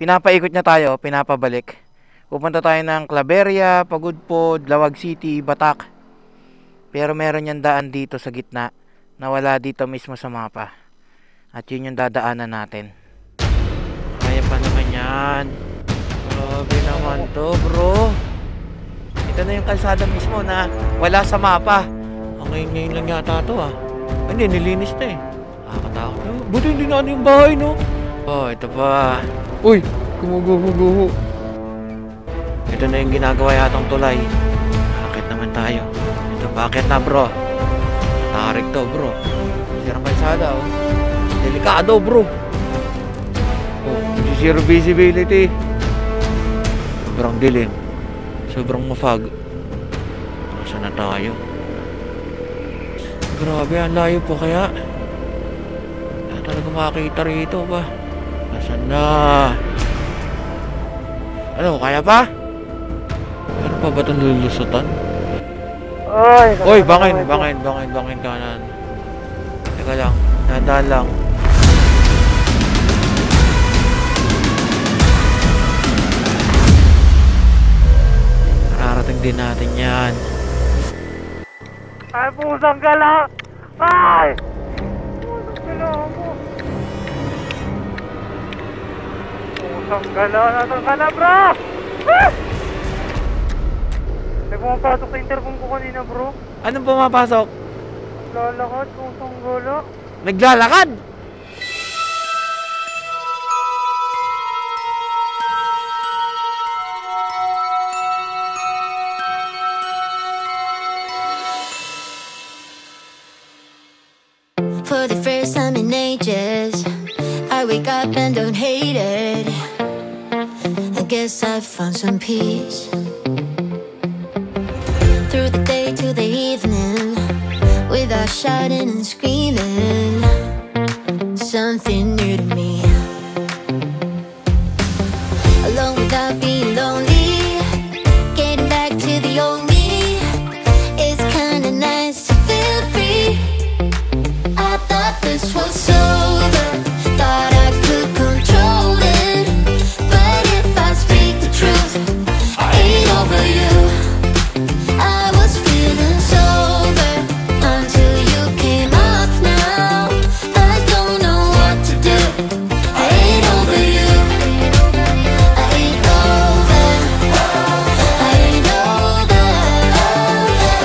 Pinapaikot niya tayo, pinapabalik. Pupunta tayo ng Claveria, Pagudpod, Lawag City, Batak. Pero meron yung daan dito sa gitna na wala dito mismo sa mapa. At yun yung dadaanan natin. Kaya pa naman yan. Grabe naman to, bro. Ito na yung kalsada mismo na wala sa mapa. Ngayon lang yata to ah. Hindi, nilinis na eh. Nakakatakot. Buti hindi na ano yung bahay, no? Oh, ito pa. Uy, gumuguho-guho. Ito na yung ginagawa yatang tulay. Bakit naman tayo? Ito, bakit na bro? Tarik to bro. Sirang kalsada oh. Delikado bro. Oh, zero visibility. Sobrang dilim. Sobrang mafag. Saan na tayo? Grabe, ang layo po kaya. Wala talaga makakita rito ba? Nasaan na? Ano, kaya pa? Meron pa ba itong lulusutan? Oy, bangin kanan. Teka lang, dahan lang. Nararating din natin yan. Ay, pusang gala! Ay! Pusang gala mo! Pusang gala! Nasaan ka na, bro? Ah! Nagpumapasok sa intercom ko kanina, bro. Anong pumapasok? Naglalakad, pusang gala. Naglalakad? For the first time in ages, I wake up and don't hate it. I guess I found some peace. Through the day to the evening, without shouting and screaming, something new to me. Alone without being lonely, getting back to the old me. It's kinda nice to feel free. I thought this was over, thought I could control it. But if I speak the truth, I ain't over you. I was feeling sober until you came up now. I don't know what to do. I ain't over you. I ain't over. I ain't over.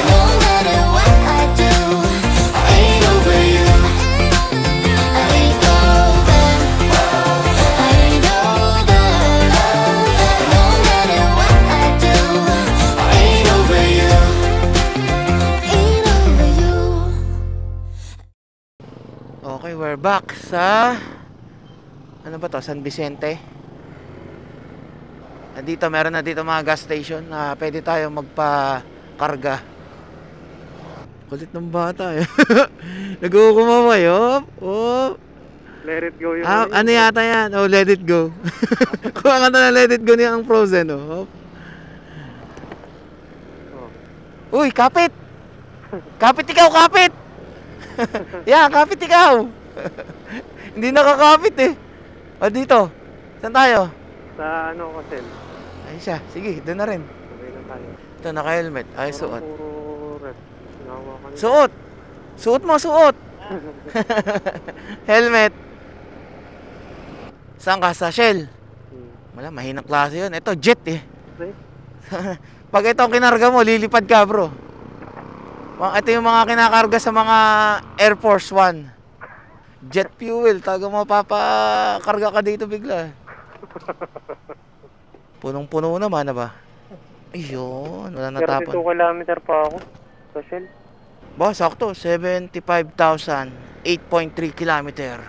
No matter what I do, I ain't over you. I ain't over. I ain't over. No matter what I do, I ain't over you. Ain't over you. Okay, we're back sa ano ba to? San Vicente. Meron na dito mga gas station na pwede tayo magpa-karga. Kulit ng bata eh. Nag-uukumamay oh. Let it go yung Ano yata yan? Oh, let it go. Kuha ka na let it go niya ang Frozen oh. Uy, kapit! Kapit ikaw, kapit! Yan, kapit ikaw! Hindi nakakapit eh. O dito, saan tayo? Sa ano kasi? Ay siya, sige, doon na rin. Sabay na tayo. Ito, naka-helmet. Ay, suot. Puro red. Sinawa ka niya. Suot! Suot mo, suot! Helmet! Saan ka? Sa Shell? Wala, mahinang klase yun. Ito, jet eh. Okay. Pag ito ang kinarga mo, lilipad ka bro. Ito yung mga kinakarga sa mga Air Force One. Jet fuel, taga mo papakarga ka dito bigla. Punong-puno naman na ba? Ayun, wala natapon. 32 kilometer pa ako sa Shell. Ba, sakto, 75,000, 8.3 kilometer.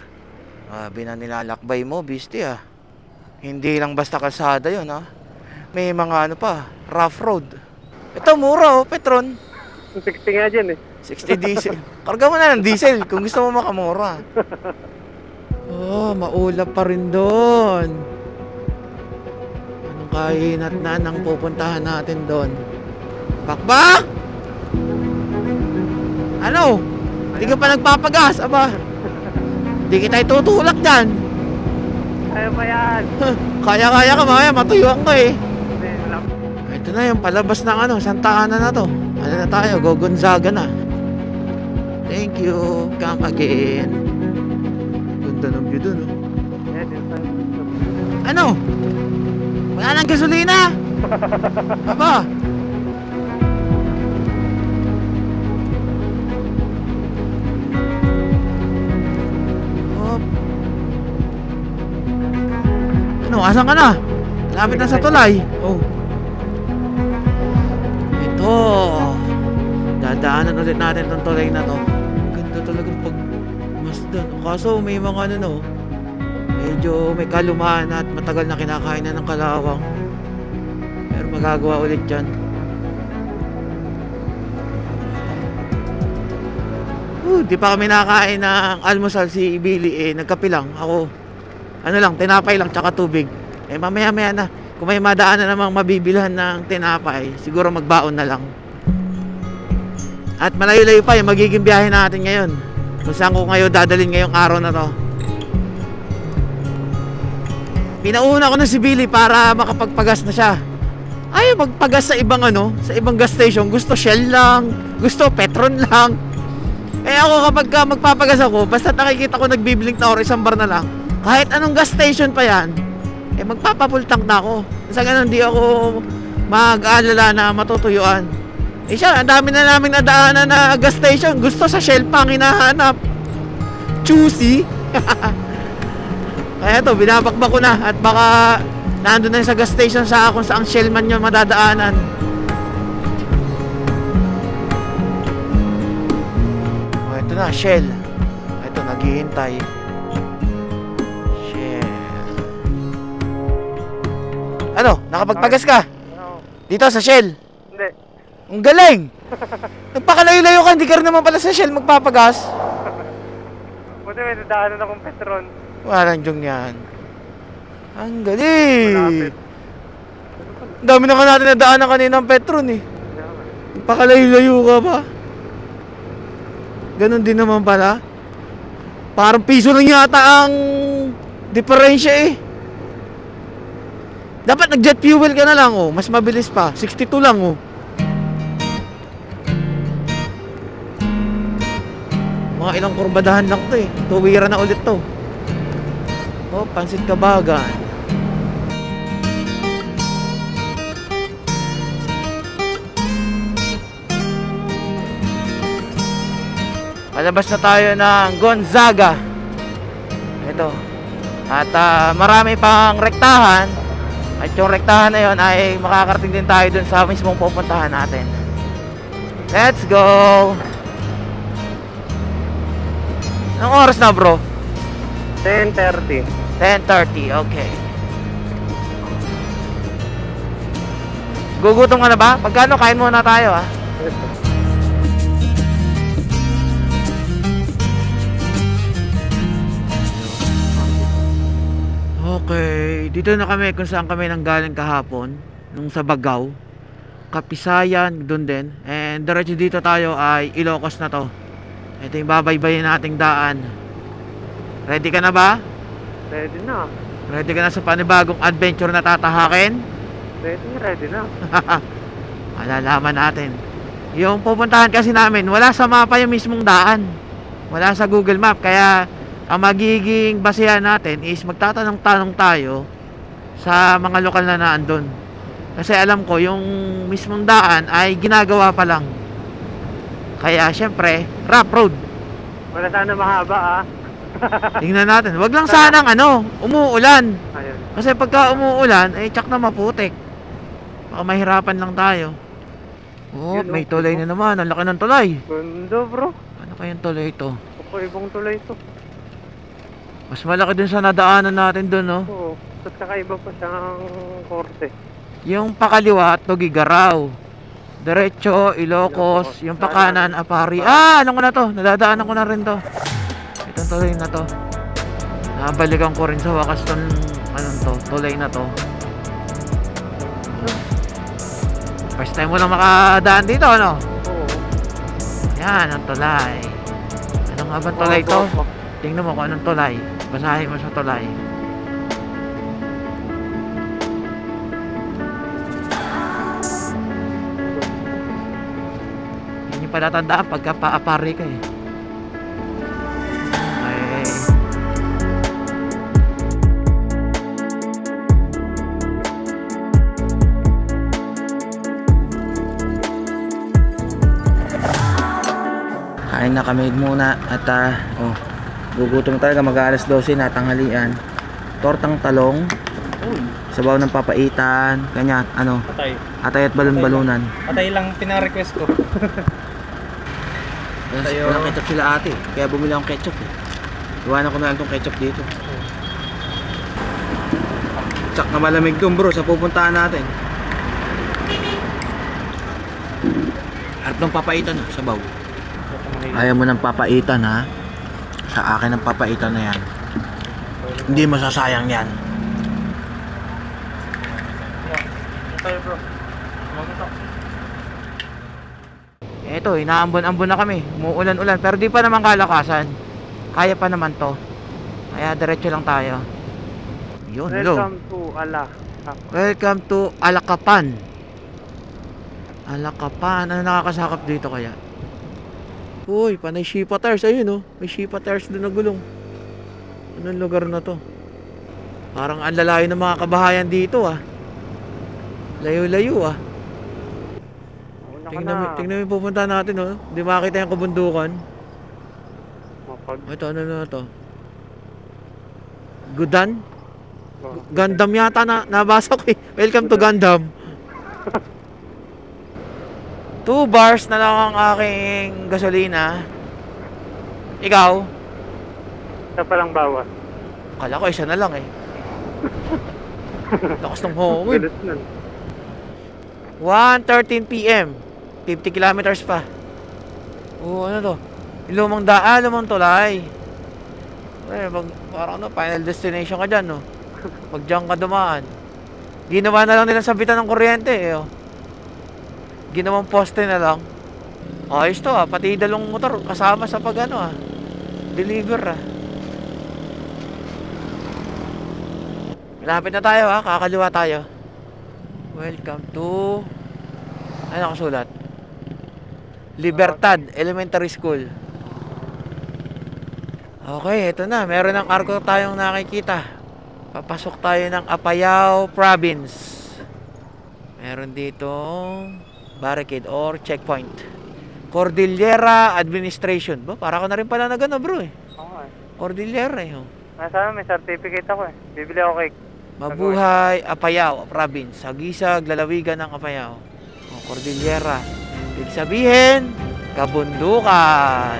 Na nilalakbay mo, bisti ah. Hindi lang basta kalsada yun ah. May mga ano pa, rough road. Ito, mura oh, Petron. 60 nga dyan eh. 60 diesel. Karga mo na ng diesel kung gusto mo makamura. Oh, maulap pa rin doon. Anong kainat na nang pupuntahan natin doon? Bakbak! Ano? Hindi ka pa nagpapagas, aba? Hindi kita itutulak dyan. Kaya pa yan. Kaya-kaya ka mamaya, matuyuan ka eh. Hindi, wala. Ito na yung palabas ng ano, Santa Ana na to. Ano na tayo, Go Gonzaga na. Thank you, come again. Ganda ng view dun, oh. Yan, yun tayo. Ano? Wala nang gasolina. Aba. Hop. Ano, asan ka na? Lapit na sa tulay. Oh. Ito. Dadaanan ulit natin tong tulay na to. Ganda talagang pagmasdan. Kaso may mga ano no. Medyo may kalumaan at matagal na kinakain na ng kalawang. Pero magagawa ulit dyan. Di pa kami nakain ng almusal. Si Billy nagkape lang. Ako ano lang, tinapay lang tsaka tubig. Mamaya maya na. Kung may madaan na namang mabibilhan ng tinapay, siguro magbaon na lang. At malayo-layo pa yung magiging biyahe natin ngayon. Kung saan ko ngayon dadalhin ngayong araw na to. Pinauna ko na si Billy para makapagpagas na siya. Ayaw magpagas sa ibang ano, sa ibang gas station. Gusto Shell lang, gusto Petron lang. Ako kapag magpapagas ako, basta nakikita ko nagbiblink na or isang bar na lang, kahit anong gas station pa yan, magpapafull tank na ako. Sa ganun di ako mag-aalala na matutuyuan. Siya, ang dami na namin nadaanan na gas station. Gusto sa Shell pa ang hinahanap. Choosy. Kaya to, binabakbak ko na. At baka nandun na sa gas station sa kung saang Shell man yun madadaanan. Ito na, Shell. Ito, naghihintay. Shell. Ano, nakapagpagas ka? Oo. Dito sa Shell? Hindi. Ang galing! Nagpakalayo-layo ka, hindi ka rin naman pala sa Shell magpapagas. Buti may nadaanan akong Petron. Walang dyong yan. Ang galing! Malapit. Ang dami na ka natin nadaanan kanina ng Petron eh. Nagpakalayo-layo ka pa. Ganon din naman pala. Parang piso lang yata ang diferensya eh. Dapat nag-jet fuel ka na lang oh. Mas mabilis pa. 62 lang oh. Mga ilang kurbadahan lang to eh. Tuwira na ulit to. Oh, Pansit Kabagan. Palabas na tayo ng Gonzaga. Ito. At marami pang rektahan. At yung rektahan na yun ay makakarating din tayo dun sa mismong pupuntahan natin. Let's go! Anong oras na bro? 10:30. 10:30, okay. Gugutom ka na ba? Pagkano, kain muna tayo ah. Okay, dito na kami kung saan kami nanggaling kahapon. Nung sa Bagaw, Kapisayan, dun din. And diretso dito tayo ay Ilocos na to. Ito yung babaybayin nating daan. Ready ka na ba? Ready na. Ready ka na sa panibagong adventure na tatahakin? Ready na. Malalaman natin. Yung pupuntahan kasi namin, wala sa mapa yung mismong daan. Wala sa Google Map. Kaya ang magiging basehan natin is magtatanong-tanong tayo sa mga lokal na naandun. Kasi alam ko yung mismong daan ay ginagawa pa lang. Kaya syempre, rough road. Wala sana mahaba ah. Tingnan natin. Wag lang sanang umuulan. Ayun. Kasi pagka umuulan, tsak na maputik. Baka mahirapan lang tayo. Oh, Yun, may tulay na naman. Ang laki ng tulay. Ganda bro. Ano kayang tulay ito? Ibang tulay to. Mas malaki dun sa nadaanan natin dun, no? Oo. At kakaiba pa siyang korte. Yung pakaliwa, Tugigaraw. Diretso, Ilocos. Yung pakanan, Apari. Ano ko na to? Nadadaanan ko na rin to. Itong tulay na to. Nabalikan ko rin sa wakas tong tulay na to. First time mo lang makadaan dito, ano? Oo. Yan, ang tulay. Ano nga ba tulay to? Tingnan mo kung anong tulay. Basahin mo sa tulay. Yung palatandaan pagka paapari ka eh. Okay. Kain na kami muna at gugutom talaga, mag-aalas 12 na tanghalian. Tortang talong, sabaw ng papaitan, kanya Patay. atay at balon-balunan. Patay lang pina-request ko. Walang ketchup sila ate, kaya bumili akong ketchup eh. Iwanan ko na lang itong ketchup dito. Tsak na malamig dun bro sa pupuntahan natin. Harap ng papaitan sabaw. Ayaw mo ng papaitan ha? Sa akin ang papaitan na yan. Hindi masasayang yan. Tayo bro. Eto, inaambon-ambon na kami. Umuulan-ulan pero di pa naman kalakasan. Kaya pa naman to. Kaya diretso lang tayo. Yun, hello. Welcome to Alakapan. Alakapan. Ano nakakasakap dito kaya? Uy, panay Shipa Tires. Ayun oh. May Shipa Tires doon na gulong. Anong lugar na to? Parang ang lalayo ng mga kabahayan dito ah. Layo-layo ah. Tingnan mo yung pupunta natin oh. Di makita yung kabundukan. Ito ano na to? Gudan? Gundam yata na nabasa ko eh. Welcome to Gundam. 2 bars na lang ang aking gasolina. Ikaw? Isa pa lang bawas. Kala ko isa na lang eh. Lakas ng hawin. 1:13 PM. 50 kilometers pa. Ano to? Lumang daan, lumang tulay. Parang final destination ka dyan, no? Pag dyan ka dumaan. Ginawa na lang nila sabitan ng kuryente, eh, oh. Ginawang poste na lang. Ayos to, pati dalawang motor kasama sa deliver, Malapit na tayo, kakaliwa tayo. Welcome to... Ano nakasulat? Libertad Elementary School. Okay, ito na. Meron ng arko tayong nakikita. Papasok tayo ng Apayao Province. Meron dito barricade or checkpoint. Cordillera Administration. Para ko na rin pala na gano'n bro eh. Okay. Cordillera eh. Nasa may certificate ako eh. Bibili ako cake. Mabuhay Apayao Province. Sagisag, lalawigan ng Apayao. Cordillera. Ibig sabihin, kabundukan.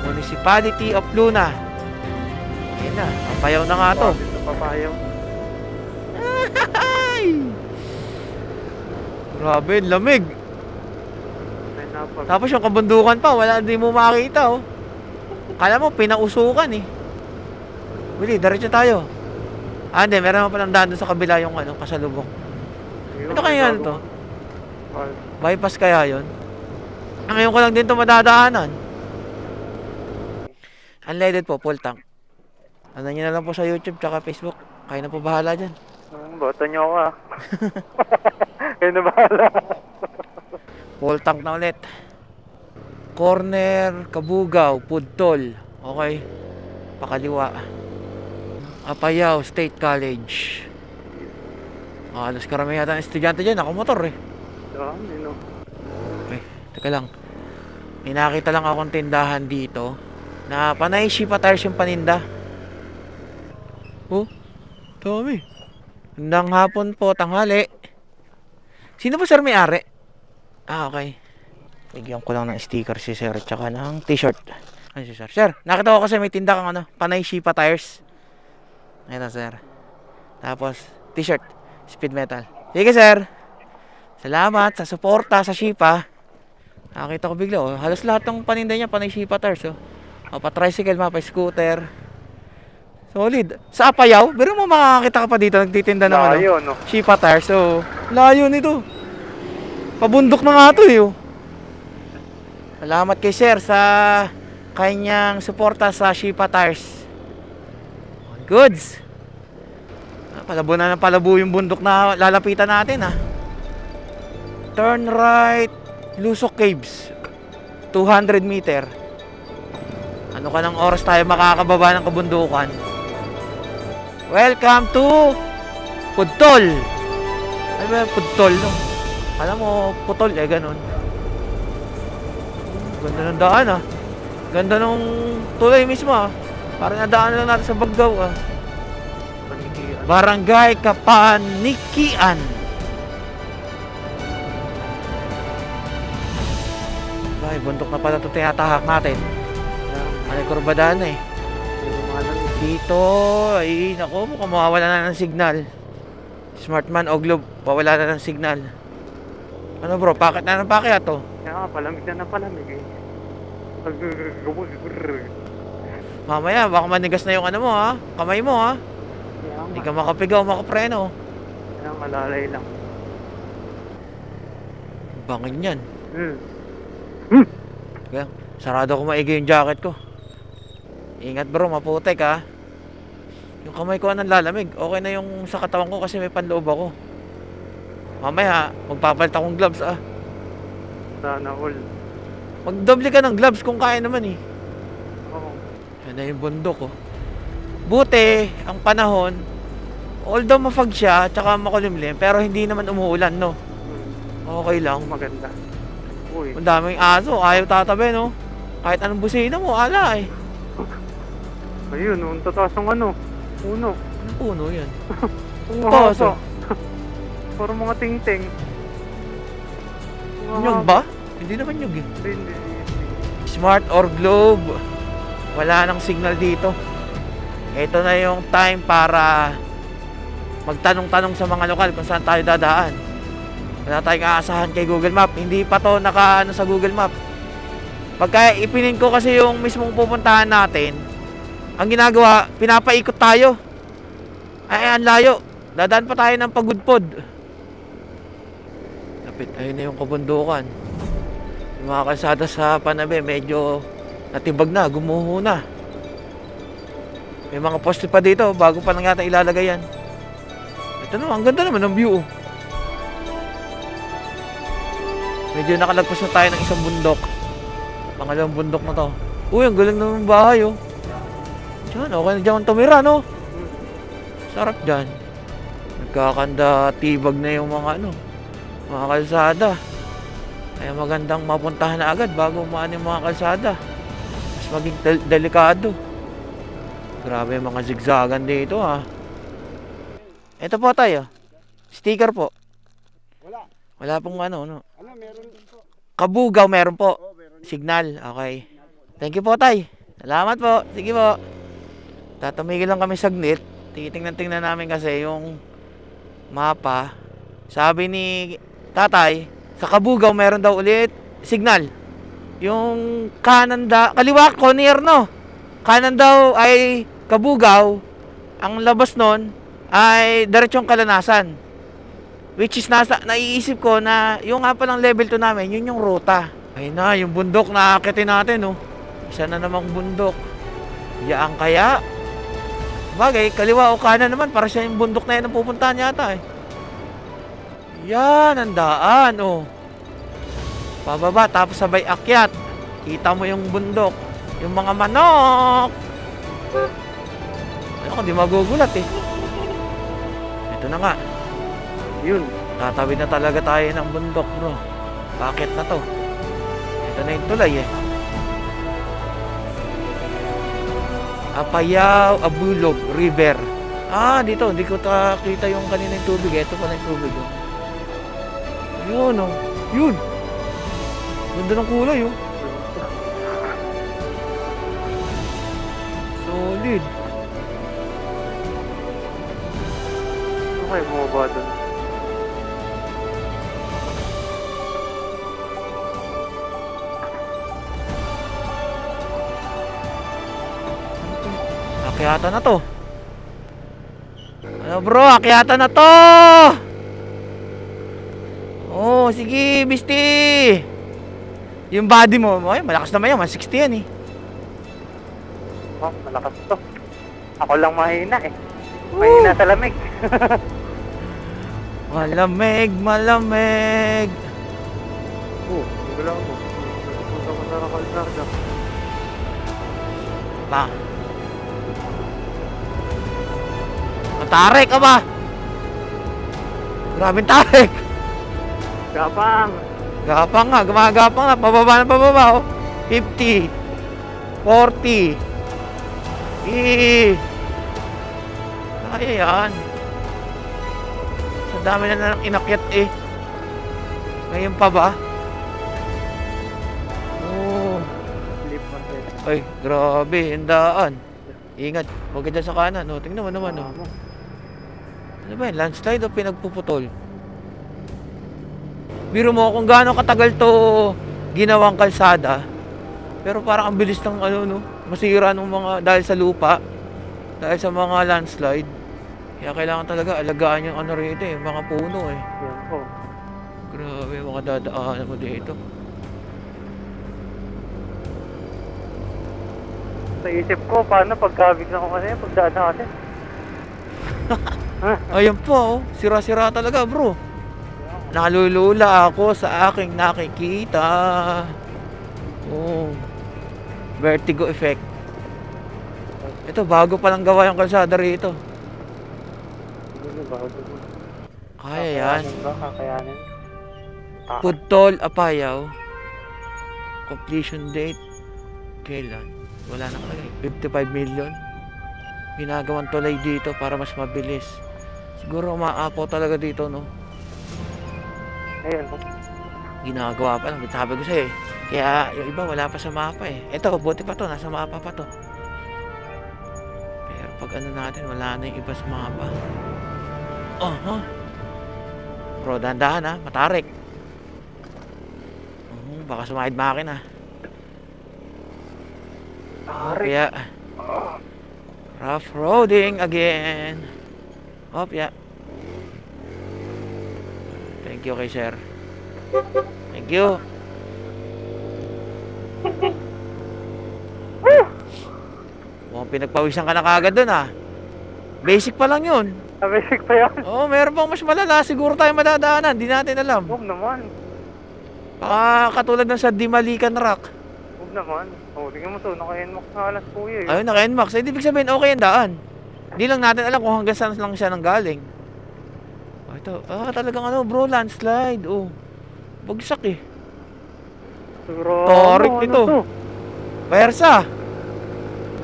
Municipality of Luna. Ayan na, Apayao na nga to. Papayaw. Grabe, lamig. Tapos yung kabundukan pa, hindi mo makita oh. Kala mo, pinausukan eh. Willy, diretso tayo. Hindi, meron pa palang daan sa kabila yung kasalubong. Ito kaya to? Bypass kaya yun? Ngayon ko lang din ito madadaanan. Unleaded po, full tank. Ano nyo na lang po sa YouTube tsaka Facebook. Kayo na po bahala dyan. Boto nyo ako ah. Kayo na bahala. Full tank na ulit. Corner, Kabugaw, Pudtol. Okay. Pakaliwa. Apayao State College. Alas karamihan yata ng estudyante dyan. Ako motor eh. Okay. Teka lang. May nakita lang akong tindahan dito na panay Shipa Tires yung paninda. Oh, dami. Hanggang hapon po, tanghali. Sino po sir may-ari? Okay. Bigyan ko lang ng sticker si sir tsaka ng t-shirt. Ano si sir? Sir, nakita ko kasi may tinda kang panay Shipa Tires. Ito sir. Tapos, t-shirt. Speed metal. Sige sir. Salamat sa suporta sa Shipa. Nakita ko bigla halos lahat ng paninda niya panay Shipa Tires pa-tricycle, pa-scooter. Solid. Sa Apayao, pero mo makakita ka pa dito nagtitinda ng Shipa Tires. So, layo nito. Pabundok na nga to eh. Salamat kay sir sa kanyang suporta sa Shipa Tires. Goods. Palabo na ng palabo yung bundok na lalapitan natin Turn right, Lusok Caves. 200 meter. Ano ka ng oras tayo makakababa ng kabundukan? Welcome to Pudtol. Ano ba yung Pudtol, no? Alam mo, putol eh, ganun. Ganda ng daan ah. Ganda nung tulay mismo ah. Parang nadaan lang natin sa Baggaw ah. Barangay Kapanikian. Ay, bundok na pala ito tinatahak natin. May kurbadaan eh. Dito, ay nako, mukhang mawawala na ng signal. Smartman o Globe, wawala na ng signal. Ano bro, pakit na ng pakit to? Kaya palamig na palamig eh. Mamaya, baka manigas na yung ano mo ha, kamay mo ha. Hindi ka makapigaw, makapreno. Kaya malalay lang. Bangin yan. Hmm. Kaya, sarado ko maigi yung jacket ko. Ingat bro, maputek ha. Yung kamay ko anong lalamig. Okay na yung sa katawan ko kasi may panloob ako. Mamaya, magpapalit akong gloves ah. Sana all. Magdoble ka ng gloves kung kaya naman eh. Oo. Yan na yung bundok oh. Buti, ang panahon, although mafag siya, tsaka makulimlim, pero hindi naman umuulan no. Okay lang. Maganda. Uy. Ang daming aso, ayaw tatabi no. Kahit anong busina mo, ala eh. Ayun, ang tataas ng ano. Puno. Anong puno yan? Ang Paso. mahaba. Para mga ting-ting. Nyug ba? Hindi naman nyug eh. Hindi. Smart or Globe, wala nang signal dito. Ito na yung time para magtanong-tanong sa mga lokal kung saan tayo dadaan. Wala tayong aasahan kay Google Map. Hindi pa to naka sa Google Map. Pagka ipinin ko kasi yung mismong pupuntahan natin, ang ginagawa, pinapaikot tayo. Ay, ang layo. Dadaan pa tayo ng Pagudpod. Lapit, ayun na yung kabundukan. Yung mga kalsada sa Panabe, medyo natibag na, gumuho na. May mga poste pa dito, bago pa lang yata ilalagay yan. Ito naman, ang ganda naman ng view. Medyo nakalagpas na tayo ng isang bundok. Pangalawang bundok na to. Uy, ang galing naman ng bahay oh. Diyan, okay na dyan tumira no. Sarap dyan. Nagkakanda, tibag na yung mga ano, mga kalsada. Kaya magandang mapuntahan na agad bago umaan yung mga kalsada. Mas maging delikado. Grabe yung mga zigzagan dito ha. Ito po tayo. Sticker po. Wala pong ano. Ano, meron po. Kabugaw meron po. Signal. Okay. Thank you po tay. Salamat po. Sige po. Tatumigil lang kami saglit. Titingnan namin kasi yung mapa. Sabi ni tatay, sa Kabugaw meron daw ulit signal. Yung kanan kaliwa Conier no. Kanan daw ay Kabugaw. Ang labas nun ay diretsong Kalanasan. Which is naiisip ko na yung nga palang level 2 namin, yun yung ruta. Ayun na, yung bundok na aakitin natin oh. Isa na namang bundok. Yaan kaya? Bagay, kaliwa o kanan naman, para siya yung bundok na yan ang pupuntahan yata eh. Yan, ang daan oh. Pababa, tapos sabay akyat. Kita mo yung bundok. Yung mga manok. Ako, di magugulat eh. Ito na nga. Yun. Tatabi na talaga tayo ng bundok bro. Bakit na to? Ito na yung tulay eh. Apayao Abulog River. Ah, dito. Hindi ko kita yung kanina yung tubig. Ito pala yung tubig oh. Yun oh. Yun. Ganda ng kulay oh. Solid. Okay, bumaba doon. Akyata na to. Ano bro, akyata na to. Oh, sige, Bisti. Yung body mo, ay, malakas naman yan, 160 yan eh. Oh, malakas to. Ako lang mahina eh. Mahina sa lamig. Malamig, malamig. Oh, wala ako. Pero kalsada. Pa. Matarik ka ba? Grabing tarik. Gapang! Gapang nga, gumagapang na. Pababa na pababa, oh. 50. 40. Kaya yan. Sa dami na nang inakyat eh. Ngayon pa ba? Oh. Flip mo sir. Ay, grabe, yung daan. Ingat, huwag ka dyan sa kanan. Oh, tingnan mo naman, oh. Ano ba yun? Landslide o pinagpuputol? Biro mo kung gaano katagal to ginawang kalsada. Pero parang ang bilis ng ano, no? Masira ng mga, dahil sa lupa. Dahil sa mga landslide. Kaya kailangan talaga alagaan yung ano rito eh, mga puno eh. Yan po. Grabe, mga dadaanan mo dito. Sa isip ko, paano pagkabig na ko kasi pagdaan natin? Ayun po, oh. Sira-sira talaga bro. Nalulula ako sa aking nakikita. Oh. Vertigo effect. Ito, bago pa lang gawa yung kalsada rito. Ano ba? Kaya yan. Kakayanin. Pudtol, Apayao. Completion date. Kailan? Wala na kayo. 55 million. Ginagawang tulay dito para mas mabilis. Siguro umaapaw talaga dito, no? Ayun po. Ginagawa pa lang. Sabi ko sa'yo eh. Kaya yung iba wala pa sa mapa eh. Ito, buti pa to. Nasa mapa pa to. Pero pag ano natin, wala na yung iba sa mapa. Oh, huh? Bro, dahan-dahan ha. Matarik. Baka sumahid makina. Kaya rough roading again. Yeah. Thank you kay sir. Thank you. Mukhang pinagpawisan ka na kagad dun ah. Basic pa lang yun. Basic pa yan. Oo, meron pang mas malala. Siguro tayo madadaanan. Di natin alam. Huwag naman. Baka katulad ng sa Dimalikan Rock. Huwag naman. O, tingnan mo to. Naka-NMAX na alas kuya eh. Ayun, naka-NMAX. Eh, ibig sabihin, okay ang daan. Hindi lang natin alam kung hanggang saan lang siya nang galing. Oh, ito. Talagang ano, bro, landslide. Oh. Bagsak eh. Siguro, Tarik ano, nito. ano to? Persa.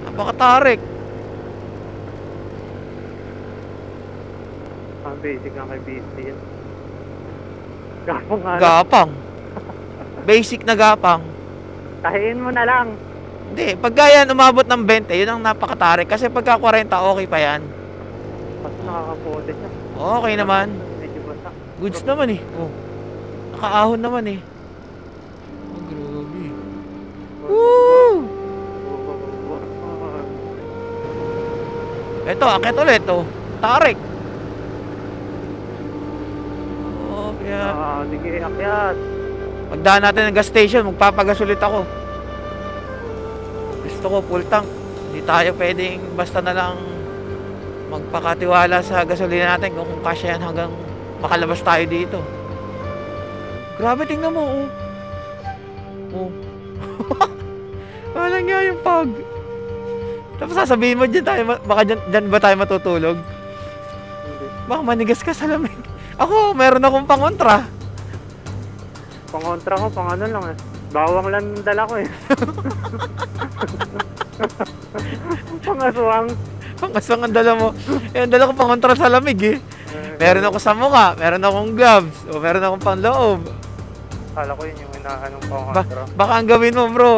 Napakatarik. Basic nga kay BSD yan. Gapang nga lang. Gapang. Basic na gapang. Tahiin mo na lang. Hindi, pagka yan umabot ng 20, yun ang napakatarik. Kasi pagka 40, okay pa yan. Kasi nakakapote siya. Okay naman. Medyo basa. Goods naman eh. Oh. Nakaahon naman eh. Oh, grabe. Woo! Ito, akit ulit oh. Tarik. Oh, kaya. Sige, akyat. Pagdaan natin ng gas station, magpapagas ulit ako. Gusto ko full tank. Hindi tayo pwedeng basta na lang magpakatiwala sa gasolina natin kung kasya yan hanggang makalabas tayo dito. Grabe, tingnan mo oh. Oh. Walang nga yung pag. Tapos sasabihin mo dyan tayo, baka dyan ba tayo matutulog? Hindi. Baka manigas ka sa lamig. Ako, meron akong pangontra. Pangontra ko, pang ano lang eh. Bawang lang dala ko eh. Pangaswang. Pangaswang ang dala mo. Eh, ang dala ko pangontra sa lamig eh. Meron ako sa mukha, meron akong gloves, o meron akong panloob. Kala ko yun yung inaanong pangontra. Baka ang gawin mo bro,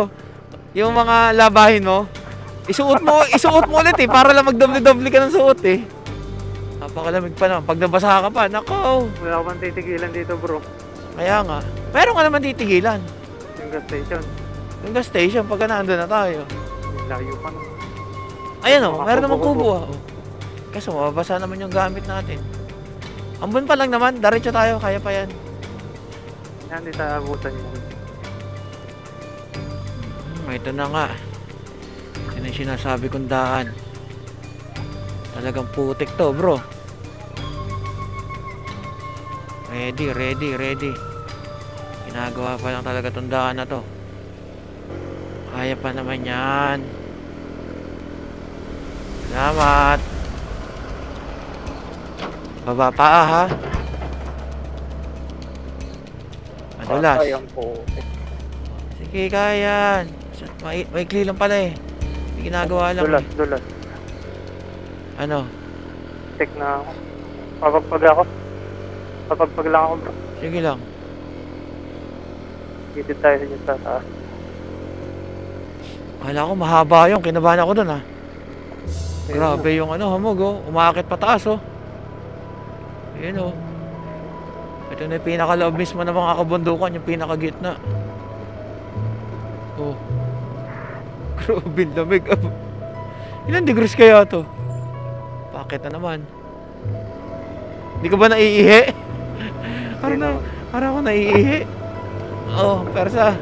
yung mga labahin mo, isuot mo ulit eh, para lang magdoble-doble ka ng suot eh. Napakalamig pa naman, pag nabasa ka pa, nako. Wala ko bang titigilan dito bro. Kaya nga, meron ka naman titigilan. Yung gas station. Yung gas station, pagka nandun na tayo. Yung layo pa no. Ayan o, meron naman kubo ah. Kaso mababasa naman yung gamit natin. Ambon pa lang naman, diretso tayo, kaya pa yan. Yan, di tayo abutan yun. Ito na nga. Yan ang sinasabi kong daan. Talagang putik to bro. Ready. Ginagawa pa lang talaga tong daan na to. Kaya pa naman yan. Salamat. Baba pa ha. Madulas. Ay, ang putik. Sige, kaya yan. Maikli lang pala eh. May ginagawa lang. Dulas, dulas. Ano? Tik na ako. Papagpag ako. Papagpag lang ako, bro. Sige lang. Dito tayo sa taas. Kala ko mahaba yung kinabahan ako dun ha. Grabe yung ano, hamog oh. Umakit pataas oh. Ayan oh. Ito na yung pinakaloob mismo ng mga kabundukan, yung pinakagitna. Oh. Grabe lamig. Ilan degrees kaya to? Bakit na naman? Hindi ka ba naiihi? Parang ako naiihi. Oh, persa.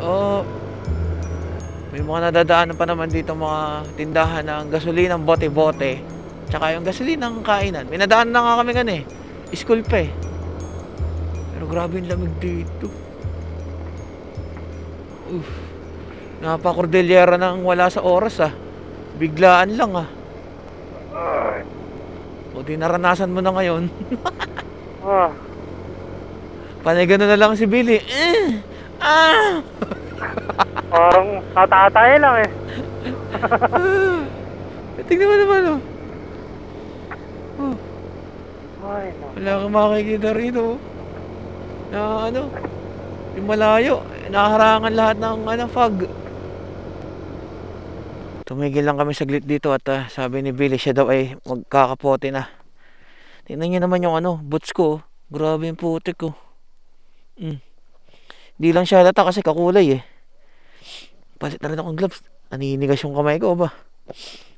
Oh. May mga nadadaanan pa naman dito mga tindahan ng gasolinang bote-bote. Tsaka yung gasolinang kainan. May nadaan na nga kami gan eh. School pa eh. Pero grabe yung lamig dito. Napakordelyera nang wala sa oras ah. Biglaan lang ah. O di naranasan mo na ngayon. Panay gano'n na lang si Billy. Parang tatatay lang eh. Tingnan mo naman oh. Ay, no. Wala kang makikita rito. Na ano, yung malayo, nakaharangan lahat ng ano, fog. Tumigil lang kami saglit dito at sabi ni Billy siya daw ay magkakapote na. Tingnan niyo naman yung ano, boots ko. Grabe yung putik ko. Di lang siya halata kasi kakulay eh. Palit na rin akong gloves. Naninigas yung kamay ko ba?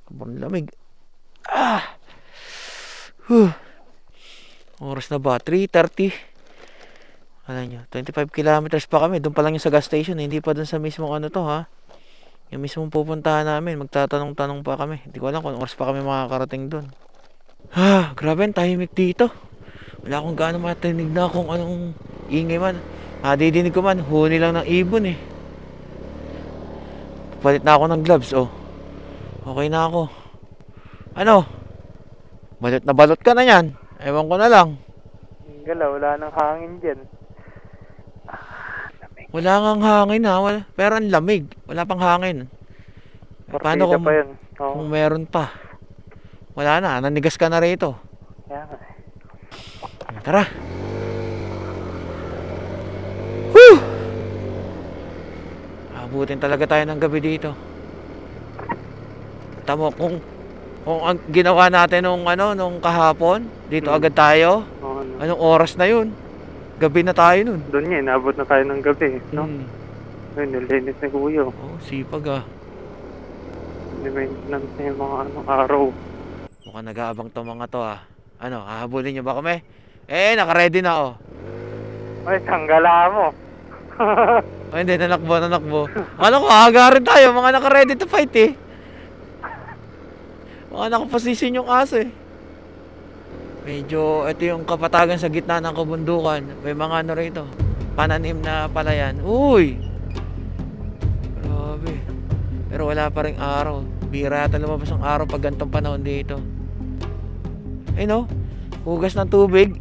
Kapag lamig. Oras na ba? 3:30. Alam nyo, 25 kilometers pa kami. Doon pa lang yung sa gas station. Hindi pa doon sa mismong ano to ha. Yung mismong pupuntahan namin. Magtatanong-tanong pa kami. Hindi ko alam kung oras pa kami makakarating doon. Grabe ang tahimik dito. Wala akong gaano matinig na kung anong ingay man. Didinig ko man, huni lang ng ibon eh. Palit na ako ng gloves oh. Okay na ako. Ano? Balot na balot ka na yan. Ewan ko na lang. Gala, wala nang hangin dyan. Wala ngang hangin ha. Pero ang lamig. Wala pang hangin. Paano kung, pa yun? kung meron pa? Wala na. Nanigas ka na rito. Kaya nga. Tara. Whew! Abutin talaga tayo ng gabi dito. Tamo kung ang ginawa natin nung kahapon, dito agad tayo. Anong oras na yun? Gabi na tayo nun. Doon nga, inabot na tayo ng gabi, no? Ayun, nilinis ni Kuya. Oh, sipag ah. Maintenance na yung mga araw. Mukhang nag-aabang to mga to ah. Ano, hahabulin nyo ba kami? Naka-ready na oh. Ay, tanggala mo. Ay, hindi, nanakbo. Ano ko, hagarin tayo, mga naka-ready to fight eh. Mga nakaposition yung aso eh. Medyo, ito yung kapatagan sa gitna ng kabundukan. May mga ano rito, pananim na palayan. Uy! Grabe. Pero wala pa rin araw. Bira yata lumabas ang araw pag gantong panahon dito. Ay no, hugas ng tubig.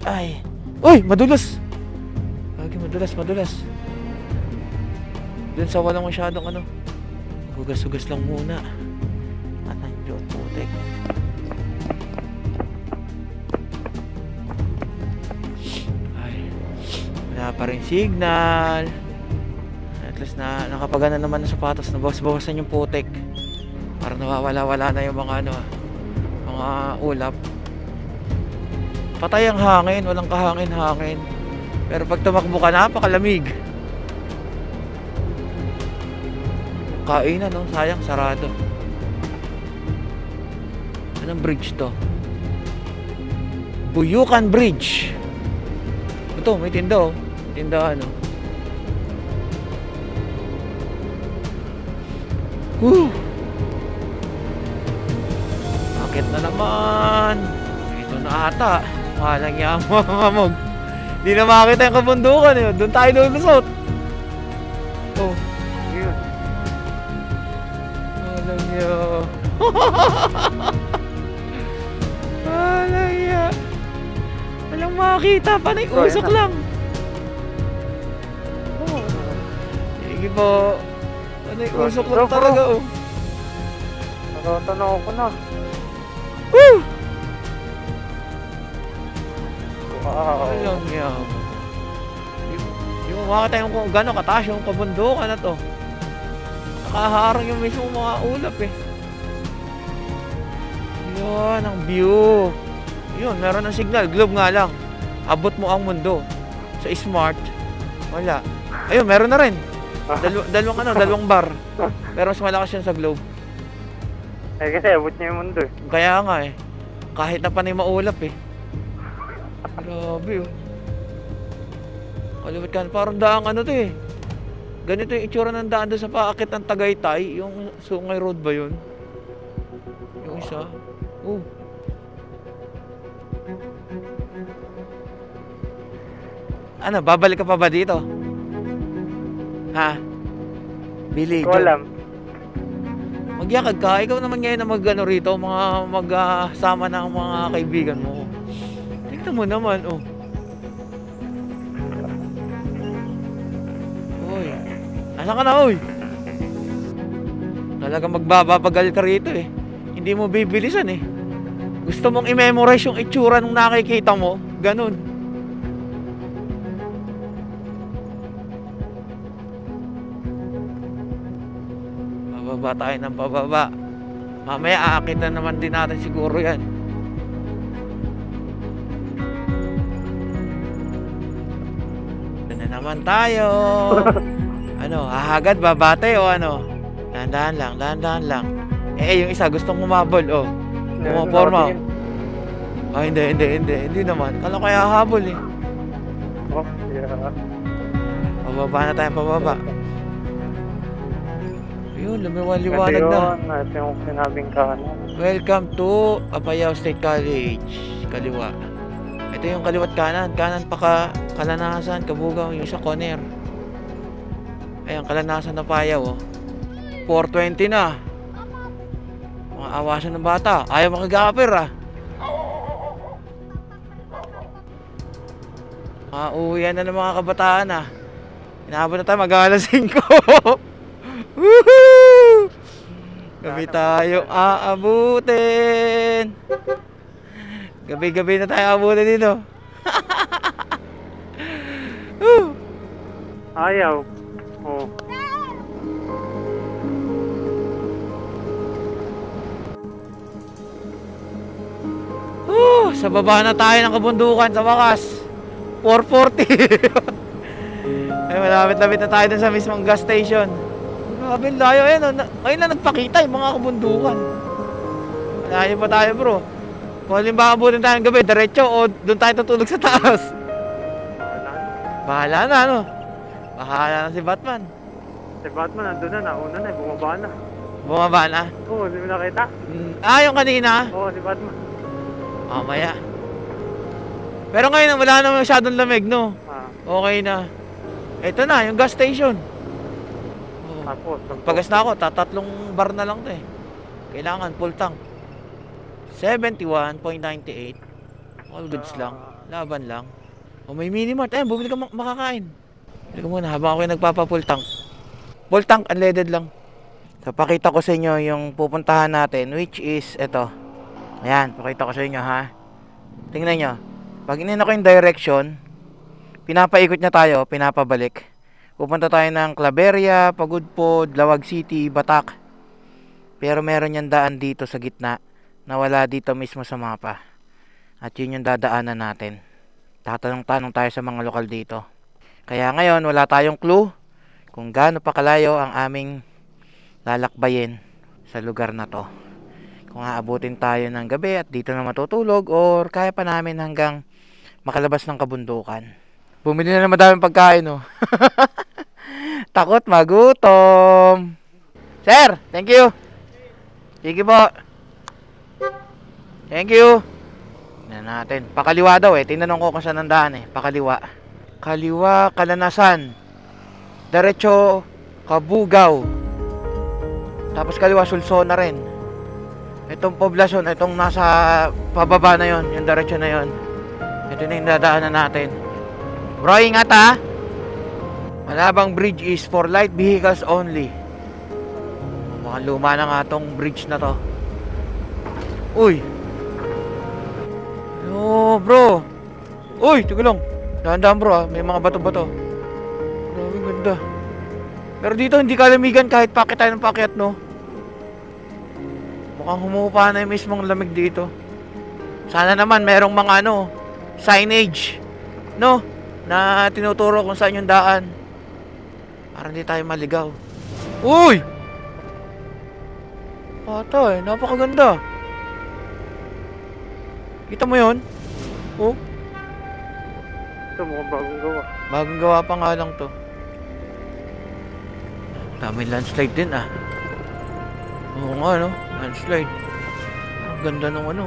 Ay. Uy, madulas. Lagi madulas. Doon sa walang masyadong ano. Hugas-hugas lang muna. Atan Diyos, putik. Ay. Wala pa rin signal. At least na nakapagana naman ng sapatos. Nabawas-bawasan yung putik. Para nawawala-wala na yung mga ano, mga ulap. Patay ang hangin, walang kahangin-hangin. Pero pag tumakbo ka, napakalamig. Kainan, no? Sayang, sarado. Anong bridge to? Buyukan Bridge. Ito, may tinda oh. Tinda ano. Bakit na naman? Ito na ata. Walang yamamamog. Di na makita yung kabundukan eh. Doon tayo lulusot. Oh. Alaya. Walang makakita, panay usok lang. Sige po. Panay usok lang talaga, oh. Natanaw ko na. Woo! Wow. Walang yan. Di mo makakita yung kung gano'ng kataas yung kabundukan na to. Nakaharang yung mismo mga ulap eh. Yun, ang view. Yun, meron ng signal. Globe nga lang. Abot mo ang mundo. Sa smart, wala. Ayun, meron na rin. Dalawang bar. Pero mas malakas yun sa globe. Eh kasi abot niya yung mundo eh. Kaya nga eh. Kahit na panay maulap eh. Grabe oh. Kaliwat ka. Parang daang ano to eh. Ganito yung itsura ng daan doon sa paakit ng Tagaytay. Yung Sungay Road ba yun? Yung isa. Oh. Ano, babalik ka pa ba dito? Ha? Billy, Ko alam. magyakag ka. Ikaw naman ngayon na mag-ano rito, magsama ng mga kaibigan mo. Tingnan mo naman, oh. Uy. Asan ka na, uy? Talagang magbabagal ka rito eh. Hindi mo bibilisan eh. Gusto mong i-memorize yung itsura nung nakikita mo. Ganun. Pababa tayo ng pababa. Mamaya aakit na naman din natin siguro yan. Ito na naman tayo. Ano, hahagad, babate o ano? Dahan-dahan lang. Eh, yung isa gustong humabol, oh. Pumaporma. Ah, hindi naman. Kala ko kaya habol eh. Oh, yeah. Pababa na tayo, pababa. Ayun, lumiwaliwanag na. Ito yung sinabing kanan. Welcome to Apayao State College. Kaliwa. Ito yung kaliwat kanan. Kanan pa Kalanasan, Kabugaw, yung isa Coner. Ayan, Kalanasan na Apayao, oh. 4:20 na. Mga awasan ng bata. Ayaw makagapir, ah. Uuwian na ng mga kabataan, ah. Inaabot na tayo, mag-alas 5. Woohoo! Gabi tayo aabutin. Gabi-gabi na tayo aabutin dito. Ayaw. Oh. Sa baba na tayo ng kabundukan sa wakas. 4:40. Ay, malapit-lapit na tayo dun sa mismong gas station. Grabe, layo eh, no? Ngayon na nagpakita yung mga kabundukan. Malayo pa tayo, bro. Kung halimbawa abutin tayo ng gabi, diretso o doon tayo tutulog sa taas. Bahala na, no? Bahala na si Batman. Si Batman nandun na, nauna na, bumaba na. Bumaba na? Oo, hindi mo nakita? Yung kanina? Oo, si Batman. Mamaya. Pero ngayon, wala na masyadong lamig, no? Okay na. Ito na, yung gas station. Tapos, Pagas na ako, tatatlong bar na lang to eh. Kailangan full tank. 71.98. All goods lang. Laban lang. O may minimart. Ayun, bumili ka makakain. Bumili ka muna habang ako yung nagpapa-full tank. Full tank, unleaded lang. So, pakita ko sa inyo yung pupuntahan natin, which is ito. Ayan, pakita ko sa inyo, ha. Tingnan nyo. Pag inin ako yung direction, pinapaikot niya tayo, pinapabalik. Pupunta tayo ng Claveria, Pagudpod, Lawag City, Batak. Pero meron yung daan dito sa gitna na wala dito mismo sa mapa. At yun yung dadaanan natin. Tatanong-tanong tayo sa mga lokal dito. Kaya ngayon, wala tayong clue kung gaano pa kalayo ang aming lalakbayin sa lugar na to. Kung aabutin tayo ng gabi at dito na matutulog or kaya pa namin hanggang makalabas ng kabundukan. Bumili na naman daming pagkain, no? Takot magutom. Sir, thank you. Sige po. Thank you. Tingnan natin. Pakaliwa daw eh. Tinanong ko kung saan ang daan eh. Pakaliwa. Kaliwa, Kalanasan. Diretso, Kabugaw. Tapos kaliwa, Sulsona rin. Itong poblasyon, itong nasa pababa na yon, yung diretso na yon. Ito na yung dadaanan natin. Bro, ingat ha! Malabang bridge is for light vehicles only. Mukhang luma na nga tong bridge na to. Uy! Oh, bro! Uy, tiga lang. Dahan-dahan bro ha, may mga bato-bato. Grabe, ganda. Pero dito hindi kalamigan kahit pakit tayo ng pakyat, no? Mukhang humupa na yung mismong lamig dito. Sana naman merong mga ano, signage, no? Na tinuturo kung saan yung daan. Para hindi tayo maligaw. Uy! Patay, napakaganda. Kita mo yun? Oh? Ito mukhang bagong gawa. Bagong gawa pa nga lang to. Daming landslide din ah. Oo nga no, landslide. Ang ganda ng ano.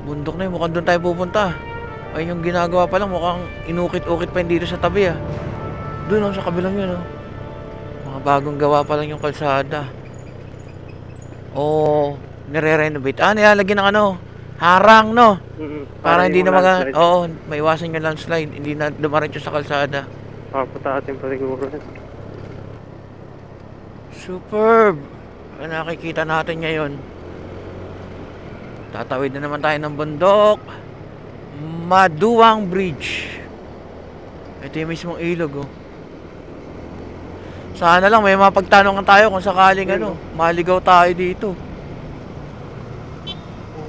Bundok na yun, mukhang doon tayo pupunta. Ay yung ginagawa pa lang, mukhang inukit-ukit pa yun dito sa tabi ah. Doon sa kabilang yun oh. Mga bagong gawa pa lang yung kalsada. Oo, nire-renovate. Nilalagyan ng ano, harang no. Para hindi na oo, maiwasan yung landslide. Hindi na dumaretso sa kalsada. Paputatin pa siguro. Superb! Ang nakikita natin ngayon. Tatawid na naman tayo ng bundok. Maduwang Bridge. Ito yung mismong ilog oh. Sana lang may mapagtanungan tayo kung sakaling ano, maligaw tayo dito.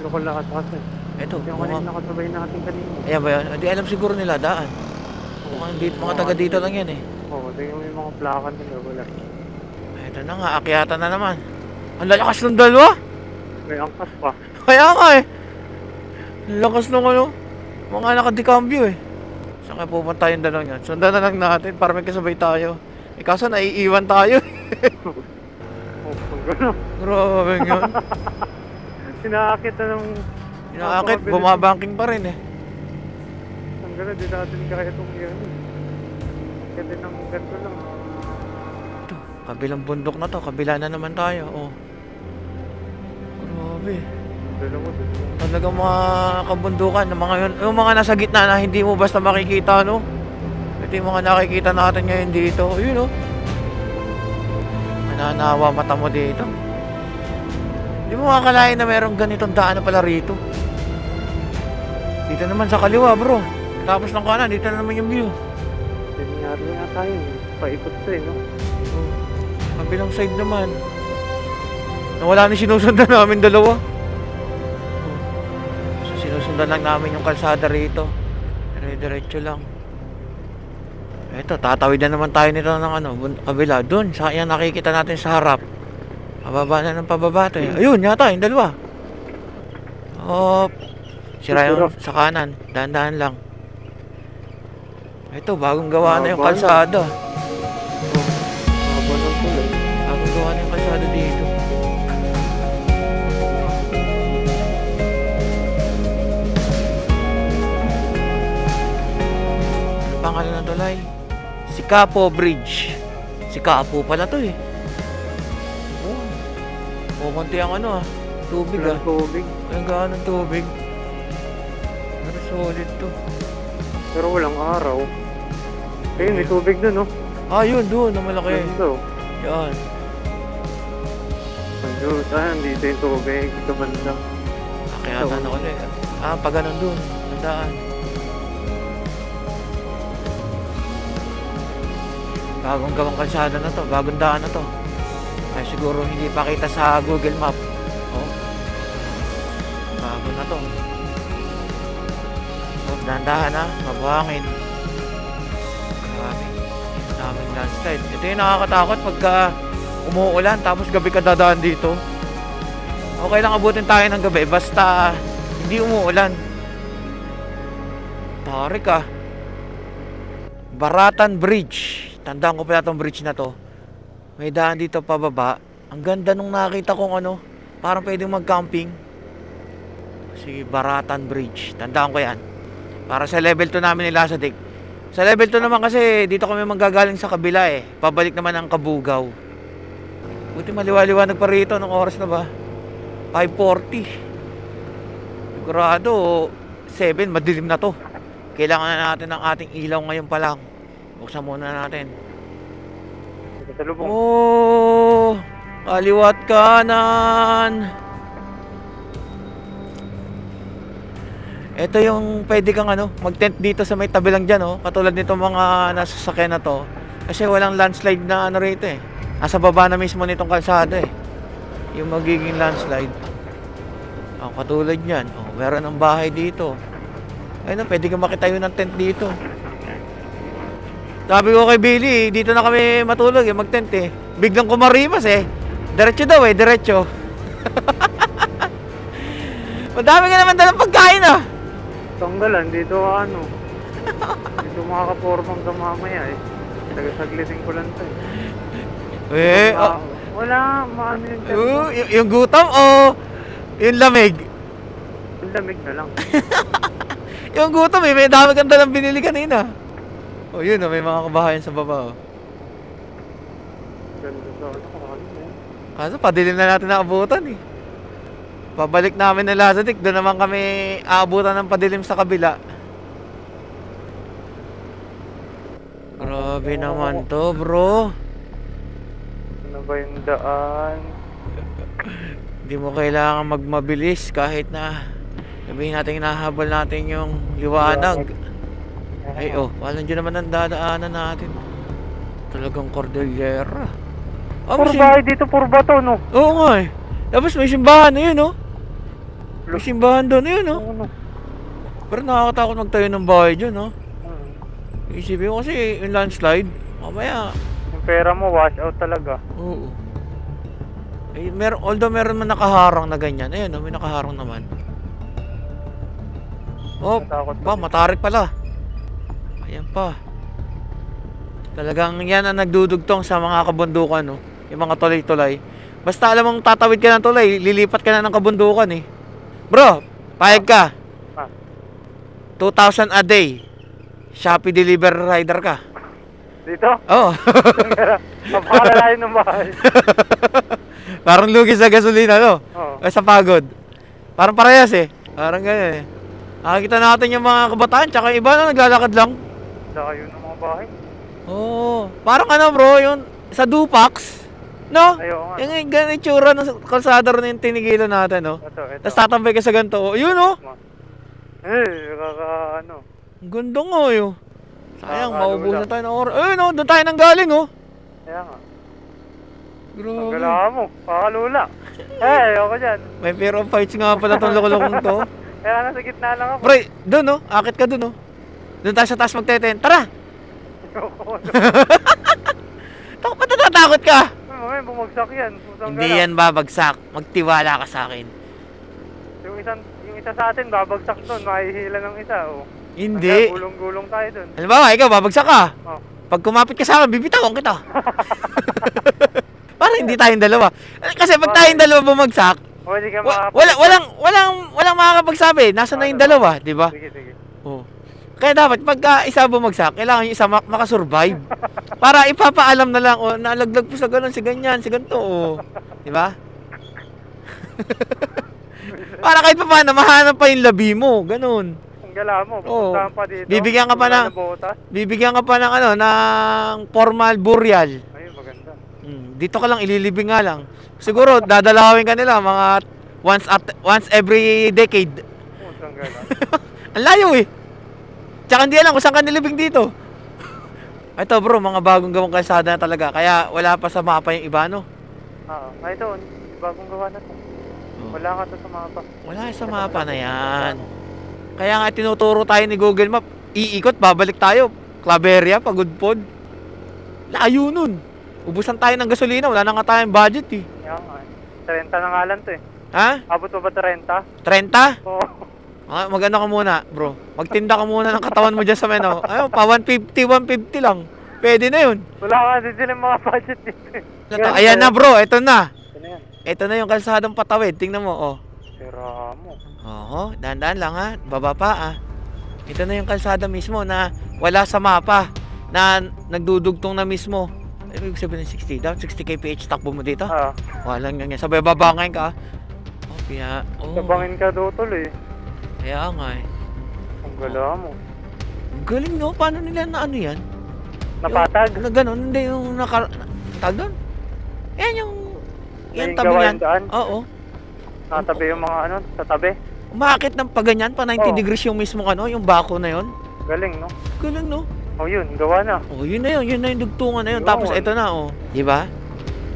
Ulo ko lakas kasi. Ito, Yung kanina nakasabay natin kanina. ayan ba yan? Hindi alam siguro nila daan. Mukhang mga taga dito lang yan eh. Oo, tingnan mo yung mga plaka nila. Wala. Ito na nga, akyatan na naman. Ang lalakas ng dalawa. May angkas pa. Kaya nga eh. Ang lakas ng ano. Mga nakadikambyo eh. Saan kaya pupunta yung dalawang yan? Sundan na lang natin para may kasabay tayo. Eh kaso naiiwan tayo. Oh, gano'n. Grabe yun. Sinaakit na ng... Inaakit, bumabangking pa rin eh. Ang gano'n, di natin kaya itong yan. Kaya din ng ganito lang. Ito, kabilang bundok na to. Kabila na naman tayo. Oh. Grabe. Dalawa dun. Talagang mga kabundukan. Yung mga nasa gitna na hindi mo basta makikita, no? Ito yung mga nakikita natin ngayon dito. Ayun, oh. Mananawa mata mo dito. Hindi mo makakalain na merong ganitong daan na pala rito. Dito naman sa kaliwa, bro. Tapos ng kanan, dito na naman yung view. Nangyari nga tayo. Paikot to eh, no? Kabilang side naman. Nawala na sinusundan namin dalawa. So, sinusundan lang namin yung kalsada rito. Dire-diretso lang. Eto, tatawid na naman tayo nito ng ano, kabila. Doon, sa yan nakikita natin sa harap. Pababa na ng pababa to eh. Ayun, yata, yung dalawa. Sira yung sa kanan. Dahan-dahan lang. Ito, bagong gawa na yung kalsada. Haba ng tulay. Bagong gawa na yung kalsada dito. Ano pangalan ng tulay? Sikapo Bridge. Sikapo pala to eh. Konti ang ano tubig ah. Tubig. Ang gaan ng tubig. Pero solid to. Pero walang araw. Ayun, may tubig dun, no? Yun doon, na malaki. Ganda. Yan. Dito yung tubig. Ito banda. Kaya na ulit. Pag ganun doon. Nandaan. Bagong gawang kalsada na to. Bagong daan na to. Ay siguro hindi pa kita sa Google Map. Oh. Bago na to. Dahan-dahan na, mabuhangin. Daming landslide. Ito yung nakakatakot pagka umuulan tapos gabi ka dadaan dito. Okay lang abutin tayo ng gabi basta hindi umuulan. Tarik ah. Baratan Bridge. Tandaan ko pala itong bridge na to. May daan dito pababa. Ang ganda nung nakita kong ano. Parang pwedeng mag-camping. Si Baratan Bridge. Tandaan ko yan. Para sa level 2 namin nila sa Dik. Sa level 2 naman kasi dito kami manggagaling sa kabila eh. Pabalik naman ang Kabugaw. Buti maliwa-liwanag pa rito. Anong oras na ba? 5:40. Sigurado 7, madilim na to. Kailangan na natin ng ating ilaw ngayon pa lang. Buksan muna natin. Sa lubong. Oh, kaliwat kanan. Ito yung pwede kang mag-tent dito sa may tabi lang dyan, oh. Katulad nito mga nasa sasakyan na to. Kasi walang landslide na rito eh. Nasa baba na mismo nitong kalsada eh. Yung magiging landslide. Oh, katulad yan. Oh, meron ng bahay dito. Ayun na, pwede kang makitayo ng tent dito. Sabi ko kay Billy, dito na kami matulog eh, mag-tent eh. Biglang kumarimas eh. Diretso daw eh, diretso. Madami ka naman dalang pagkain ah. Tanggalan, dito dito makakapormang ka mamaya eh. Taga-saglitin ko lang to eh. Wala, maano yung yung gutom o yung lamig? Yung lamig na lang. Yung gutom eh, may dami kang dalang binili kanina. Oh, yun may mga kabahayan sa baba oh. Ganda sa Kaso padilim na natin naabutan eh. Pabalik namin ng Lazadik, doon naman kami aabutan ng padilim sa kabila. Grabe naman to, bro. Ano ba yung daan? Hindi mo kailangan magmabilis kahit na sabihin natin hinahabol natin yung liwanag. Ay walang dyan naman ang dadaanan natin. Talagang Cordillera. Puro bahay dito, puro bato, no? Oo nga eh. Tapos may simbahan na yun, no? May simbahan doon, yun, no? Pero nakakatakot magtayo ng bahay dyan, no? Isipin ko kasi yung landslide, mamaya. Yung pera mo, wash out talaga. Oo. Eh, although meron man nakaharang na ganyan. Ayun, no? May nakaharang naman. Oh, matarik pala. Ayan pa. Talagang yan ang nagdudugtong sa mga kabundukan, no? Yung mga tulay-tulay. Basta alam mong tatawid ka ng tulay, lilipat ka na ng kabundukan eh. Bro, payag ka. 2,000 a day. Shopee deliver rider ka. Dito? Oo. Mapakalalain ng bahay. Parang lugi sa gasolina, no? Oo. Sa pagod. Parang parehas eh. Parang ganyan eh. Nakakita natin yung mga kabataan, tsaka yung iba na naglalakad lang. Layo ng mga bahay. Oo. Parang bro, yung sa Dupax, no? Ayaw nga. Yung ganyan itsura ng kalsada rin yung tinigilan natin, no? Ito. Tapos tatambay ka sa ganito, oh. Yun, no? Ang ganda nga, yun. Sayang, maubusan tayo ng oras. No, doon tayo nang galing, oh. Kaya nga. Grabe. Ang galawa mo, kakalula. Ayoko dyan. May fear of fights nga pala itong lukulukong to. Kaya nasa gitna lang ako. Pre, doon, no? Akit ka doon, no? Doon tayo sa taas magteten. Tara! Ba't natatakot ka? Mamaya bumagsak yan. Hindi yan babagsak. Magtiwala ka sa akin. Yung isa sa atin babagsak doon. Mahihila ng isa. Oh. Hindi. Gulong-gulong tayo doon. Halimbawa, ikaw babagsak ka. Oh. Pag kumapit ka sa akin, bibitawan kita. Parang hindi tayong dalawa. Kasi pag tayong dalawa bumagsak, Hindi ka walang makakapagsabi. Nasa na yung dalawa, di ba? Sige. Oh. Kaya dapat pagka isa bumagsak, kailangan yung isa makasurvive. Para ipapaalam na lang, nalaglag po sa ganun, si ganyan, si ganito, di ba? Para kahit pa paano, mahanap pa yung labi mo, ganun. Ang gala mo, pupuntahan pa dito. Bibigyan ka pa ng ng formal burial. Ayun, maganda. Dito ka lang, ililibing nga lang. Siguro, dadalawin ka nila mga once every decade. Ang gala. Ang layo eh. Tsaka hindi alam kung saan ka nilibing dito. Ito bro, mga bagong gawang kalsada na talaga. Kaya wala pa sa mapa yung iba, no? Oo. Ito, bagong gawa na to. Wala nga to sa mapa. Wala sa mapa na yan. Kaya nga tinuturo tayo ni Google Map. Iikot, babalik tayo. Claveria, Pagudpod. Layo nun. Ubusan tayo ng gasolina. Wala na nga tayong budget eh. Kaya nga. 30 na nga lang to eh. Ha? Abot pa ba 30? 30? Oo. Magano ka muna, bro. Magtinda ka muna ng katawan mo dyan sa meno. Ayun, pa 150 lang. Pwede na yun. Wala nga din sila mga budget dito. Ayan na bro, ito na. Ito na yan. Ito na yung kalsadang patawid. Tingnan mo, oh. Sira mo. Oo, dahan-dahan lang ha. Baba pa ah. Ito na yung kalsada mismo na wala sa mapa. Na nagdudugtong na mismo. Ibig sabihin ng 60. Dapat 60 kph takbo mo dito. Oo. Walang ganyan. Sabay babangayin ka. Oh, Kaya, Tabangin ka daw tuloy. Kaya nga eh. Ang gala mo. Galing no, paano nila na ano yan? Napatag. Na ganun, hindi yung tag doon. Yan yung May tabi gawa niyan. yung daan. Oo. Natabi yung mga ano, sa tabi. Umakit ng paganyan, pa 90 Oo. degrees yung mismong ano, yung bako na yon. Galing, no? Galing no. Oh, yun. Gawa na. Oh, yun na yung dugtungan na yun. Yun. Tapos ito na, oh. Di ba?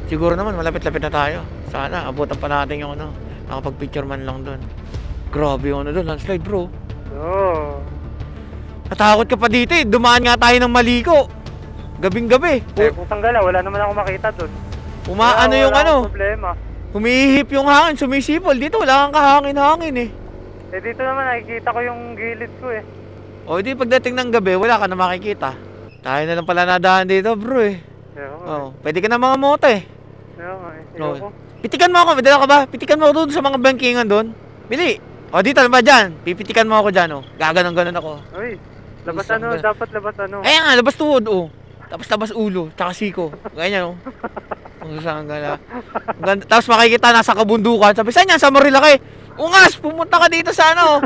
Siguro naman, malapit-lapit na tayo. Sana, abutan pa natin yung ano, nakapag-picture man lang doon. Grabe yung ano doon, landslide bro. Oo. Natakot ka pa dito eh. Dumaan nga tayo ng Maliko. Gabing-gabi. Putang gala. Wala naman ako makita dun. Umaano yung wala ano, akong problema. humihip yung hangin, sumisipol. Dito wala kang kahangin-hangin eh. Eh, dito naman nakikita ko yung gilid ko eh. O di pagdating ng gabi, wala ka na makikita. Tayo na lang pala nadaan dito bro eh. Kaya nga. Oh, pwede ka na mga mote. Kaya nga eh. Oo. Ayoko. Pitikan mo ako, may dala ka ba? Pitikan mo ako doon sa mga bangkingan doon. Bili. O dito na ba dyan? Pipitikan mo ako dyan oh. Gaganon-ganon ako. Uy. Labas Isang ano. gala. Dapat labas ano. Kaya nga, labas tuhod oh. Tapos labas ulo, tsaka siko. Ganyan oh. Ang isang gala. Tapos makikita nasa kabundukan. Sabi, saan yan? Sa Marilaki. Ungas, pumunta ka dito sa ano.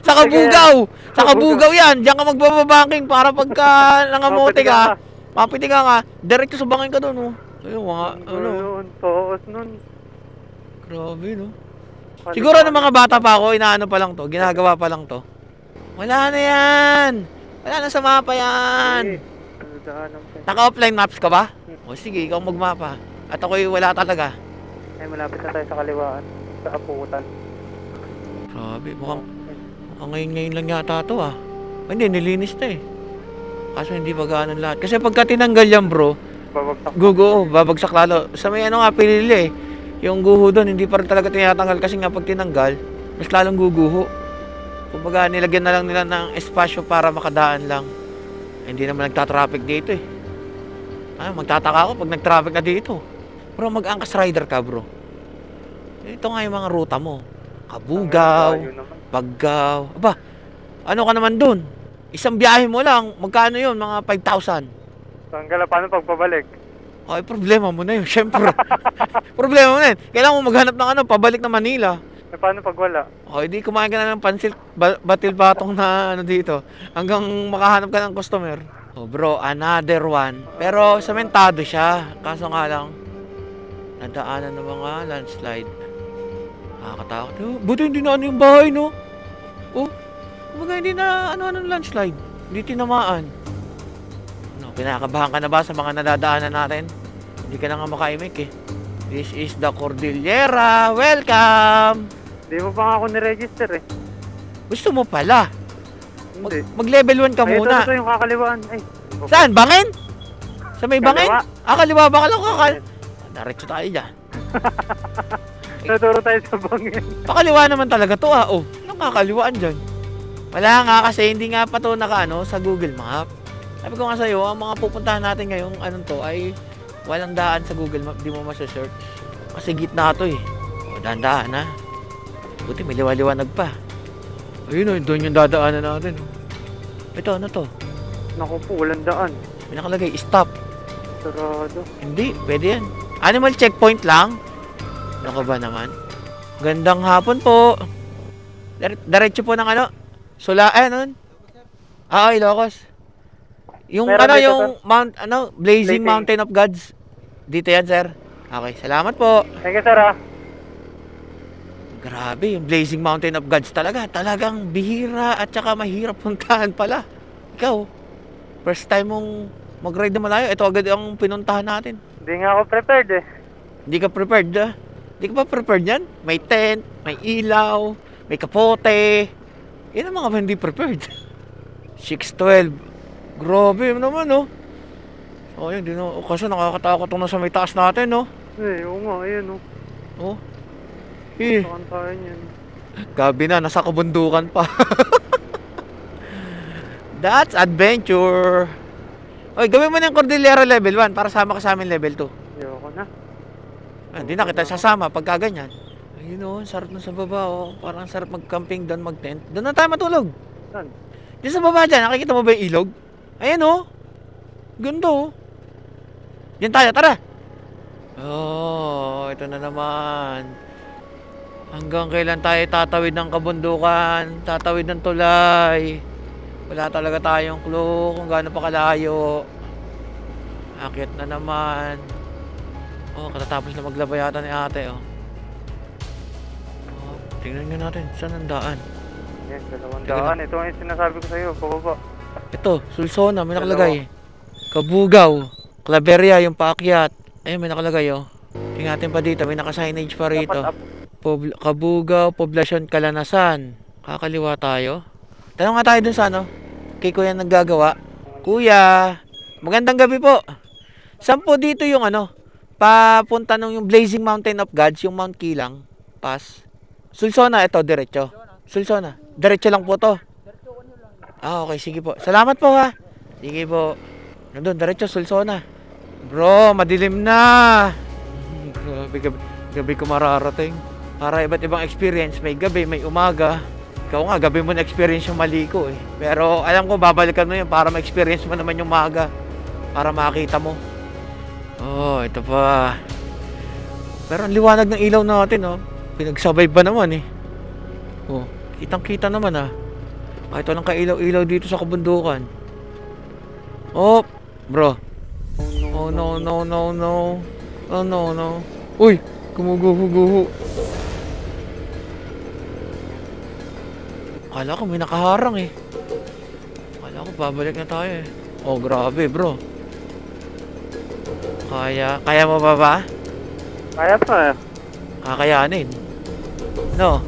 Sa Kabugaw. Sa Kabugaw yan. Diyan ka magbababanking para pagka nangamote ka. Mapitikan ka. Diretso sa bangin ka doon oh. Ayun, mga ano. Ano. Toos nun. Grabe no. Siguro ng mga bata pa ako, inaano pa lang to, ginagawa pa lang to. Wala na yan! Wala na sa mapa yan! Naka-offline maps ka ba? O sige, ikaw magmapa. At ako'y wala talaga. Ay, malapit na tayo sa kaliwaan. Sa aputan. Grabe, mukhang ngayon lang yata to ah. Hindi, nilinis na eh. Kaso hindi pa gaano lahat. Kasi pagka tinanggal yan bro, Babagsak. babagsak lalo. Sa may ano nga pinili eh. Yung guho doon, hindi pa rin talaga tinatanggal kasi nga pag tinanggal, mas lalong guguho. Kumbaga, nilagyan na lang nila ng espasyo para makadaan lang. Hindi naman nagtatraffic dito eh. Ay, magtataka ako pag nagtraffic na dito. Bro, mag-angkas rider ka bro. Ito nga yung mga ruta mo. Kabugaw, Baggaw. Aba, ano ka naman doon? Isang biyahe mo lang, magkano yun? Mga 5,000. Tanggal, paano pagpabalik? Ay, problema mo na yun, syempre. Problema mo na yun. Kailangan mo maghanap ng ano, pabalik na Manila. Eh, paano pag wala? O, hindi kumain ka na ng pansit, batil batong na ano dito. Hanggang makahanap ka ng customer. Oh bro, another one. Pero sementado siya. Kaso nga lang, nadaanan ng mga landslide. Nakakatakot. Oh, buti hindi na ano yung bahay, no? Oh, kumbaga hindi na ano ng landslide. Hindi tinamaan. No, pinakabahan ka na ba sa mga nadadaanan natin? Hindi ka na nga makaimik eh. This is the Cordillera. Welcome! Hindi mo pa nga ako niregister eh. Gusto mo pala. Hindi. Mag-level 1 ka Ay, muna. ito yung kakaliwaan. Ay. Saan? Bangin? Sa may bangin? Kaliwa. Kaliwa ba ka lang Diretso tayo dyan. Naturo tayo sa bangin. Pakaliwa naman talaga to ah. Oh, anong kakaliwaan dyan? Wala nga kasi hindi nga pa to sa Google Map. Sabi ko nga sa'yo, ang mga pupuntahan natin ngayong anong to ay walang daan sa Google Map. Di mo masasearch. Kasi gitna to eh. O, daan na. Buti may liwa-liwanag pa. Ayun o, doon yung dadaanan natin. Ito, ano to? Naku po, walang daan. May nakalagay, stop. Sarado. Hindi, pwede yan. Animal checkpoint lang. Ano ka ba naman? Gandang hapon po. Diretso po ng ano? Ano? Ilocos. Yung Meron ano, dito, yung Blazing Mountain of Gods. Dito yan, sir. Okay, salamat po. Thank you, sir ah. Grabe, yung Blazing Mountain of Gods talaga. Talagang bihira at saka mahirap puntahan pala. Ikaw, first time mong mag-ride na malayo. Ito agad ang pinuntahan natin. Hindi nga ako prepared eh. Hindi ka prepared ah. Hindi ka pa prepared yan? May tent, may ilaw, may kapote. Yan ang mga hindi prepared. 612. Grabe naman oh. So yun, kasi nakakatakot na sa may taas natin no. Eh, oo nga, ayun oh. Oh. Eh. Saan tayo niyan? Gabi na, nasa kabundukan pa. That's adventure. Oy, gawin mo ng Cordillera level 1 para sama ka sa amin level 2. Ayoko na. Hindi na kita sasama pagka ganyan. Ayun oh, sarap na sa baba oh. Parang sarap mag-camping doon, mag-tent. Doon na tayo matulog. Saan? Diyan sa baba dyan, nakikita mo ba yung ilog? Ayan oh. Ganda oh. Diyan tayo, tara. Oh, ito na naman. Hanggang kailan tayo tatawid ng kabundukan, tatawid ng tulay. Wala talaga tayong clue kung gaano pa kalayo. Akyat na naman. Oh, katatapos na maglaba yata ni ate, oh. Oh, tingnan nga natin, saan ang daan? Yes, 200. Ito ang sinasabi ko sa'yo, pababa. Ito, Sulsona, may nakalagay. Kabugaw, Claveria, yung paakyat. Ayun, may nakalagay, oh. Tingnan natin pa dito, may naka-signage pa rito. Kabugaw, Poblasyon Kalanasan. Kakaliwa tayo. Tanong nga tayo dun sa ano, kay kuya naggagawa. Kuya, magandang gabi po. Saan po dito yung ano, papunta nung yung Blazing Mountain of Gods, yung Mount Kilang Pass? Sulsona, ito, diretso. Sulsona, diretso lang po to. Ah, okay, sige po. Salamat po ha. Sige po. Nandun, diretso, Sulsona. Bro, madilim na. Grabe, gabi ko mararating. Para iba't ibang experience, may gabi, may umaga. Ikaw nga, gabi mo na-experience yung Maliko eh. Pero alam ko, babalikan mo yun para ma-experience mo naman yung umaga. Para makita mo. Oh, ito pa. Pero ang liwanag ng ilaw natin, oh. Pinagsabay ba naman eh. Oh, kitang-kita naman ah. Kahit walang kailaw-ilaw dito sa kabundukan. Oh, bro. Oh no, no, no, no. Oh no, no. Uy, gumuguho-guho. Akala ko may nakaharang eh. Akala ko babalik na tayo eh. Oh, grabe bro. Kaya mo ba? Kaya pa. Kakayanin. No?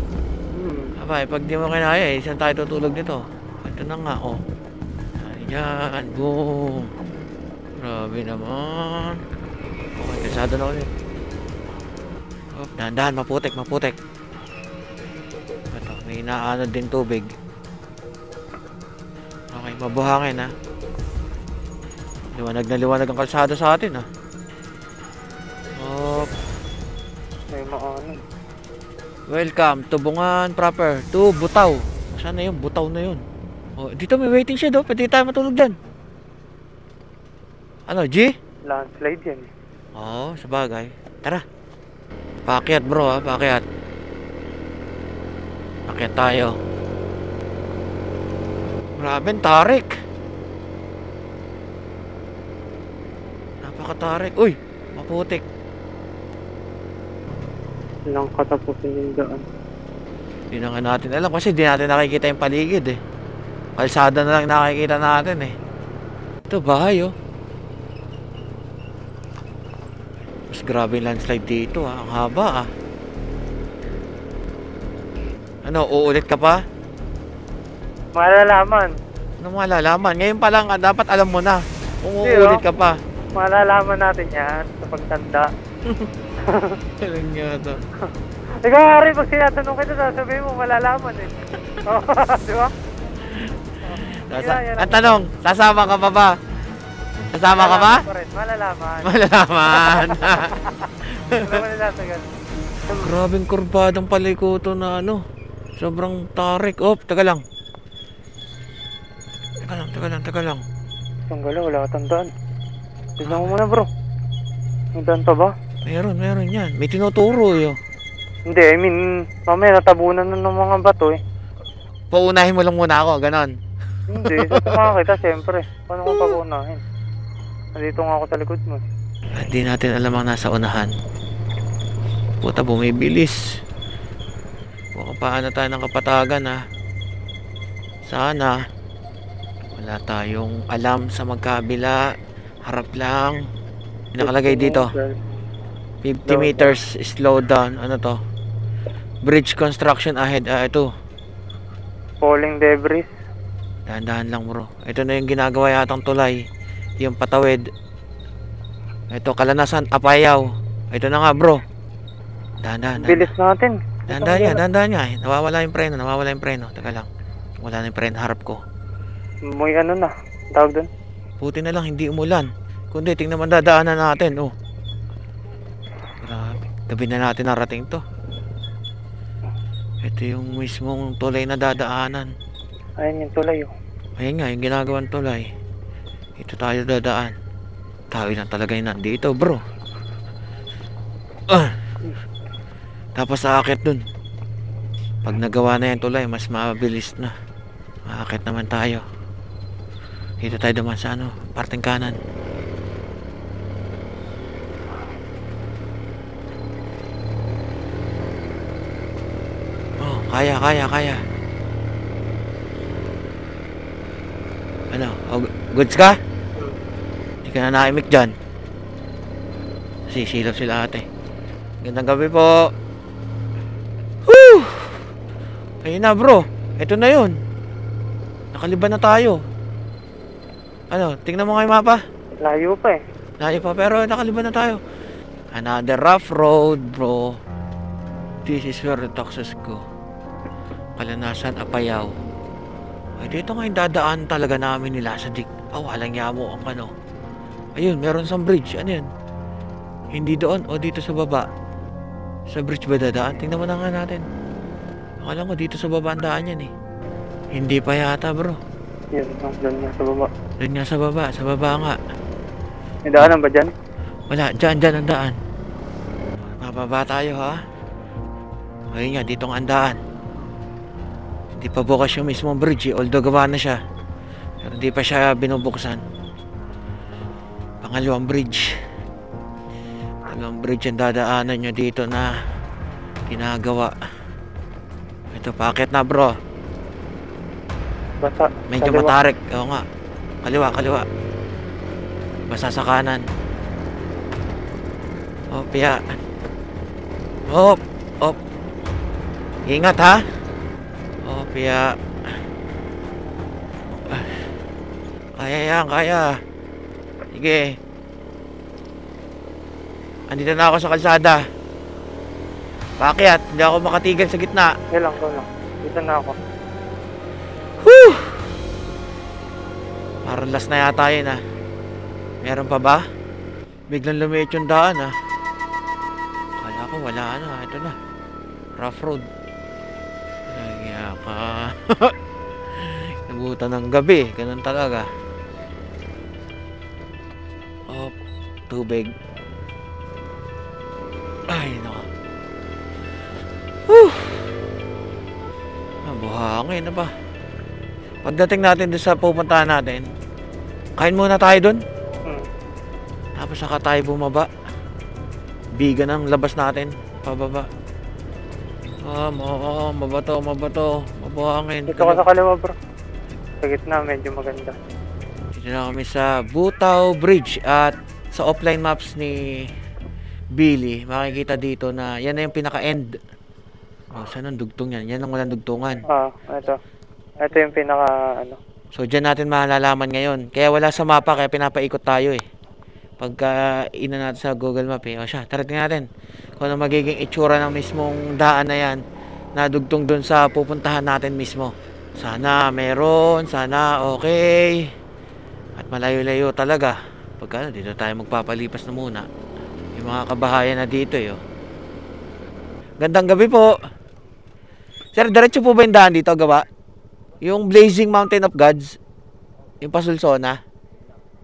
Abay, pag di mo kinaya eh, saan tayo tutulog nito? Ito na nga, oh. Ayan, boom. Grabe naman. Okay, kasado na ulit. Oh, dahan-dahan, maputik. Ito, may inaano din tubig. Okay, mabuhangin ha. Liwanag na liwanag ang kalsada sa atin ha. Oh. May maano. Welcome to Bungan proper. To Butaw. Saan na yun? Butaw na yun. Oh, dito may waiting shed oh. Pwede tayo matulog dyan. Ano, G? Landslide yan eh. Oo, sabagay. Tara. Paakyat bro ha, paakyat. Paakyat tayo. Grabe, tarik. Napakatarik. Uy, maputik. Ilang katapusin yung daan. Hindi na nga natin alam kasi di natin nakikita yung paligid eh. Kalsada na lang nakikita natin eh. Ito, bahay oh. Mas grabe yung landslide dito ah. Ang haba ah. Ano, uulit ka pa? Malalaman. Ano malalaman? Ngayon pa lang dapat alam mo na kung Hindi, uulit oh. ka pa. Malalaman natin yan sa pagtanda. Alam niya ito. Ikaw nga rin, pag sinatanong kita, sasabihin mo, malalaman eh. Oh, di ba? Ang tanong, sasama ka pa ba? Sasama ka ba? Malalaman. Malalaman. Alam mo nila sa ganun. Grabing kurbadang palikuto na ano. Sobrang tarik. Oh, taga lang. Taga lang. Ang gala, wala ka tandaan. Tignan mo muna bro. May daan pa ba? Meron yan. May tinuturo yun. Hindi, I mean, mamaya natabunan na ng mga bato eh. Paunahin mo lang muna ako, ganon. Hindi, sasama kita siyempre. Paano kung paunahin? Nandito nga ako sa likod mo. Hindi natin alam ang nasa unahan. Puta, bumibilis. Mukhang paano tayo ng kapatagan ha. Sana wala tayong alam sa magkabila. Harap lang. Nakalagay dito 50 meters slow down. Ano to? Bridge construction ahead. Ito. Falling debris. Dahan-dahan lang bro. Ito na yung ginagawa yatang tulay. Yung patawid. Ito, Kalanasan, Apayaw. Ito na nga bro. Dahan-dahan. Bilis natin. Dahan-dahan nga. Nawawala yung preno. Teka lang. Wala na yung preno. Harap ko. Muy ano na. Tawag doon. Buti na lang hindi umulan. Kundi tingnan man dadaanan natin. Oh. Grabe. Gabi na natin narating to. Ito yung mismong tulay na dadaanan. Ayun yung tulay oh. Ayun nga, yung ginagawang tulay. Ito tayo dadaan. Tao lang talaga yung nandito bro. Tapos aakit dun. Pag nagawa na yung tulay, mas mabilis na. Maakit naman tayo. Dito tayo duman sa ano, parteng kanan. Oh, kaya. Ano, goods ka? Hindi ka na naimik dyan. Sisilap sila ate. Gandang gabi po. Woo! Ayun na bro. Ito na yun. Nakaliban na tayo. Ano, tingnan mo nga yung mapa. Layo pa eh. Layo pa pero nakaliban na tayo. Another rough road bro. This is where the taxes go. Kalanasan, Apayao. Ay, dito nga yung dadaan talaga namin nila sa dik. Walang yamo ang ano. Ayun, meron sa bridge. Ano yun? Hindi doon o dito sa baba. Sa bridge ba dadaan? Tingnan mo na nga natin. Akala ko dito sa baba ang daan yan eh. Hindi pa yata bro. Yun, doon nga sa baba. Doon nga sa baba. Sa baba nga. May daanan ba dyan? Wala, dyan ang daan. Mababa tayo ha. Ayun nga, dito nga ang daan. Hindi pa bukas yung mismong bridge eh. Although gawa na siya. Pero hindi pa siya binubuksan. Pangalawang bridge. Pangalawang bridge ang dadaanan nyo dito na ginagawa. Ito, paakit na bro. Basta. Medyo kaliwa. matarik. Oo nga. Kaliwa. Basta sa kanan. Piya. Op. Ingat ha. Piya. Kaya. Sige. Andito na ako sa kalsada. Paakyat. Hindi ako makatigil sa gitna. Yan lang. Dito na ako. Whew! Parang last na yata yun ah. Meron pa ba? Biglang lumiit yung daan ah. Kala ko wala na. Ito na. Rough road. Kaya ka. Nabutan ng gabi. Ganun talaga. Tubig. Ay nako. Buhangin na ba? Pagdating natin doon sa pupuntahan natin, kain muna tayo doon. Tapos saka tayo bumaba. Biga ng labas natin. Pababa. Mabato. Mabuhangin. Dito ka sa kaliwa bro. Sa gitna medyo maganda. Dito na kami sa Butaw Bridge. At sa offline maps ni Billy, makikita dito na yan na yung pinaka-end. Saan ang dugtong yan? Yan ang walang dugtungan. Ito yung pinaka ano. So dyan natin malalaman ngayon. Kaya wala sa mapa, kaya pinapaikot tayo eh. Pagka ina natin sa Google Map eh. Tara tingnan natin kung ano magiging itsura ng mismong daan na yan na dugtong dun sa pupuntahan natin mismo. Sana meron, sana okay. At malayo-layo talaga. Pagka dito tayo magpapalipas na muna. Yung mga kabahayan na dito eh. Gandang gabi po. Sir, diretso po ba yung daan dito, gawa? Yung Blazing Mountain of Gods? Yung pasulsona?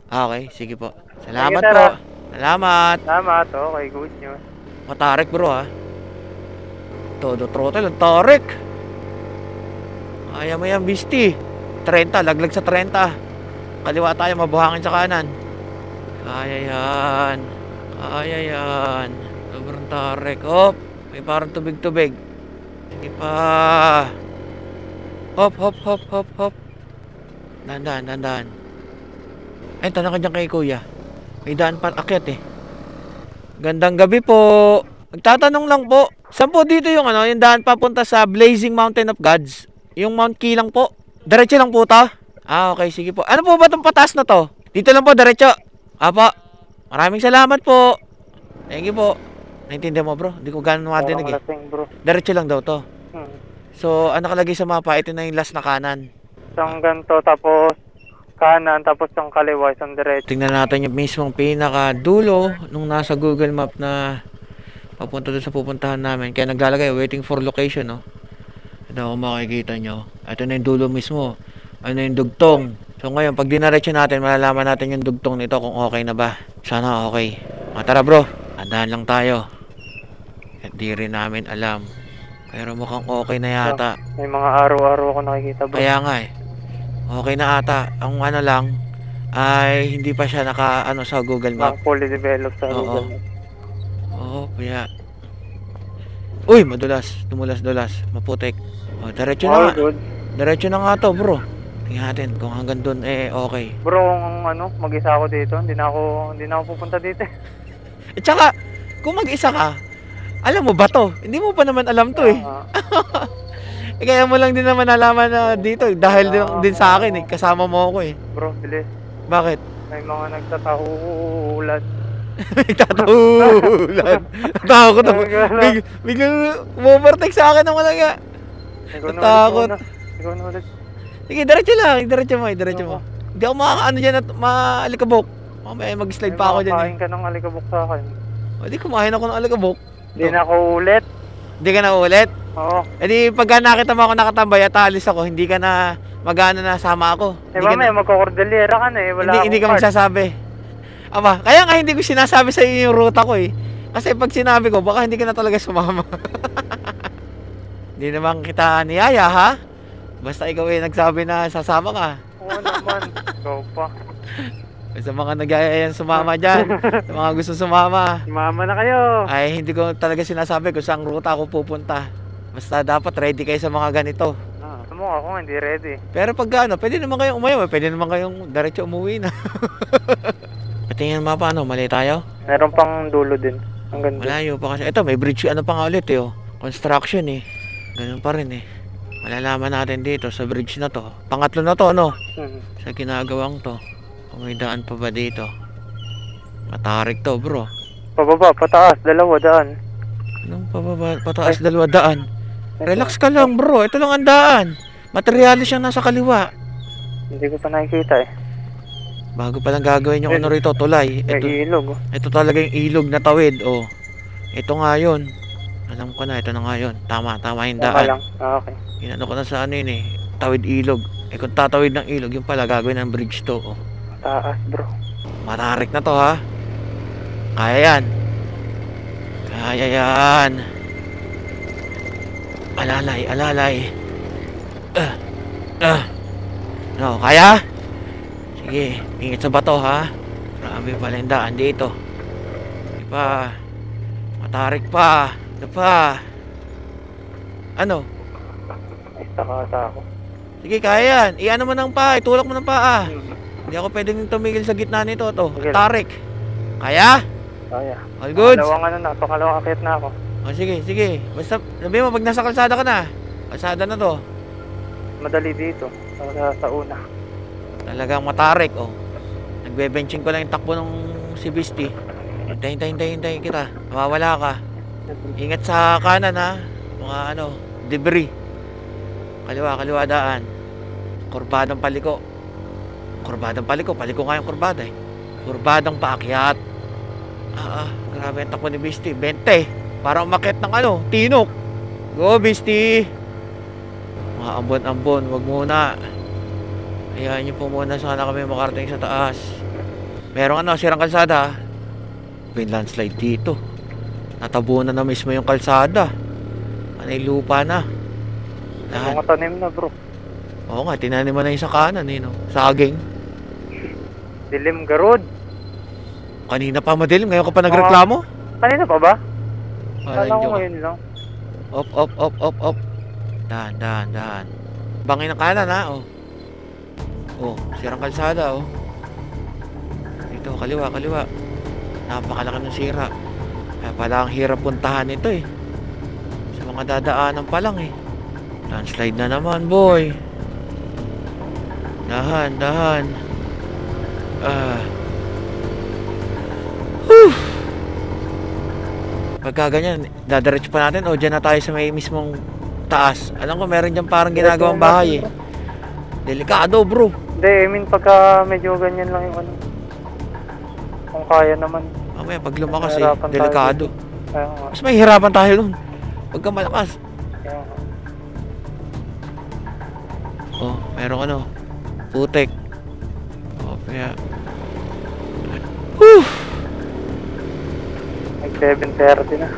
Okay, sige po. Salamat Sige, po. Salamat. Okay, good news. Matarik bro ha. Todo throttle, ang tarik. Kaya mo yan, Bisti. 30, laglag sa 30. Kaliwa tayo, mabuhangin sa kanan. Kaya yan. Sobrang tarik. May parang tubig-tubig. Sige pa. Hop. Dandan. Ay, tanong ka dyan kay kuya. May daan pa akyat eh. Gandang gabi po. Magtatanong lang po. Saan po dito yung yung daan papunta sa Blazing Mountain of Gods? Yung Mount Kilang po. Diretso lang po to? Okay, sige po. Ano po ba itong patas na to? Dito lang po, diretso. Apo. Maraming salamat po. Thank you po. Naintindihan mo bro? Hindi ko gano'n madinig eh. Diretso lang daw to. So, ano nakalagay sa mapa? Ito na yung last na kanan. Isang ganito, tapos kanan, tapos yung kaliwa, isang diretso. Tingnan natin yung mismong pinaka-dulo nung nasa Google Map na papunta doon sa pupuntahan namin. Kaya naglalagay, waiting for location, no? Ito kung makikita nyo. Ito na yung dulo mismo. Ano yung dugtong. So ngayon, pag dinaretso natin, malalaman natin yung dugtong nito kung okay na ba. Sana okay. Tara bro, andahan lang tayo. At di rin namin alam. Pero mukhang okay na yata. May mga araw-araw ako nakikita bro. Kaya nga eh. Okay na ata. Ang ano lang ay hindi pa siya naka ano sa Google Map. Fully developed sa Oo. Google Map. Oo, kaya. Uy, madulas. Dumulas-dulas. Maputik. O, diretso na All nga. good. Diretso na nga to, bro. Tingnan natin kung hanggang doon eh okay. Bro, kung ano, mag-isa ako dito, hindi na ako pupunta dito. At saka, kung mag-isa ka, alam mo ba to? Hindi mo pa naman alam to eh. Eh, kaya mo lang din naman nalaman na dito dahil din sa akin eh. Kasama mo ako eh. Bro, bilis. Bakit? May mga nagtatahulan. Nagtatahulan. Natawa ko to. Biglang overtake sa akin ng walang nga. Natakot. Ikaw na ulit. Sige, diretso lang. Diretso mo. Hindi ako makakaano dyan at maalikabok. Mamaya mag-slide pa ako dyan eh. Makain ka ng alikabok sa akin. Hindi, kumain ako ng alikabok. Hindi na ako ulit. Hindi ka na ulit? Oo. E di pagka nakita mo ako nakatambay at alis ako, hindi ka na mag-ano na sama ako. Eh mamaya magkukordelyera ka na eh. Wala Hindi ka akong card. magsasabi. Aba, kaya nga hindi ko sinasabi sa iyo yung ruta ko eh. Kasi pag sinabi ko, baka hindi ka na talaga sumama. Hindi naman kita niyaya ha? Basta ikaw eh nagsabi na sasama ka. Oo naman. Ikaw pa. Sa mga nag-aayan sumama dyan, sa mga gusto sumama, Mama na kayo. ay hindi ko talaga sinasabi kung saan ruta ako pupunta. Basta dapat ready kayo sa mga ganito. Ano mo ako hindi ready. Pero pag ano, pwede naman kayong umayaw, pwede naman kayong diretso umuwi na. Patingin mo paano, mali tayo? Meron pang dulo din. Ang ganda. Malayo pa kasi. Ito, may bridge ano pa nga ulit eh. Oh. Construction eh. Ganun pa rin eh. Malalaman natin dito sa bridge na to. Pangatlo na to, no? Sa ginagawang to. Kung may daan pa ba dito. Matarik to, bro. Pababa, pataas, 2 daan. Anong pababa? Pataas 2 daan. Relax ka lang, bro. Ito lang ang daan. Materialis yung nasa kaliwa. Hindi ko pa nakikita eh. Bago pa lang gagawin yung ano rito, tulay. May ilog. Ito talaga yung ilog na tawid, oh. Ito nga yun. Alam ko na, ito na nga yun. Tama yung Tama daan. lang. Okay. Inano ko na sa ano yun eh. Tawid ilog. Eh kung tatawid ng ilog, yung pala gagawin ng bridge to, oh. Taas bro. Matarik na to, ha? Kaya yan. Kaya yan. Alalay. No, kaya? Sige, ingat sa bato, ha? Marami pala yung daan dito. Di pa. Matarik pa. Di pa. Ano? Ay, taka ako. Sige, kaya yan. Iano mo ng paa. Itulak mo ng paa. Hindi ako pwedeng tumigil sa gitna nito, to. Sige. Tarik. Kaya? Kaya. All good? Pangalawang akyat na ako. O, sige. Basta, sabi mo, pag nasa kalsada ka na. Kalsada na to. Madali dito. Sa una. Talagang matarik, oh. Nagbe-benching ko lang yung takbo ng si Beastie. Hintayin kita. Mawawala ka. Ingat sa kanan, ha. Mga ano, debris. Kaliwa daan. Kurbadang paliko. Paliko nga yung kurbada eh. Kurbadang paakyat. Grabe yung takbo ni Beastie. 20. Para umakyat ng ano, tinok. Go, Beastie. Mga ambon, wag muna. Hayaan nyo po muna sana kami makarating sa taas. Merong ano, sirang kalsada. May landslide dito. Natabunan na mismo yung kalsada. Anay lupa na. Mga tanim na bro. Oo nga, tinanim mo na yung sa kanan eh, no? Saging. Dilim garod. Kanina pa madilim, ngayon ka pa nagreklamo? Kanina pa ba? Alam Kala ko nyo ka. ngayon lang. Op. Dahan. Bangin ng kanan, ha? Oh, sirang kalsada, oh. Dito, kaliwa. Napakalaki ng sira. Kaya pala ang hirap puntahan ito, eh. Sa mga dadaanan pa lang, eh. Landslide na naman, boy. Dahan. Pagka ganyan, dadiretso pa natin o dyan na tayo sa may mismong taas. Alam ko meron dyan parang ginagawang bahay eh. Delikado, bro. Hindi, I mean pagka medyo ganyan lang yung ano. Kung kaya naman. Mamaya pag lumakas eh, Mahirapan tayo delikado. Kaya nga. Mas may hirapan tayo nun. Pagka malakas. Kaya nga. Oh, merong ano, putek. Oh, kaya. Whew! Nag 7:30 na.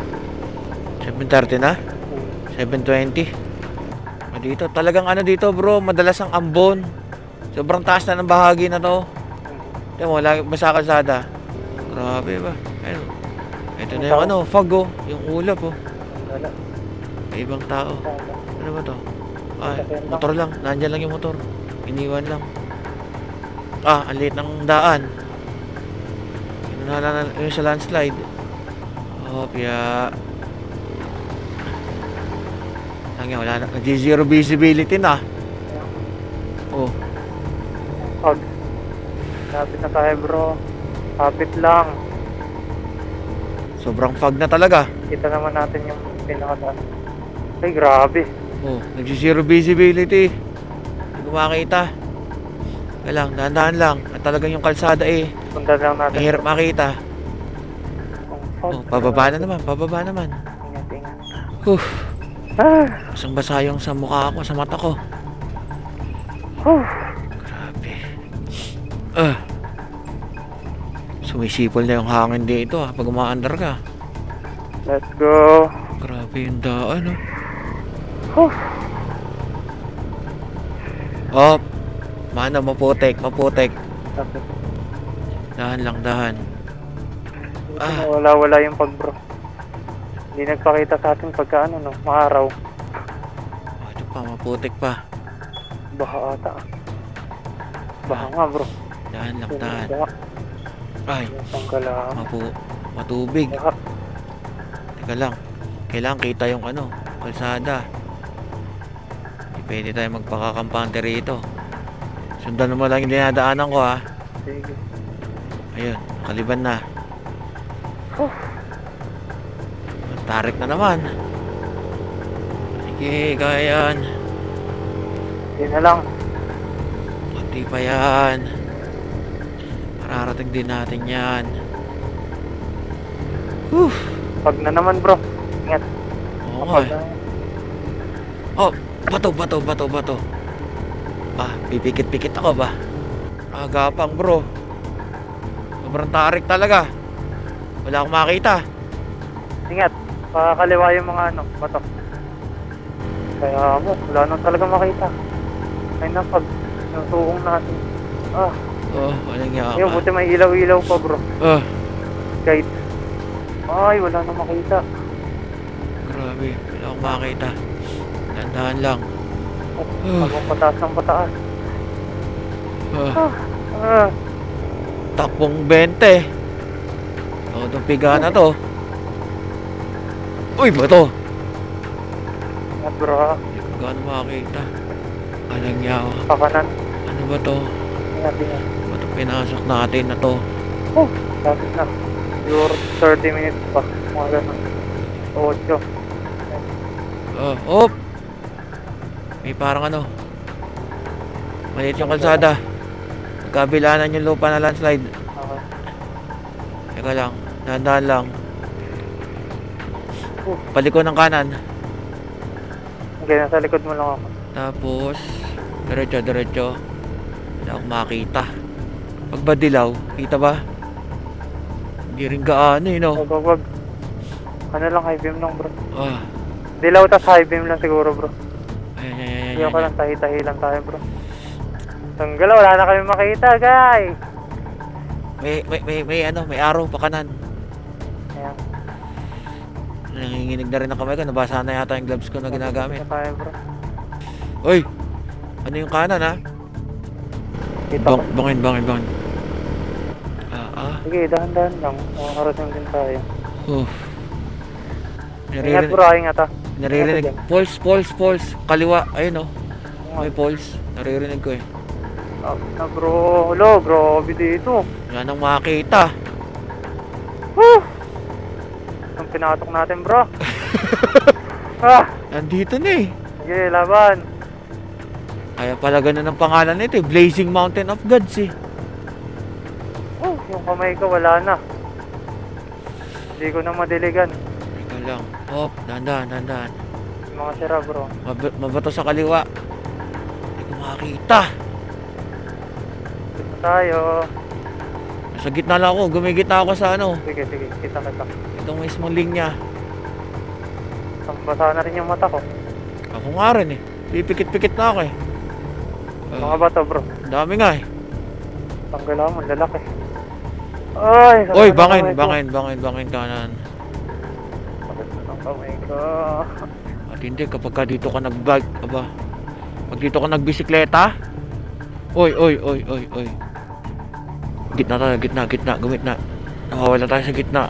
7:30 na? 720. Dito, talagang ano dito bro, madalas ang ambon. Sobrang taas na ng bahagi na to. Tignan mo, lagi basa kalsada. Grabe ba? Ayun. Ito na yung ano, fog oh. Yung ulap oh. Wala. May ibang tao. Ano ba to? Ay, motor lang. Nandyan lang yung motor. Iniwan lang. Ah, ang liit ng daan. Yung sa landslide. Oh, piya. Wala na. Nag-zero visibility na. Oh. Pag. Lapit na tayo bro. Kapit lang. Sobrang fog na talaga. Kita naman natin yung pinakadaan. Ay, grabe. Oh, nag-zero visibility. Hindi ko makita. Kaya lang, dahan-dahan lang. At talagang yung kalsada eh. Punta lang natin. Mahirap makita. Ang Oh, pababa na naman, pababa naman. Ingat, ingat. Huh. Ah. Basang basa yung sa mukha ko, sa mata ko. Grabe. Sumisipol na yung hangin dito pag umaandar ka. Let's go. Grabe yung daan Oh, mano, maputek. Tapos, Dahan lang, dahan. wala yung pag bro. Hindi nagpakita sa atin pagka ano no, maaraw. Oh, ito pa, maputek pa. Baha ata. Baha nga bro. Dahan lang, dahan. Baha. Ay, Yung pangkalaan. matubig. Baha. Teka lang, kailangan kita yung ano, kalsada. Hindi pwede tayo magpakakampante rito. Sundan mo lang yung dinadaanan ko ha. Sige. Ayun, kaliban na. Tarik na naman. Sige, kaya yan. Yun na lang. Kunti pa yan. Mararating din natin yan. Pag na naman bro. Ingat. Oo nga eh. Oh, bato. Ah, pipikit-pikit ako ba? Agapang bro. Sobrang tarik talaga. Wala akong makita. Ingat. Pakakaliwa yung mga ano, bato. Kaya mo, wala nang talaga makita. Ay na, pag natuong natin. Oh, walang yaka. Ayun, buti may ilaw-ilaw pa bro. Guide. Ay, wala nang makita. Grabe, wala akong makita. Dandahan lang. Habang pataas ng pataas. Ah, takbong 20. Oh, itong piga na to. Uy, bato. Ingat bro. Hindi ko gaano makakita. Alang yawa. Pakanan. Ano ba to? Ingat. Bato pinasok natin na to. Lapit na. Siguro 30 minutes pa. Mga ganun. 8. Oh. May parang ano. Maliit yung kalsada. Magkabilanan yung lupa na landslide. Okay. Teka lang. Dahan-dahan lang. Paliko ng kanan. Okay, nasa likod mo lang ako. Tapos, diretso. Wala akong makita. Pag ba dilaw, kita ba? Hindi rin gaano eh, no? Wag. Ano lang, high beam lang bro. Ah, Dilaw tas high beam lang siguro bro. ayan. Hindi ka lang, tahi-tahi lang tayo bro. Tanggala, wala na kami makita guys. May araw pa kanan. Ayan. Nanginginig na rin ang kamay ko. Nabasa na yata yung gloves ko na ginagamit. Kita tayo bro. Uy! Ano yung kanan ha? Kita ko. Bangin. Sige, dahan-dahan lang. Makakarating din tayo. Ingat bro, ingat ha. Naririnig. Pulse. Kaliwa. Ayun oh. May pulse. Naririnig ko eh. Na bro. Hello, grabe dito. Wala nang makita. Ang pinatok natin bro. Nandito na eh. Sige, laban. Kaya pala ganun ang pangalan nito eh. Blazing Mountain of Gods eh. Yung kamay ko wala na. Hindi ko na madiligan. Teka lang. Oh, dahan-dahan. Yung mga sira bro. Mabato sa kaliwa. Hindi ko makakita. Dito tayo. Sa gitna lang ako. Gumigitna ako sa ano. Sige, kita. Itong mismong linya. Basa na rin yung mata ko. Ako nga rin eh. Pipikit-pikit na ako eh. Mga bato bro. Ang dami nga eh. Tanggalan mo, lalaki. Ay, Oy, sakit na bangin kanan. Sakit na ng kamay ko. At hindi, kapag ka dito ka nag-bike, aba, pag dito ka nagbisikleta, oy. Gitna, gumit na. Nakawala tayo sa gitna.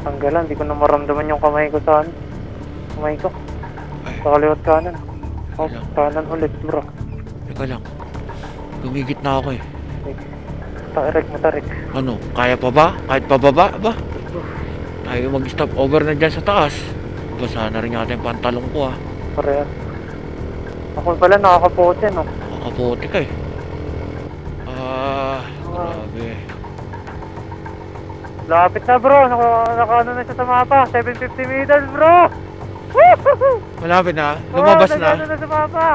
Tanggalan, di ko na maramdaman yung kamay ko saan. Kamay ko. Ay, Sa kaliwat kanan. Oh, Alam. kanan ulit bro. teka lang. Gumigit na ako eh. Tarik. Ano, kaya pa ba? Kahit pababa, ba? Tayo mag-stop over na dyan sa taas. Basa na rin yata yung pantalong ko ah. Parehas. Ako pala nakakapote no. Nakakaputi ka eh. Grabe. Lapit na bro. Naka ano na siya sa mapa. 750 meters bro. Malapit na? Lumabas na? Nagano na sa mapa.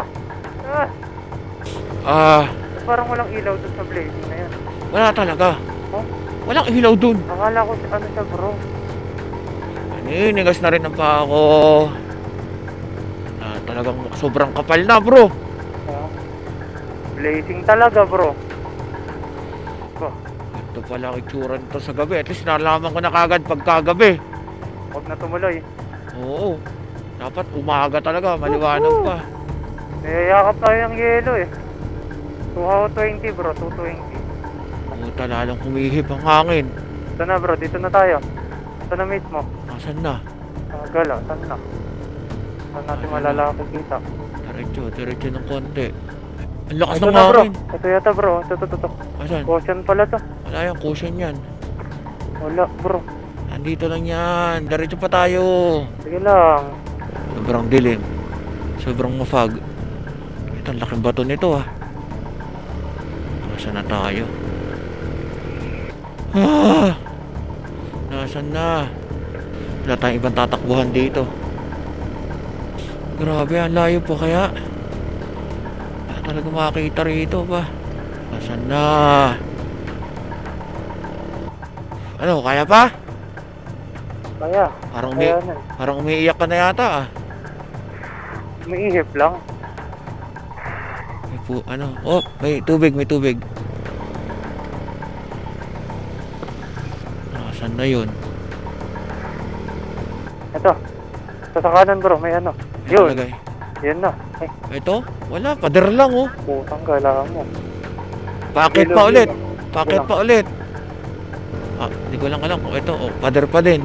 Parang walang ilaw dun sa blazing na yan. Wala talaga. Huh? Walang ilaw dun. Akala ko ano siya bro. Naninigas na rin ang paa ko. Talagang sobrang kapal na bro. Blazing talaga bro. Ito pala ang itsura nito sa gabi. At least nalaman ko na kagad pagkagabi. Huwag na tumuloy. Oo. Dapat umaga talaga. Maliwanag pa. Niyayakap tayo ng yelo eh. 220 bro, 220. Puta, lalong humihip ang hangin. Ito na bro, dito na tayo. Ito na mismo. Nasaan na? Gala, saan na? Saan natin malalaki kita? Diretso ng konti. Ang lakas Ito ng na bro, hangin. ito yata bro. Ito. Asan? Caution pala to. Wala yung cushion yan. Wala bro. Nandito lang yan. Diretso pa tayo. Sige lang. Sobrang dilim. Sobrang mafag. Ito, ang laking bato nito ah. Nasaan na tayo? Nasaan na? Wala tayong ibang tatakbuhan dito. Grabe, ang layo po kaya. Wala talaga makakita rito ba? Nasaan na? Ano, kaya pa? Kaya. Kaya na. Parang umiiyak ka na yata ah. Umiihip lang. May tubig. Nasaan na yun? Ito sa kanan bro, may ano. Yun. Nakalagay. Yun na. Ay, Ito? Wala, pader lang oh. putang gala mo. Paakit pa ulit. Hindi ko lang alam kung ito. Pader pa din.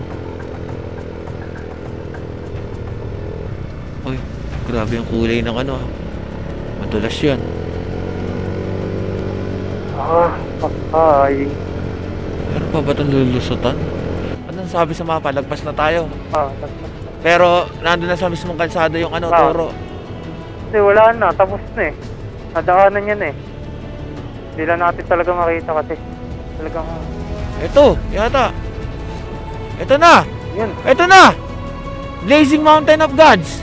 Uy, grabe yung kulay ng ano. Madulas yan. Ay. Meron pa ba itong lulusutan? Anong sabi sa mapa? Lagpas na tayo. Kasi Pero nandun na sa mismong kalsada yung turo. wala na, tapos na eh. Nadaanan yan eh. Hindi lang natin talaga makita kasi talagang Ito, yata. Ito na! yun. Ito na! Blazing Mountain of Gods.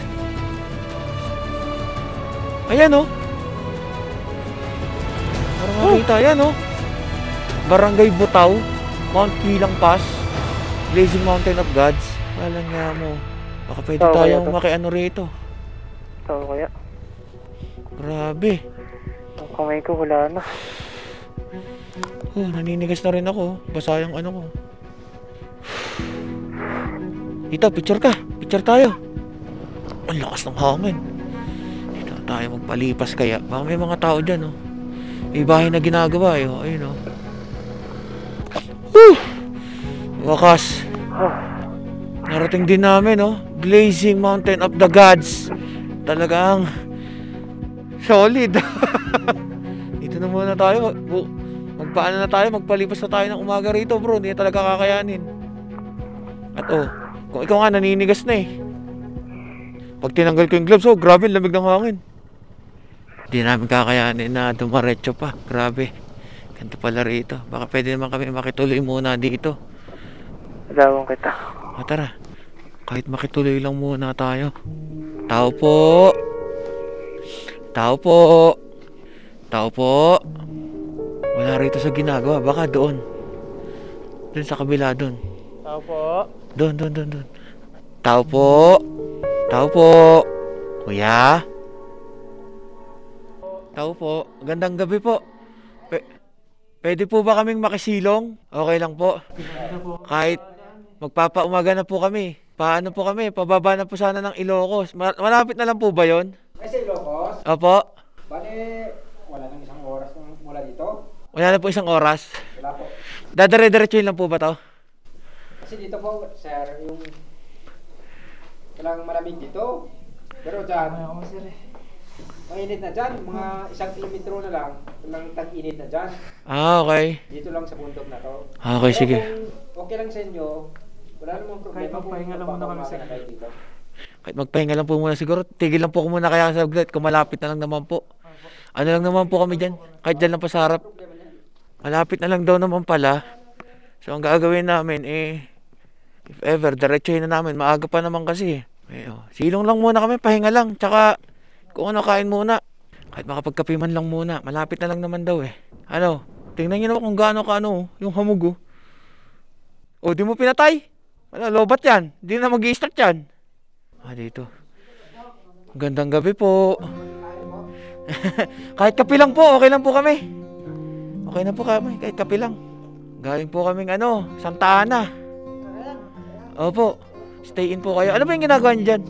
Ayan oh. Parang makita, ayan oh. Barangay Butaw, Mount Kilang Pass, Blazing Mountain of Gods. Walang nga mo. Baka pwede Tao kaya tayong to? makiano rito. Tao kaya. Grabe. Ang kamay ko wala na. Naninigas na rin ako. Basa yung ano ko. Dito, picture ka. Picture tayo. Ang lakas ng hangin. Dito tayo magpalipas kaya. Baka may mga tao dyan, oh. May bahay na ginagawa, eh. Ayun, oh. Wakas. Narating din namin, oh. Blazing Mountain of the Gods. Talagang solid. Dito na muna tayo. Magpaano na tayo, magpalipas na tayo ng umaga rito bro, hindi na talaga kakayanin. At kung ikaw nga naninigas na eh. Pag tinanggal ko yung gloves, grabe, lamig ng hangin. Hindi namin kakayanin na dumaretso pa, grabe. Ganito pala rito, baka pwede naman kami makituloy muna dito. Dalawang kita. Tara, kahit makituloy lang muna tayo. Tao po. Wala rito sa ginagawa. Baka doon. Doon sa kabila doon. Tao po. Doon. Tao po. Kuya? Tao po, gandang gabi po. Pwede po ba kaming makisilong? Okay lang po. Kahit magpapaumaga na po kami. Paano po kami? Pababa na po sana ng Ilocos. Malapit na lang po ba yon? Kasi Ilocos, Opo. bale, wala nang isang oras mula dito. Wala na po isang oras. Wala po. Dadare-diretsuhin lang po ba to? Kasi dito po, sir, yung kailangang malamig dito. Pero dyan, mainit na dyan. Mga 1 kilometro na lang. Walang tag-init na dyan. Ah, okay. Dito lang sa bundok na to. Okay, Kaya sige. kung okay lang sa inyo, wala namang problema kung magpapaumaga na kayo dito. Kahit magpahinga lang po muna siguro. Tigil lang po ko muna kaya sa saglit. Kung malapit na lang naman po. Ano lang naman po kami dyan. Kahit dyan lang po sa harap. Malapit na lang daw naman pala. So ang gagawin namin if ever, diretsuhin na namin. Maaga pa naman kasi. Silong lang muna kami, pahinga lang. Tsaka kung ano kain muna. Kahit makapagkape man lang muna. Malapit na lang naman daw Ano? Tingnan nyo naman kung gaano ka yung hamog di mo pinatay. Ano, lobat yan. Di na mag-i-start yan. Dito. Gandang gabi po. Kahit kape lang po, okay lang po kami. Okay na po kami, kahit kape lang. Galing po kaming Santa Ana. Opo. Stay in po kayo. Ano ba yung ginagawa niyo dyan?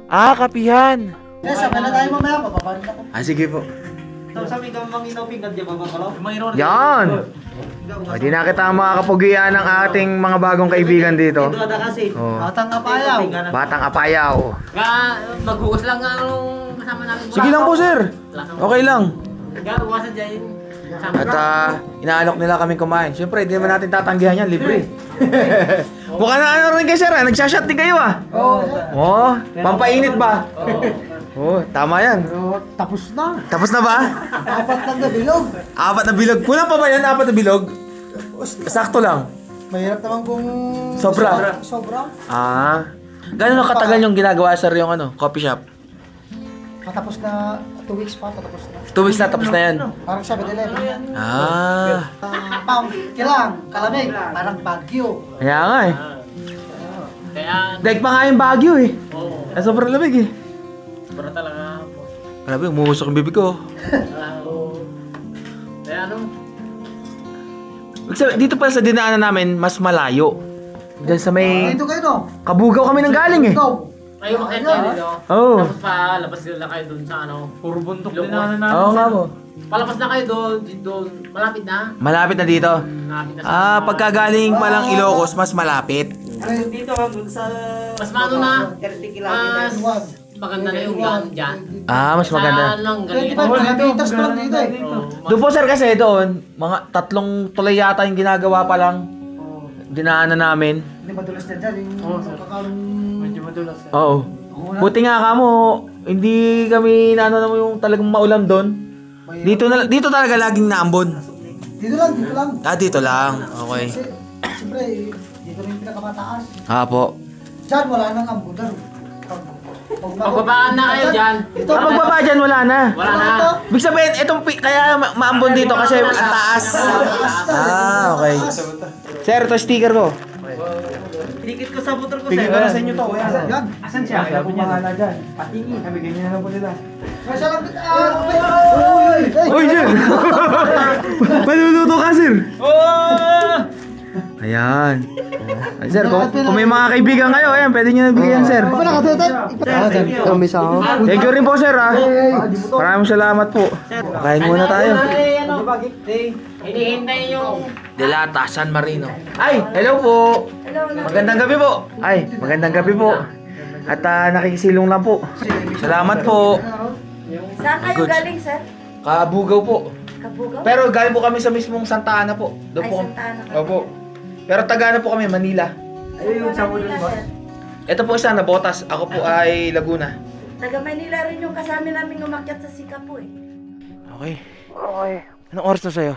Kapihan. Yes, sabay na tayo mamaya. Papaparin ako. Sige po. Tapos sabi ka manginaw pinggan dyan ba pala? Yan! Hindi na kita makakapugian ng ating mga bagong kaibigan dito. Dito ada kasi. Oh. Batang apayaw. Batang apayaw. Maghugas lang nga nung kasama namin. Sige lang po, sir. Okay lang. Hugasan dyan. At inaalok nila kaming kumain. Siyempre, hindi naman natin tatanggihan yan, libre. Mukha na rin kayo, sir. Nagsashot din kayo Oo. Pampainit ba? Tama yan. Pero tapos na. Tapos na ba? 4 lang na bilog. 4 na bilog. Kulang pa ba yan? 4 na bilog? Sakto lang. Mahirap naman kung... Sobra. Sobra. Gano'n na katagal yung ginagawa, sir, yung coffee shop? Matapos na 2 weeks pa, tapos na. 2 weeks na, tapos na yan. Parang 7-Eleven. Pang Kilang, kalamig, parang Baguio. Kaya nga Kaya, Daig pa nga yung Baguio oo. Sobrang lamig Sobra talaga. Grabe, umuusok yung bibig ko. Kaya Dito pala sa dinaanan namin, mas malayo. Diyan sa may... Dito kayo no? Kabugaw kami nang galing Ikaw. kayo makita dito. Oo. Tapos palabas na kayo doon sa puro bundok din na Oo nga po. Palabas na kayo doon. Malapit na. Malapit na dito. Malapit na sa... Pagkagaling pa lang Ilocos, mas malapit. Dito hanggang sa... Mas maano na. 30 kilometers. Mas maganda na yung daan dyan. Mas maganda. Sa lang 25 ganito. kilometers pa lang dito Doon po, sir, kasi doon, mga 3 tulay yata yung ginagawa pa lang. Dinaanan namin. Hindi madulas na dyan. Yung kakalong... Medyo madulas. Oo. Buti nga kamo, hindi kami naano naman yung talagang maulam doon. Dito talaga laging naambon. Dito lang, dito lang. Dito lang. Okay. Kasi, siyempre, dito rin yung pinakamataas. Po. Diyan, wala nang ambudan. Pagbabaan na kayo dyan. Dito, Pagbaba dyan, wala na. Wala na. Ibig sabihin, kaya maambon dito kasi ang taas. Okay. Sir, ito sticker ko. Pinikit ko sa butol ko, Bigyan ko na sa inyo to. Yan. Asan siya? Kaya pumahala dyan. Patingin. Bigyan niyo na lang po nila. Masya lang. Uy! Uy, sir! Maluluto ka, sir! Ayan. Ay, sir, kung may mga kaibigan kayo, ayan, pwede nyo nabigyan, sir. Apa na katutan? Thank you rin po, sir, Maraming salamat po. Kain muna tayo. Hinihintay yung... Delata, San Marino. Ay, hello po. Magandang gabi po. Magandang gabi po. At nakikisilong lang po. Salamat po. Saan kayo Goods. galing, sir? Kabugaw po. Kabugaw? Pero galing po kami sa mismong Santa Ana po. Doon Ay, po. Santa Ana. Opo. Pero taga na po kami, Manila. Ayun, sa Manila, sir. Ito po isa na Botas. Ako po ay Laguna. Taga Manila rin yung kasama namin umakyat sa Sikapo Okay. Okay. Anong oras na sa'yo?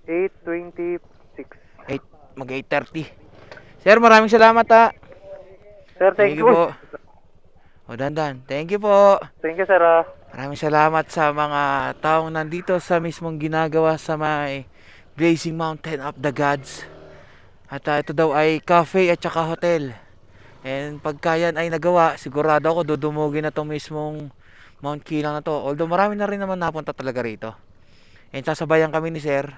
8:26. Mag-8:30. Sir, maraming salamat Sir, thank you. po. Dandan. Thank you po. Thank you, sir. Maraming salamat sa mga taong nandito sa mismong ginagawa sa may Blazing Mountain of the Gods. At ito daw ay cafe at saka hotel. And pagka yan ay nagawa, sigurado ako dudumugin na tong mismong Mount Kilang na to. Although marami na rin naman napunta talaga rito. And sasabayan kami ni Sir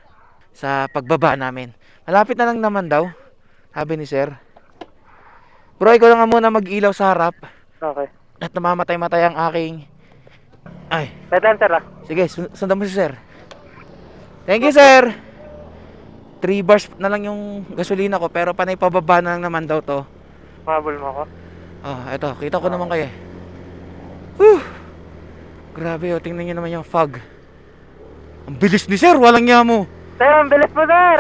sa pagbaba namin. Malapit na lang naman daw, sabi ni Sir. Bro, ikaw lang nga muna mag-ilaw sa harap. Okay. At namamatay-matay ang aking... Ay. Wait lang, sir, ah. Sige, sundan mo si Sir. Thank you, Sir. 3 bars na lang yung gasolina ko, pero panay pababa na lang naman daw to. Mahabol mo ako. Oh, eto, kita ko naman kayo. Whew! Grabe, oh, tingnan nyo naman yung fog. Ang bilis ni Sir, walang niya mo. Sir, ang bilis mo, sir!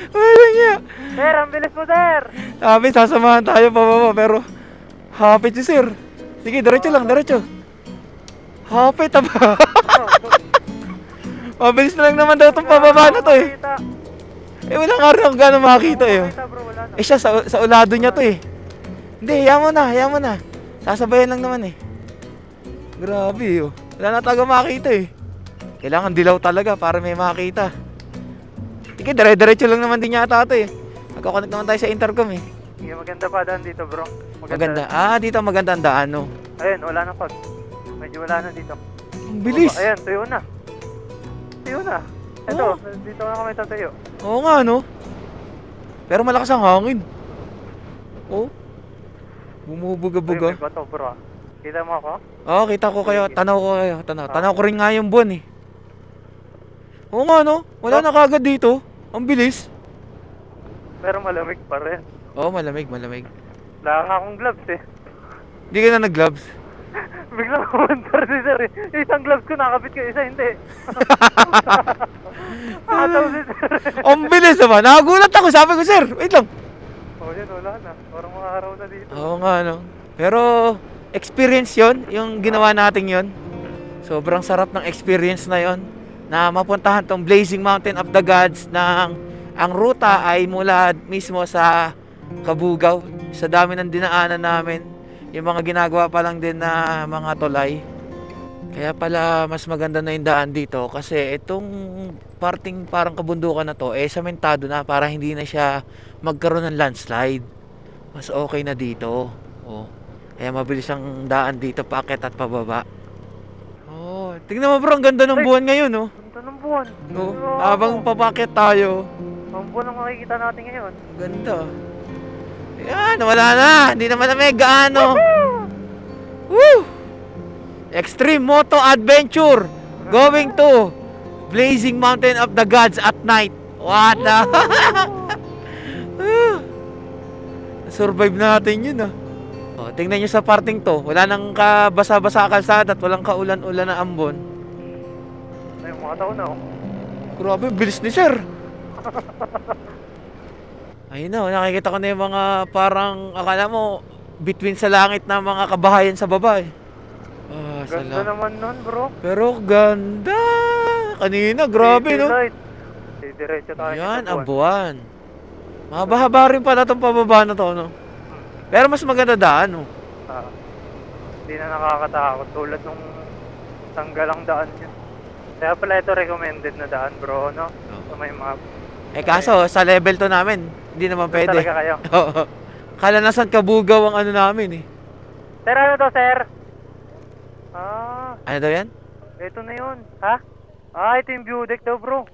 Walang niya. Sir, ang bilis mo, sir! Sabi, sasamahan tayo pababa, pero hapit si Sir. Sige, diretso lang, diretso. Hapit, aba. Mabilis na lang naman daw itong pababa na to eh. Eh, wala nga rin akong gano'ng makakita eh. Eh siya, sa ulado niya to eh. Hindi, hayaan mo na. Sasabayan lang naman eh. Grabe oh. Wala na taga makita eh. Kailangan dilaw talaga para may makita. Sige, dire-diretso lang naman din yata ito eh. Magkoconnect naman tayo sa intercom eh. Sige, maganda pa daan dito, bro. Maganda. Ah, dito maganda ang daan no. Ayun, wala na fog. Medyo wala na dito. Ang bilis. Ayan, tuyo na. Tuyo na. Ito, dito na kami tatayo. Oo nga no. Pero malakas ang hangin. Oh. Bumubuga-buga. Ayun, may bato, bro. Kita mo ako? Oo, kita ko kayo. Tanaw ko kayo. Tanaw ko rin nga yung buwan eh. Oo nga no. Wala na kagad dito. Ang bilis. Pero malamig pa rin. Oo, malamig. Wala nga akong gloves eh. Hindi ka na nag-gloves. Biglang kumuntar si sir eh. Isang gloves ko nakabit ko, isa hindi. Nakataw si sir. Ang bilis naman. Nakagulat ako. Sabi ko, Sir, wait lang. Oh, yun, wala na. Parang mga araw na dito. Oo nga no. Pero experience yon, yung ginawa natin yon. Sobrang sarap ng experience na yon. Na mapuntahan tong Blazing Mountain of the Gods ng ang ruta ay mula mismo sa Kabugaw. Sa dami ng dinaanan namin, yung mga ginagawa pa lang din na mga tulay. Kaya pala mas maganda na yung daan dito kasi itong parting parang kabundukan na to sementado na para hindi na siya magkaroon ng landslide. Mas okay na dito. Oh. Kaya mabilis ang daan dito paakyat at pababa. Oh, tingnan mo bro, ang ganda ng buwan ngayon, no? Ganda ng buwan. Oh, habang papaakyat tayo. Ang buwan ang makikita natin ngayon. Ganda. Yan, wala na. Hindi naman na may gaano. Woo! Extreme Moto Adventure going to Blazing Mountain of the Gods at night. What the? Survive natin yun ah. Oh, tingnan nyo sa parting to. Wala nang kabasa-basa kalsada at walang kaulan-ulan na ambon. Ay, mga tao na oh. Grabe, bilis ni Sir. Ayun na, nakikita ko na yung mga parang akala mo between sa langit na mga kabahayan sa baba eh. Ah, Ganda naman nun, bro. Pero ganda. Kanina, grabe no. Diretso tayo. Yan, ang buwan. Mahaba-haba rin pala itong pababa na to, no? Pero mas maganda daan, no? Hindi na nakakatakot. Tulad nung tanggalang daan yun. Kaya pala ito recommended na daan, bro, no? So may map. Eh kaso, sa level to namin, hindi naman pwede. Talaga kayo? Oo. Kala nasan Kabugaw ang ano namin, eh. Sir, ano to, sir? Ano daw yan? Ito na yun. Ha? Ito yung view deck daw, bro.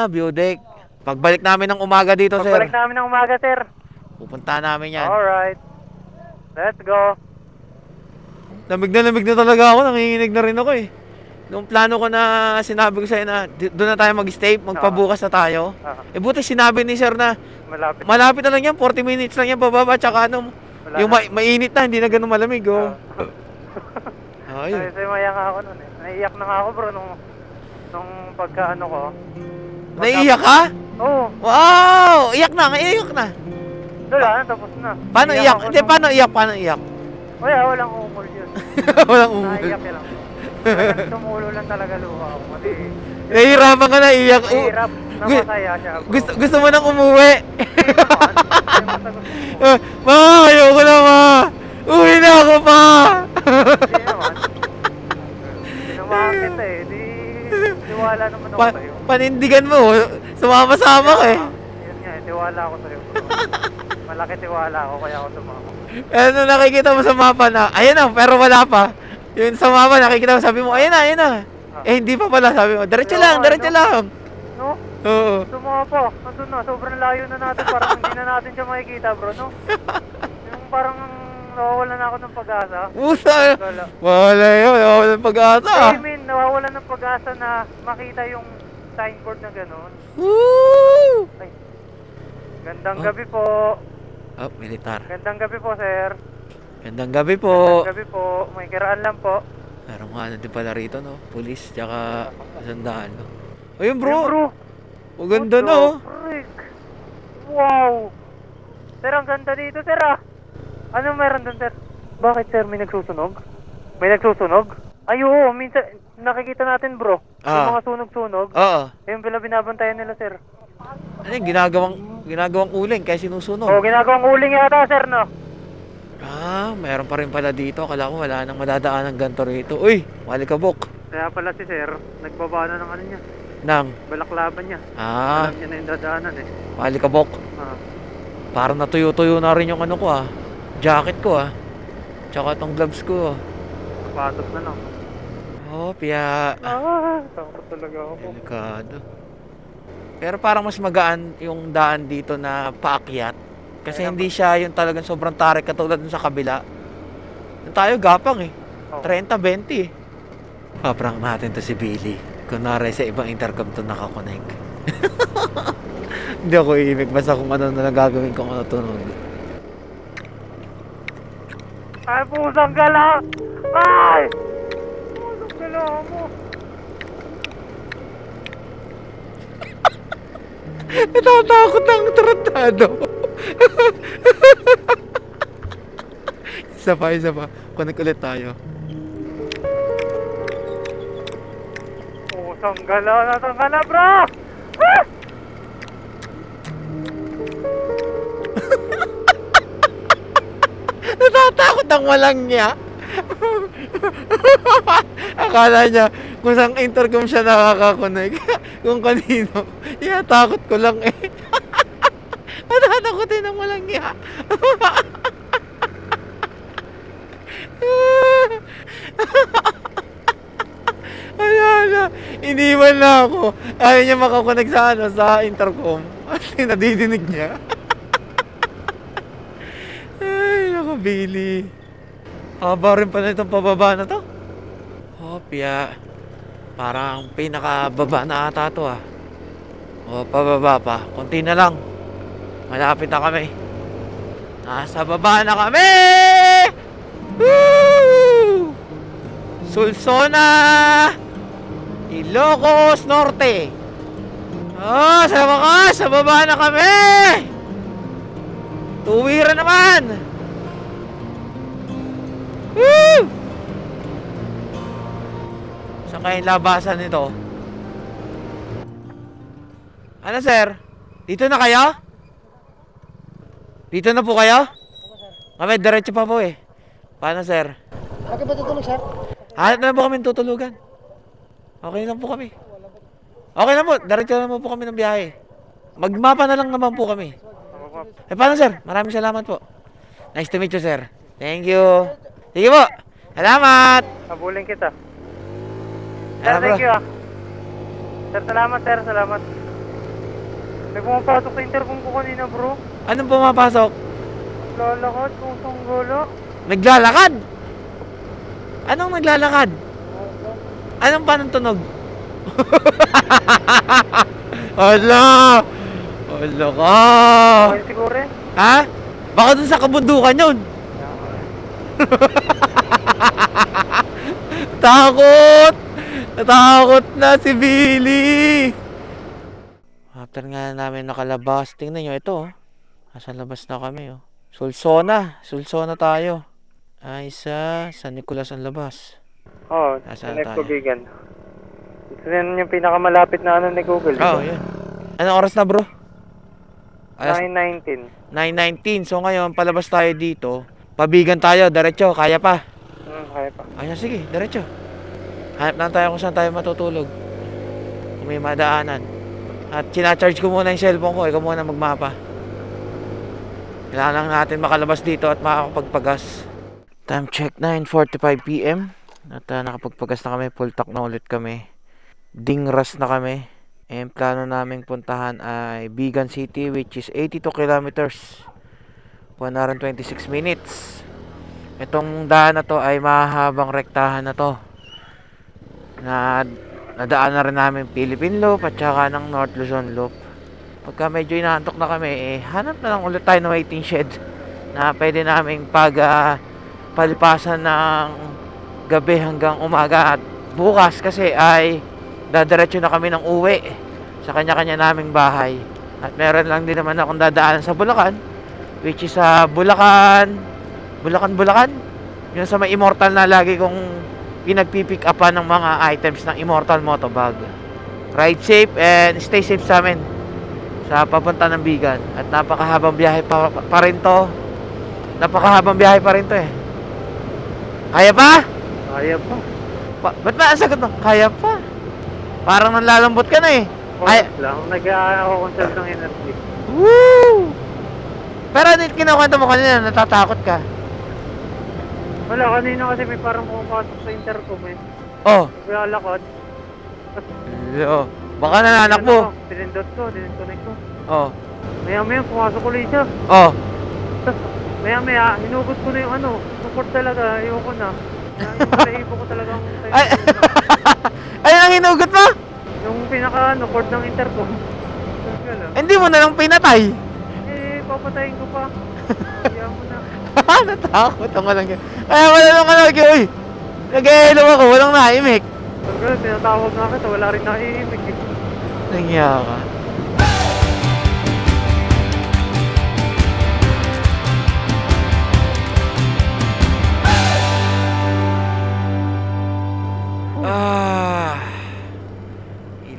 View deck. Pagbalik namin ng umaga dito, sir. Pagbalik namin ng umaga, sir. Pupunta namin yan. Alright. Let's go. Lamig na talaga ako. Nanginginig na rin ako, eh. Nung plano ko na sinabi ko sa'yo na doon na tayo mag-stay, magpabukas na tayo. Eh buti sinabi ni sir na malapit na lang yan, 40 minutes lang yan pababa, tsaka ano, yung mainit na, hindi na ganun malamig, oh. Ayun. Kasi mayak ako nun eh. Naiiyak na nga ako, bro, nung pagka ano ko. Naiiyak ka? Oo. Wow! Iyak na. Wala na, tapos na. Paano iyak? Hindi, paano iyak? Walang umul yun. Walang umul. Naiiyak lang. Tumulo lang talaga luha ako. Kasi nahihirapan ka na iyak. nahihirap na masaya siya, bro. Gusto mo nang umuwi? Ma, ayoko na, ma. Uwi na ako, pa. Hindi naman. Sinamahan kita eh. Tiwala naman ako sa'yo. Panindigan mo. Sumama-sama ka eh. Yun nga, tiwala ako sa'yo, bro. Malaki tiwala ako kaya ako tumama. Ano nakikita mo sa mapa na, ayan na, pero wala pa. Yun sa mapa nakikita mo, sabi mo, ayan na. Eh, hindi pa pala, sabi mo, diretso lang. No? Oo. Tumama pa. Andun na. Sobrang layo na natin. Parang hindi na natin siya makikita, bro, no? Yung parang nawawala na ako ng pag-asa. Musa. Wala yun, nawawala ng pag-asa. I mean, nawawala ng pag-asa na makita yung signboard na gano'n. Woo! Ay. Gandang gabi po. Oh, militar. Gandang gabi po, sir. Gandang gabi po. Gandang gabi po. May kiraan lang po. Meron nga ano din pala rito, no? Pulis, tsaka sandaan, no? Ayun, bro. Ayun, bro. Maganda, What no? the frick? Wow. Sir, ang ganda dito, sir, ah. Ano meron dun, sir? Bakit, sir? May nagsusunog? May nagsusunog? Ay, oo. Minsan, nakikita natin, bro. Yung mga sunog-sunog. Oo. Yung pala binabantayan nila, sir. Ano yung ginagawang uling kaya sinusunog? Oo, ginagawang uling yata, sir, no? Meron pa rin pala dito. Akala ko wala nang madadaan ng ganito rito. Uy, malikabok. Kaya pala si sir, nagbaba na ng ano niya. Nang? Balaklaban niya. Alam niya na yung dadaanan, eh. Malikabok. Parang natuyo-tuyo na rin yung ano ko, jacket ko, tsaka itong gloves ko. Patos na lang. Oh, piya. Takot talaga ako. Delikado. Pero parang mas magaan yung daan dito na paakyat. Kasi hindi siya yung talagang sobrang tarik katulad dun sa kabila. Yung tayo gapang 30-20 Paprank natin to si Billy. Kunwari sa ibang intercom to nakakonect. Hindi ako iimik basta kung ano na gagawin kung ano tunog. Ay, pusang gala! Ay! Pusang gala mo! Natatakot ang tratado. Isa pa. Connect ulit tayo. Pusang gala, bro! Ah! Natatakot ang walang niya. Akala niya kung saan intercom siya nakakakonect. Kung kanino. Takot ko lang eh. Natatakotin ang walang niya. Ala, iniwan na ako. Ayaw niya makakonect sa intercom. Kasi nadidinig niya. Ay, naku, Billy. Haba rin pala itong pababa na to. Piya. Parang pinakababa na ata to pababa pa. Kunti na lang. Malapit na kami. Nasa baba na kami! Woo! Sulsona! Ilocos Norte. Sa wakas, sa baba na kami! Tuwira naman! Woo! Saan kayong labasan nito? Ano, sir? Dito na kayo? Dito na po kayo? Kami, diretso pa po eh. Paano, sir? Bakit ba tutulog, sir? Hanap na po kami tutulugan. Okay lang po kami. Okay lang po, diretso na po kami ng biyahe. Magmapa na lang naman po kami. Paano, sir? Maraming salamat po. Nice to meet you, sir. Thank you. Sige po. Salamat. Habulin kita. Sir, thank you, Sir, salamat, sir. Salamat. May pumapasok sa intercom ko kanina, bro. Anong pumapasok? Naglalakad, pusang gala. Naglalakad? Anong naglalakad? Anong panong tunog? Hala! Hala ka! Okay, siguro eh. Ha? Baka dun sa kabundukan yun. Takot! Natakot na si Billy! After nga namin nakalabas, tingnan nyo ito. Nasa labas na kami. Sulsona tayo. Sa San Nicolas ang labas. Sa Nagpubigan. Ito yan yung pinakamalapit na ano ni Google. Yun. Anong oras na, bro? 9:19. 9:19. So ngayon, palabas tayo dito. Pabigan tayo, diretso. Kaya pa? Kaya pa. Sige, diretso. Hanap na tayo kung saan tayo matutulog. Kung may madaanan. At sinacharge ko muna yung cellphone ko. Ikaw muna magmapa. Kailangan lang natin makalabas dito at makakapagpagas. Time check 9:45 PM. At nakapagpagas na kami, full tank na ulit kami. Dingras na kami. And plano naming puntahan ay Bigan City, which is 82 kilometers. 126 minutes. Itong daan na to ay mahabang rektahan na to. Nadaan na rin namin Philippine Loop at saka ng North Luzon Loop. Pagka medyo inaantok na kami, hanap na lang ulit tayo ng waiting shed na pwede naming palipasan ng gabi hanggang umaga. At bukas kasi ay dadiretso na kami ng uwi sa kanya-kanya naming bahay. At meron lang din naman akong dadaanan sa Bulacan, which is sa Bulacan, yun sa may Immortal na lagi kong pinagpipick upan ng mga items ng Immortal Motovlog. Ride safe and stay safe sa amin sa papunta ng Bigan. At napakahabang biyahe pa rin to. Napakahabang biyahe pa rin to eh. Kaya pa? Kaya pa. Ba't ba ang sagot mo? Kaya pa. Parang nanlalambot ka na eh. Kaya lang, nag-conserve ng energy. Woo! Pero ano kinukwento mo kanina, natatakot ka? Wala, kanina kasi may parang pumapasok sa intercom eh. Oh. Kaya lakad. Oh. Baka nananakbo. Dinindot ko, dininconnect ko. Oh. Maya-maya, pumasok ulit siya. Oh. Tapos, maya-maya, hinugot ko na yung ano, support talaga, ayoko na. Naipo ko talagang Ay, ayun ang hinugot mo? yung pinaka cord ng intercom. Hindi mo na lang pinatay. Papatayin ko pa. Kaya mo na. Natakot ako lang yan. Kaya wala lang ka lagi, uy. Nag-hello ako, walang naimik. Pagka tinatawag na kita, wala rin naiimik eh. Nangiya ka.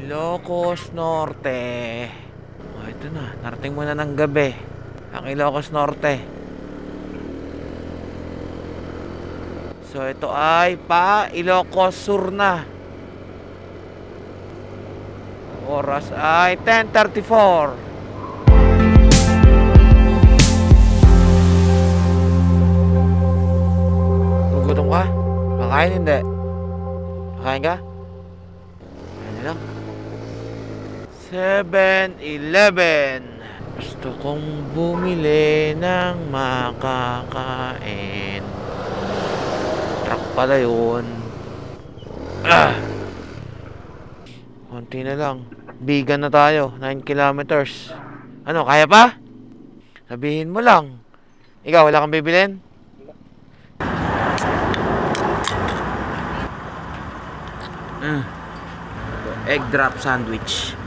Ilocos Norte. Oh, ito na. Narating mo na ng gabi ang Ilocos Norte. So ito ay pa Ilocos Sur na. Oras ay 10:34. Gugutom ka? Makain hindi? Makain ka? Ano lang? 7-Eleven. Gusto kong bumili ng makakain. Truck pala yun. Konti na lang. Bigan na tayo. 9 kilometers. Ano, kaya pa? Sabihin mo lang. Ikaw, wala kang bibilin? Egg drop sandwich.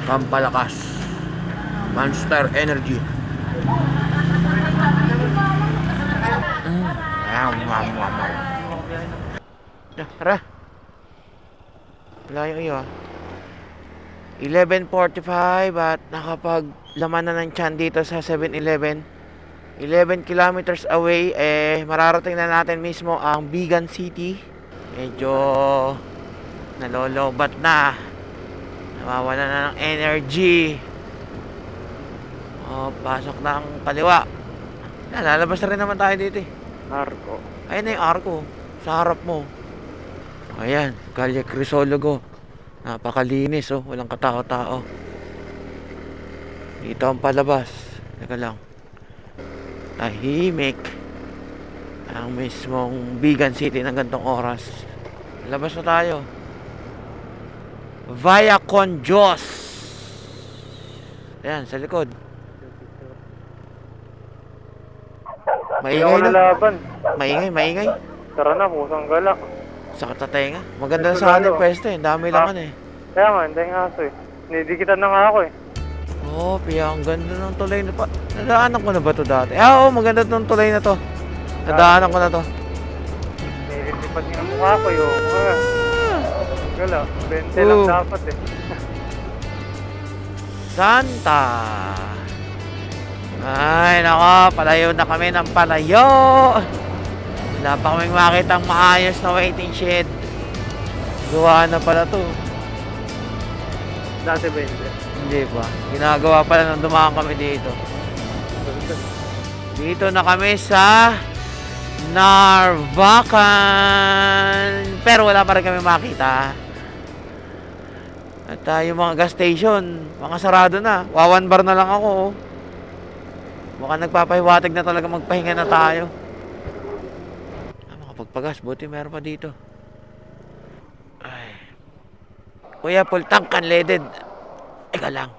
Pampalakas. Monster Energy. Tara. Layo iyo. 11:45 at nakapaglaman na ng tiyan dito sa 7-Eleven. 11 kilometers away, mararating na natin mismo ang Bigan City. Medyo nalolobat na. Nawawala na ng energy. Oh, pasok na ang kaliwa. Lalabas na rin naman tayo dito eh. Arco. Ayun na yung arco. Sa harap mo. Ayan, Calle Crisologo. Napakalinis oh, walang katao-tao. Dito ang palabas. Teka lang. Tahimik ang mismong Bigan City ng gantong oras. Labas na tayo. Via Conjos. Ayan, sa likod. Maingay na. Maingay. Tara na, pusang galak. Sakit sa tenga. Maganda na sa ating pwesto eh. Dami lang eh. Kaya nga, hindi nga aso eh. Nidikitan na nga ako eh. Oh, piya, ang ganda ng tulay na pa. Nadaanan ko na ba to dati? Oo, maganda tong tulay na to. Nadaanan ko na to. Nililipat nga ang mukha ko yun. Gala, 20 lang dapat eh. Santa. Ay, nako, palayo na kami ng palayo. Wala pa kaming makitang maayos na waiting shed. Gawa na pala to. Dati ba hindi? Hindi pa. Ginagawa pala nung dumaan kami dito. Dito na kami sa Narvacan. Pero wala pa rin kami makita. At yung mga gas station, mga sarado na. Wawan bar na lang ako. Baka nagpapahiwatig na talaga, magpahinga na tayo. Makapagpagas, buti meron pa dito. Ay. Kuya, full tank unleaded. Eka lang.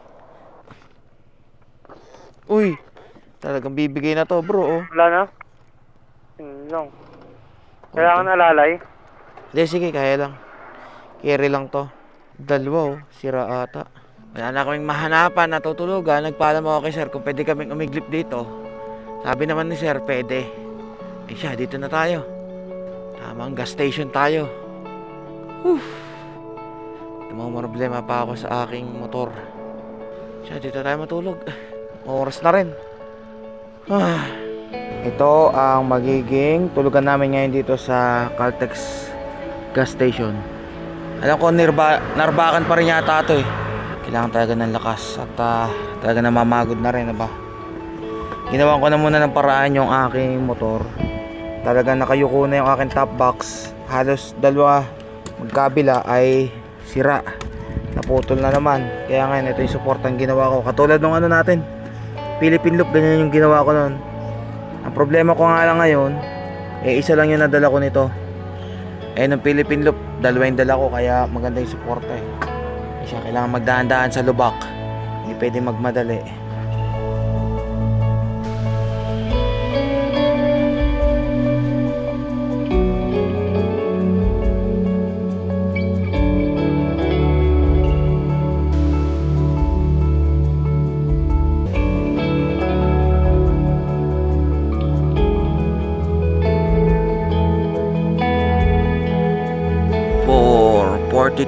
Uy, talagang bibigay na to, bro. Wala na? Yun lang. Kailangan alalay. Hindi, sige, kaya lang. Carry lang to. Dalawa, sira ata. Wala na kaming mahanapan, natutulugan. Nagpaalam ako kay sir kung pwede kaming umiglip dito. Sabi naman ni sir, pwede. Eh siya, dito na tayo. Tamang gas station tayo. May problema pa ako sa aking motor. Siya, dito tayo matulog. Oras na rin. Ito ang magiging tulugan namin ngayon dito sa Caltex gas station. Alam ko Narvacan pa rin yata ito eh. Kailangan talaga ng lakas at talaga namamagod na rin, ba? Ginawan ko na muna ng paraan yung aking motor. Talaga nakayuko na yung aking top box. Halos dalawa magkabila ay sira. Naputol na naman. Kaya ngayon ito yung support ang ginawa ko. Katulad ng ano natin, Philippine Loop, ganyan yung ginawa ko noon. Ang problema ko nga lang ngayon, isa lang yung nadala ko nito. Ng Philippine Loop, dalawa yung dala ko, kaya maganda yung suporta eh. Siya kailangan magdahan-dahan sa lubak. Hindi pwede magmadali.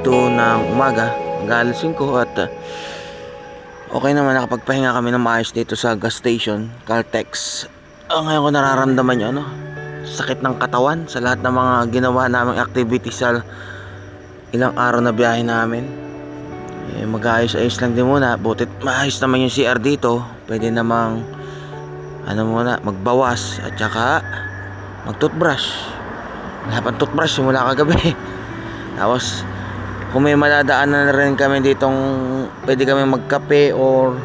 Ng umaga, hanggang alas 5 at okay naman, nakapagpahinga kami ng maayos dito sa gas station Caltex. Ngayon ko nararamdaman yung sakit ng katawan sa lahat ng mga ginawa naming activities sa ilang araw na biyahe namin. Mag-ayos-ayos lang din muna, butit maayos naman yung CR dito, pwede namang muna, magbawas at saka mag-toothbrush. Wala pang toothbrush simula kagabi. Tapos kung may madadaanan na rin kami ditong pwede kami magkape or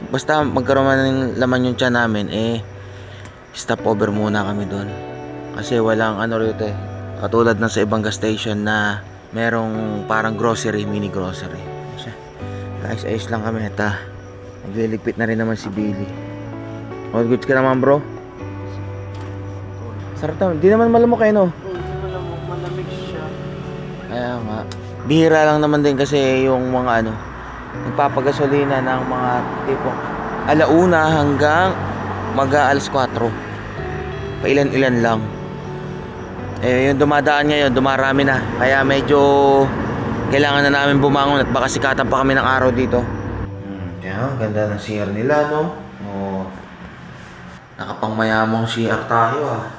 basta magkaroon ng laman yung tiyan namin, stop over muna kami doon. Kasi walang rito katulad ng sa ibang gas station na merong parang grocery, mini grocery. Guys, ayos lang kami at nagliligpit na rin naman si Billy. All goods ka naman, bro? Sarap naman, di naman malamok kayo, no? Malamig siya. Kaya nga, bihira lang naman din kasi yung mga nagpapagasolina ng mga tipong alauna hanggang mag-aalas 4. Pailan-ilan lang. Yung dumadaan ngayon, dumarami na. Kaya medyo kailangan na namin bumangon at baka sikatan pa kami ng araw dito. Kaya ganda ng CR nila, no? Nakapangmayamang CR tayo,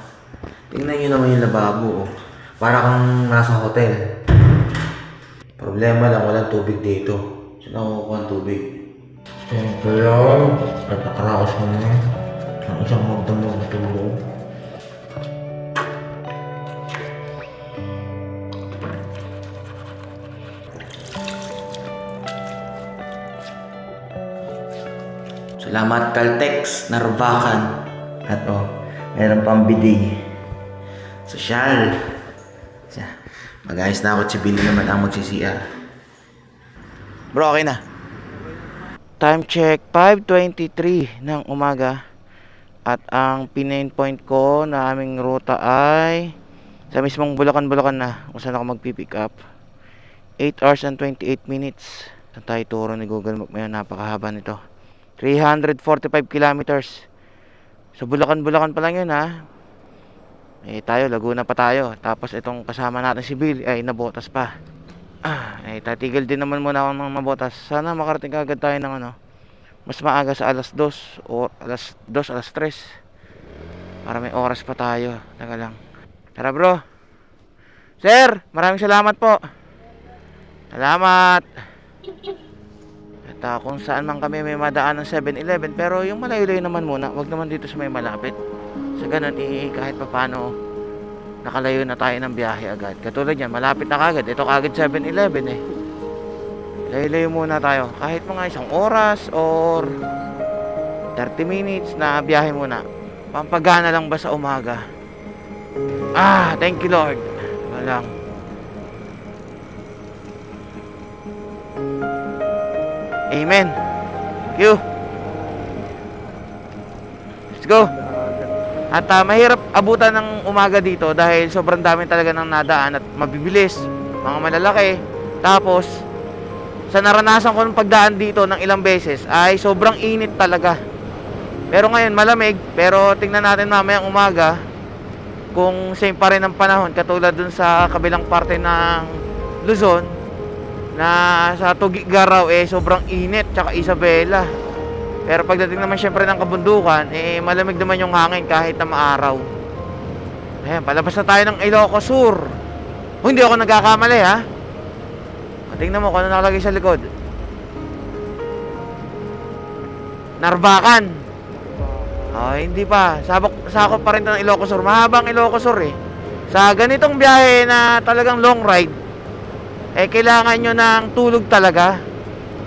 Tingnan nyo naman yung lababo, para kang nasa hotel. Problema lang, walang tubig dito. Saan ako kukuha ng tubig? Ito lang. At nakaraos mo na ang isang magdamog na tulog. Salamat Caltex, Narvacan. At meron pang bidet. Sosyal. Mag-ayos na ako, si Billy naman ang magsi-CR. Bro, okay na. Time check, 5:23 ng umaga. At ang pin-point ko na aming ruta ay sa mismong Bulacan na kung saan ako magpipick up. 8 hours and 28 minutes. Saan tayo turo ni Google Map ngayon, napakahaba nito. 345 kilometers. So Bulacan pa lang yun, tayo, Laguna pa tayo. Tapos itong kasama natin si Bill ay nabotas pa. Tatigil din naman muna ako ng mabotas. Sana makarating agad tayo ng mas maaga sa alas 2 o alas 3 para may oras pa tayo. Teka lang. Tara bro. Sir, maraming salamat po. Salamat. At kung saan man kami may madaan ng 7-Eleven, pero yung malayo-layo naman muna, wag naman dito sa may malapit. Sa ganun, kahit pa paano, nakalayo na tayo ng biyahe agad. Katulad yan, malapit na kagad. Ito kagad 7-Eleven eh. Layo-layo muna tayo. Kahit mga 1 oras or 30 minutes na biyahe muna. Pampagana lang ba sa umaga? Thank you Lord. Walang. Amen. Thank you. Let's go. At mahirap abutan ng umaga dito dahil sobrang dami talaga ng nadaan at mabibilis, mga malalaki. Tapos sa naranasan ko ng pagdaan dito ng ilang beses ay sobrang init talaga. Pero ngayon malamig, pero tingnan natin mamayang umaga kung same pa rin ang panahon katulad dun sa kabilang parte ng Luzon na sa Tugigaraw sobrang init tsaka Isabela. Pero pagdating naman syempre ng kabundukan, malamig naman yung hangin kahit na maaraw. Ayan, palabas na tayo ng Ilocos Sur. Hindi ako nagkakamali ha. Tingnan mo kung ano nakalagay sa likod. Narbacan. Hindi pa. Sakop pa rin ito ng Ilocos Sur. Mahabang Ilocos Sur eh. Sa ganitong biyahe na talagang long ride, kailangan nyo ng tulog talaga.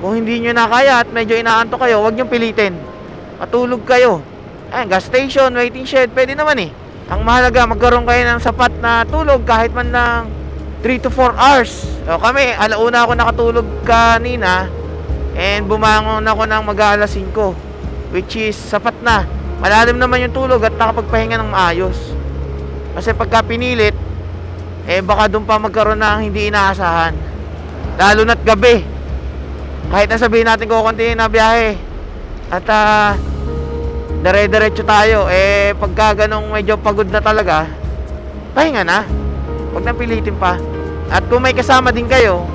Kung hindi nyo na kaya at medyo inaantok kayo, huwag nyo pilitin. Matulog kayo. Ayan, gas station, waiting shed, pwede naman eh. Ang mahalaga, magkaroon kayo ng sapat na tulog kahit man lang 3 to 4 hours. So, kami, alauna ako nakatulog kanina and bumangon ako ng mag-aalas 5, which is sapat na. Malalim naman yung tulog at nakapagpahinga ng maayos. Kasi pagka pinilit, baka doon pa magkaroon ng hindi inaasahan. Lalo na't gabi. Kahit na sabihin natin kukunti na biyahe at dire-diretso tayo, pagka ganong medyo pagod na talaga, pahinga na. Huwag nang pilitin pa. At kung may kasama din kayo,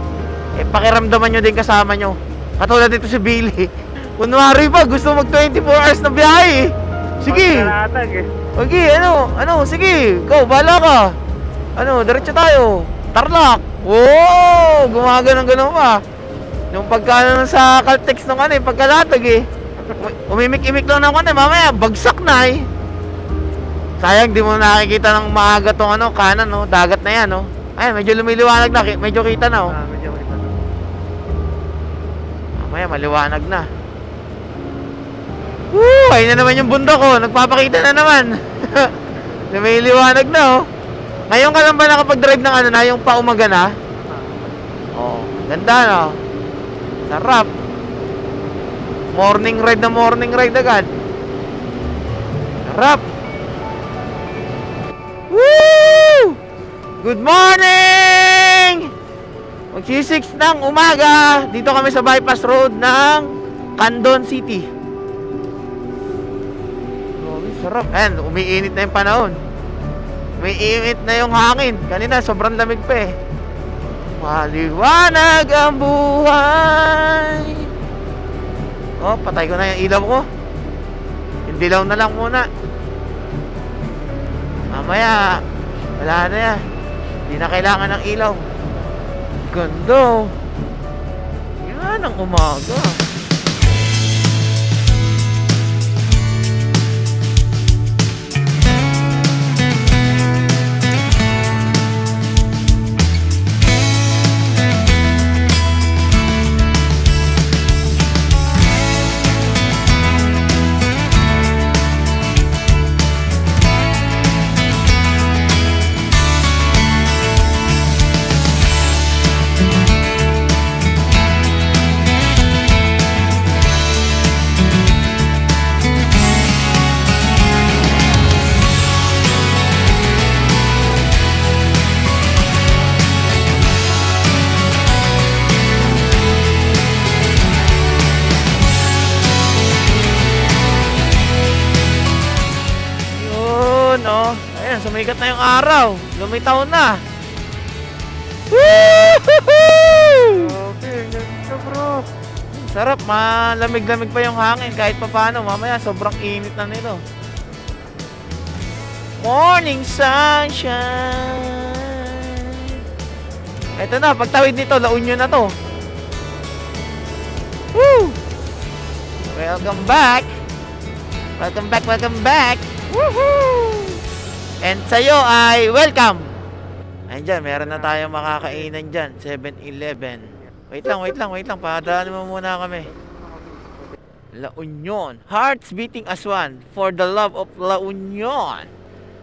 pakiramdaman nyo din kasama nyo. Katulad dito si Billy. Kunwari pa, gusto mag 24 hours na biyahe. Sige. Okay, sige. Go, bahala ka. Diretso tayo. Tarlac. Wow, gumagano-gano pa. Yung pagka sa Caltex nung pagkalatag umimik-imik lang ng mamaya bagsak na Sayang di mo nakikita ng maaga tong kanan dagat na yan Ayan, medyo lumiliwanag na, medyo kita na Medyo kita na. Mamaya maliwanag na. Woo! Ayun na naman yung bundok nagpapakita na naman. Lumiliwanag na Ngayon ka lang ba nakapag-drive ng na yung paumaga na? Ganda Sarap. Morning ride agad. Sarap. Woo! Good morning! Mag-6 ng umaga. Dito kami sa bypass road ng Candon City. Sarap. Ayan, umiinit na yung panahon. Umiinit na yung hangin. Kanina sobrang lamig pa Maliwanag ang buhay. Patay ko na yung ilaw ko. Yung dilaw na lang muna. Mamaya wala na yan. Hindi na kailangan ng ilaw. Ganda. Yan ang umaga. Ayan, sumikat na yung araw. Lumitaw na. Woohoo! Okay, ganda bro. Sarap, malamig-lamig pa yung hangin kahit pa paano. Mamaya sobrang init na nito. Morning sunshine. Ito na, pagtawid nito, La Union na to. Woo! Welcome back! Welcome back, welcome back! Woohoo! And sa'yo ay welcome! Ayun dyan, meron na tayong makakainan dyan. 7-Eleven. Wait lang. Padaan mo muna kami. La Union. Hearts beating as one for the love of La Union.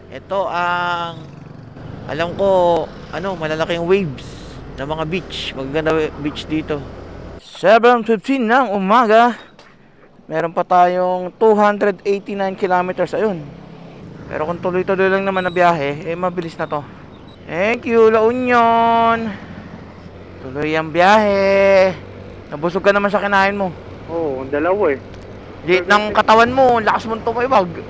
Ito ang, alam ko, malalaking waves ng mga beach. Maganda beach dito. 7:15 ng umaga. Meron pa tayong 289 kilometers. Ayun. Pero kung tuloy-tuloy lang naman na biyahe, mabilis na to. Thank you, La Union. Tuloy ang biyahe. Nabusog ka naman sa kinain mo. Oo, dalawa eh. Liit ng katawan mo, lakas mong tumaybag.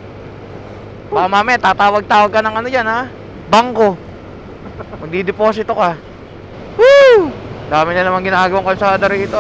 Baka mamaya, tatawag-tawag ka ng ha? Bangko. Magdideposito ka. Woo! Dami na naman ginagawang kalsada rito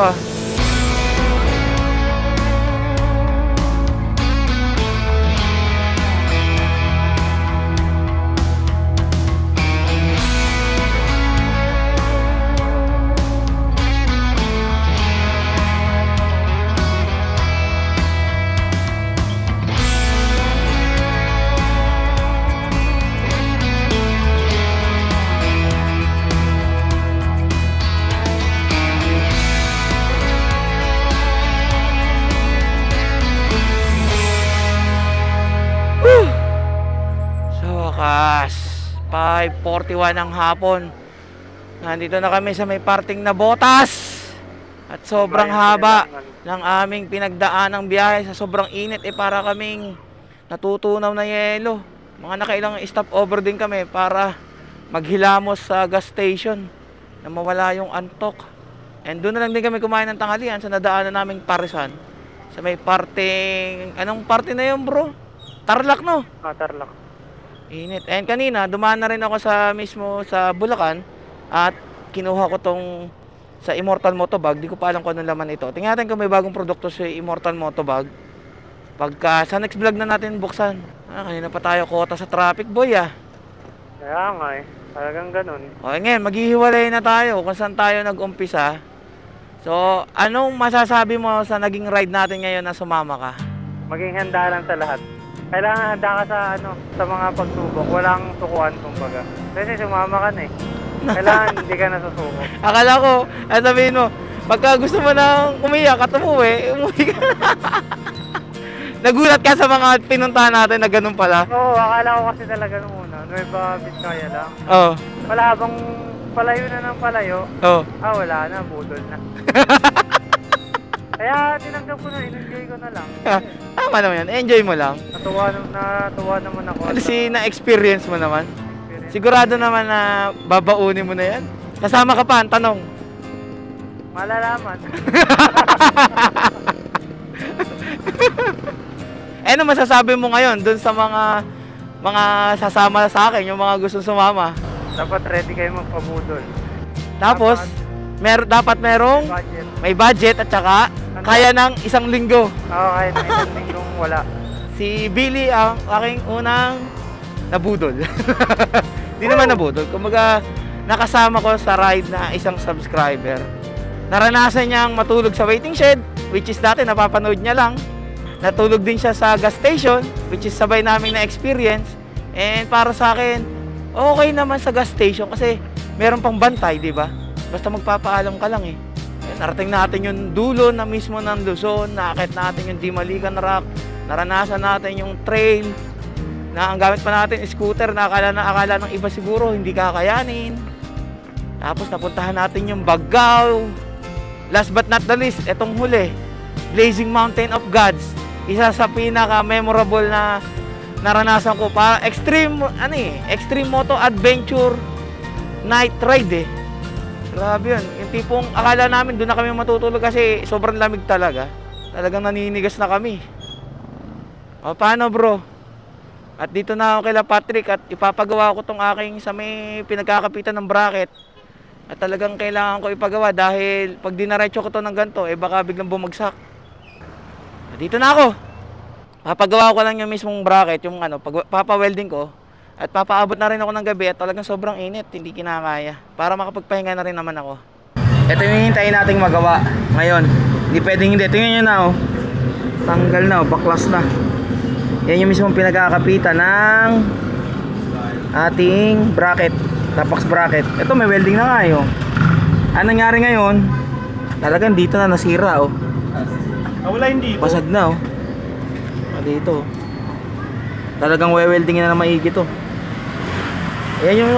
Wakas, 5:41 ng hapon. Nandito na kami sa may parting na Botas. At sobrang haba ng aming pinagdaanang biyahe sa sobrang init. Para kaming natutunaw na yelo. Mga nakailang stopover din kami para maghilamos sa gas station na mawala yung antok. And doon na lang din kami kumain ng tanghalian sa nadaanan naming Parisan. Sa may parting, anong parte na yun bro? Tarlac no? Tarlac. Init. And kanina, dumaan na rin ako mismo sa Bulacan at kinuha ko tong sa Immortal Motobag. Di ko pa alam kung anong laman ito. Tingnan natin kung may bagong produkto sa Immortal Motobag. Pagka sa next vlog na natin buksan. Kanina pa tayo kota sa traffic boy Kaya nga eh. Talagang ganun. Okay, ngayon, maghihiwalay na tayo kung saan tayo nag-umpisa. So, anong masasabi mo sa naging ride natin ngayon na sumama ka? Maging handa lang sa lahat. Kailangan handa ka sa mga pagsubok. Walang sukuan kumbaga. Kasi sumama ka na eh. Kailangan hindi ka nasusuko. Akala ko, sabihin mo, pagka gusto mo nang umiyak at umuwi ka na. Nagulat ka sa mga pinuntahan natin na ganun pala. Oo, akala ko kasi talaga nung una. Nueva Vizcaya lang. Oo. Wala habang palayo na ng palayo. Oo. Wala na, budol na. Kaya tinanggap ko na, in-enjoy ko na lang. Tama naman yan, enjoy mo lang. Natuwa naman ako. Kasi na-experience mo naman. Sigurado naman na babaunin mo na yan. Kasama ka pa, ang tanong. Malalaman. Ano masasabi mo ngayon dun sa mga sasama sa akin, yung mga gusto sumama? Dapat ready kayo magpabudol. Tapos, dapat merong may budget at saka kaya ng isang linggo. Oo, kaya ng isang linggong wala. Si Billy ang aking unang nabudol. Di naman nabudol. Kumbaga, nakasama ko sa ride na isang subscriber. Naranasan niyang matulog sa waiting shed, which is dati napapanood niya lang. Natulog din siya sa gas station, which is sabay namin na experience. And para sa akin, okay naman sa gas station kasi meron pang bantay, di ba? Basta magpapaalam ka lang eh. Narating natin yung dulo na mismo ng Luzon, nakakit natin yung Dimalican Rock, naranasan natin yung trail, na ang gamit pa natin scooter na akala ng iba siguro hindi kakayanin. Tapos napuntahan natin yung Baggao. Last but not the least, etong huli, Blazing Mountain of Gods. Isa sa pinaka-memorable na naranasan ko para extreme moto adventure night ride eh. Grabe yun. Yung tipong akala namin doon na kami matutulog kasi sobrang lamig talaga. Talagang naninigas na kami. O paano bro? At dito na ako kila Patrick at ipapagawa ko tong aking sa may pinagkakapitan ng bracket. At talagang kailangan ko ipagawa dahil pag dinaretso ko to ng ganito, baka biglang bumagsak. At dito na ako. Papagawa ko lang yung mismong bracket, yung papa-welding ko. At papaabot na rin ako ng gabi at talagang sobrang init, hindi kinakaya. Para makapagpahinga na rin naman ako. Ito yung hihintayin nating magawa ngayon. Hindi pwedeng hindi. Tingnan nyo na Tanggal na, baklas na. Yan yung mismong pinagkakapitan ng ating bracket, tapax bracket. Ito may welding na nga yun. Anong nangyari ngayon? Talagang dito na nasira oh. Wala hindi. Basag na oh. Dito. Talagang weldingin na maigi to. Yan yung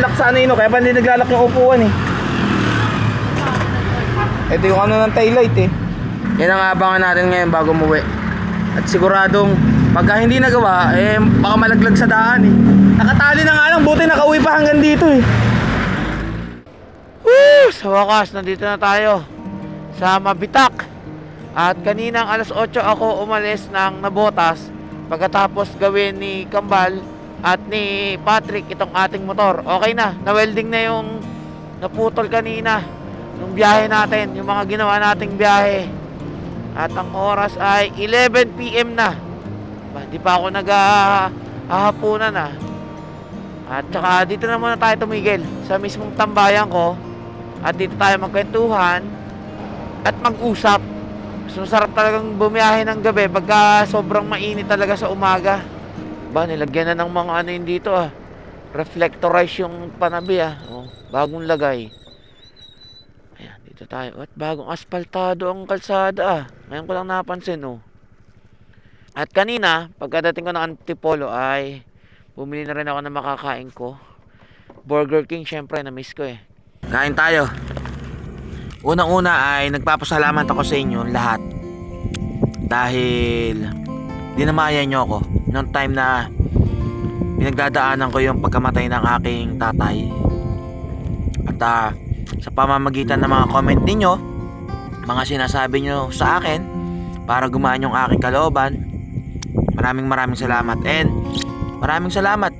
lock sa ano yun, kaya pa hindi naglalak yung upuan eh. Ito yung ano ng taillight eh. Yan ang abangan natin ngayon bago umuwi. At siguradong pagka hindi nagawa, eh baka malaglag sa daan eh. Nakatali na nga lang, buti nakauwi pa hanggang dito eh. Woo! Sa wakas, nandito na tayo sa Mabitak. At kaninang alas 8 ako umalis ng Nabotas pagkatapos gawin ni Kambal at ni Patrick itong ating motor. Okay na, na-welding na yung naputol kanina nung biyahe natin, yung mga ginawa nating biyahe. At ang oras ay 11 PM na. Hindi pa ako nag-hahapunan ah. At saka dito na muna tayo tumigil sa mismong tambayan ko. At dito tayo magkwentuhan at mag-usap. So, sarap talagang bumiyahe ng gabi pagka sobrang mainit talaga sa umaga. Ba, nilagyan na ng mga ano yun dito ah. Reflectorize yung panabi ah. Oh, bagong lagay. Ayan, dito tayo. At bagong asfaltado ang kalsada ah. Ngayon ko lang napansin oh. At kanina, pagkadating ko ng Antipolo ay bumili na rin ako ng makakain ko. Burger King, syempre, na-miss ko eh. Kain tayo. Unang-una ay nagpapasalamat ako sa inyo lahat. Dahil dinamayan nyo ako noong time na pinagdadaanan ko yung pagkamatay ng aking tatay. At sa pamamagitan ng mga comment ninyo, mga sinasabi nyo sa akin para gumaan yung aking kalooban, maraming salamat. And maraming salamat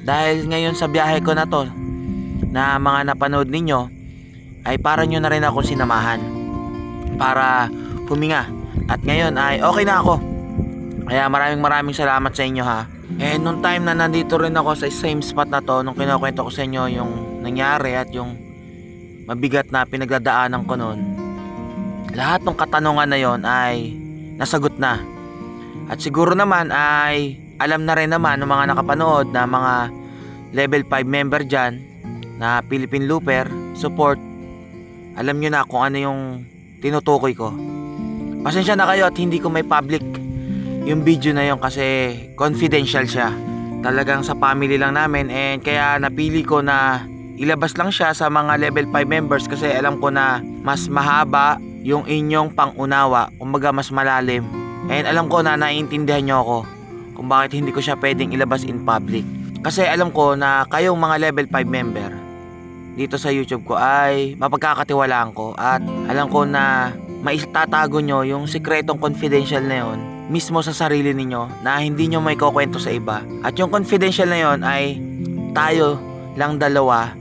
dahil ngayon sa biyahe ko na to na mga napanood ninyo ay para nyo na rin ako sinamahan para huminga. At ngayon ay okay na ako. Kaya maraming salamat sa inyo ha. And nung time na nandito rin ako sa same spot na to, nung kinukwento ko sa inyo yung nangyari at yung mabigat na pinagdadaanan ko noon, lahat ng katanungan na yon ay nasagot na. At siguro naman ay alam na rin naman ng mga nakapanood na mga level 5 member dyan na Philippine Looper support. Alam nyo na kung ano yung tinutukoy ko. Pasensya na kayo at hindi ko may public yung video na yon kasi confidential siya. Talagang sa family lang namin, and kaya napili ko na ilabas lang siya sa mga level 5 members kasi alam ko na mas mahaba yung inyong pangunawa, kumbaga mas malalim. And alam ko na naiintindihan nyo ako kung bakit hindi ko siya pwedeng ilabas in public. Kasi alam ko na kayong mga level 5 member dito sa YouTube ko ay mapagkakatiwalaan ko. At alam ko na maitatago nyo yung sikretong confidential na yon mismo sa sarili ninyo na hindi nyo may kukwento sa iba. At yung confidential na yon ay tayo lang dalawa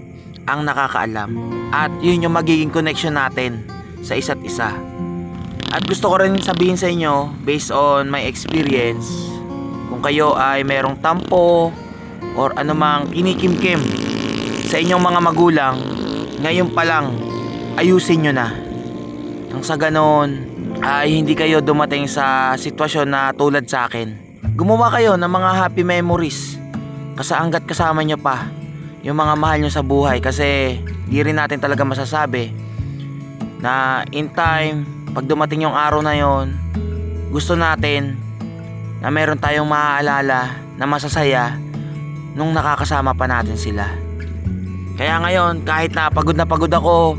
ang nakakaalam. At yun yung magiging connection natin sa isa't isa. At gusto ko rin sabihin sa inyo, based on my experience, kung kayo ay merong tampo or anumang kinikimkim sa inyong mga magulang, ngayon pa lang ayusin nyo na. Nang sa ganon ay hindi kayo dumating sa sitwasyon na tulad sa akin. Gumawa kayo ng mga happy memories hanggat kasama nyo pa yung mga mahal nyo sa buhay. Kasi di rin natin talaga masasabi na in time, pag dumating yung araw na yon, gusto natin na meron tayong maaalala na masasaya nung nakakasama pa natin sila. Kaya ngayon, kahit na pagod ako,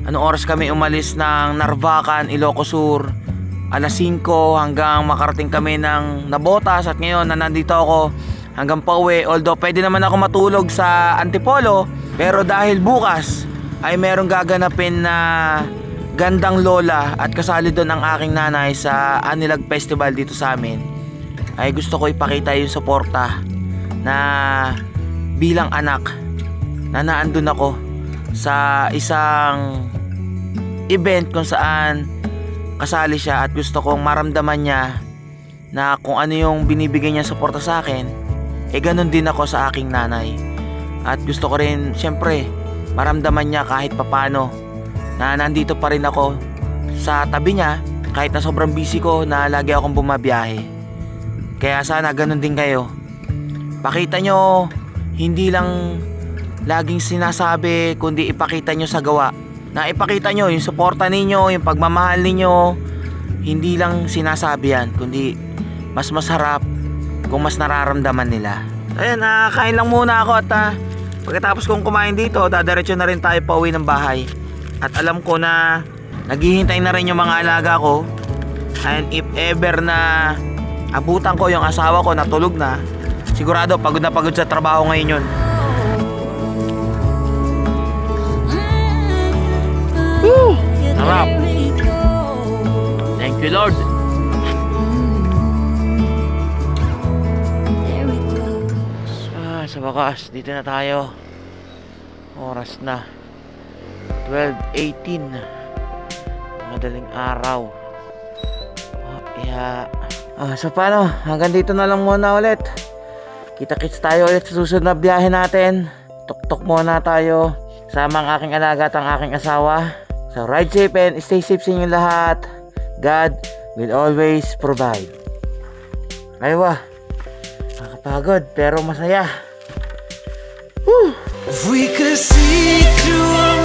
anong oras kami umalis ng Narvacan, Ilocos Sur, alas 5 hanggang makarating kami ng Nabotas. At ngayon na nandito ako hanggang pauwi, although pwede naman ako matulog sa Antipolo, pero dahil bukas ay merong gaganapin na gandang lola at kasali doon ang aking nanay sa Anilag Festival dito sa amin, ay gusto ko ipakita yung suporta na bilang anak na naandun ako sa isang event kung saan kasali siya. At gusto kong maramdaman niya na kung ano yung binibigay niya suporta sa akin, ganun din ako sa aking nanay. At gusto ko rin syempre maramdaman niya kahit papano na nandito pa rin ako sa tabi niya kahit na sobrang busy ko na lagi akong bumabiyahe. Kaya sana ganun din kayo. Pakita nyo, hindi lang laging sinasabi, kundi ipakita nyo sa gawa. Na ipakita nyo yung suporta ninyo, yung pagmamahal ninyo. Hindi lang sinasabi yan, kundi mas masarap kung mas nararamdaman nila. Ayan, kain lang muna ako at pagkatapos kong kumain dito, dadiretso na rin tayo pa uwi ng bahay. At alam ko na naghihintay na rin yung mga alaga ko. And if ever na abutan ko yung asawa ko na tulog na, sigurado pagod na pagod sa trabaho ngayon yun. Woo! Sarap! Thank you, Lord! Sa wakas, dito na tayo. Oras na 12:18. Madaling araw. So paano? Hanggang dito na lang muna ulit. Kita-kits tayo ulit sa susunod na biyahe natin. Tok-tok muna tayo. Sama ang aking alaga at ang aking asawa. So ride safe and stay safe sa inyo lahat. God will always provide. Aywa, nakakapagod pero masaya. Woo! If we could see through a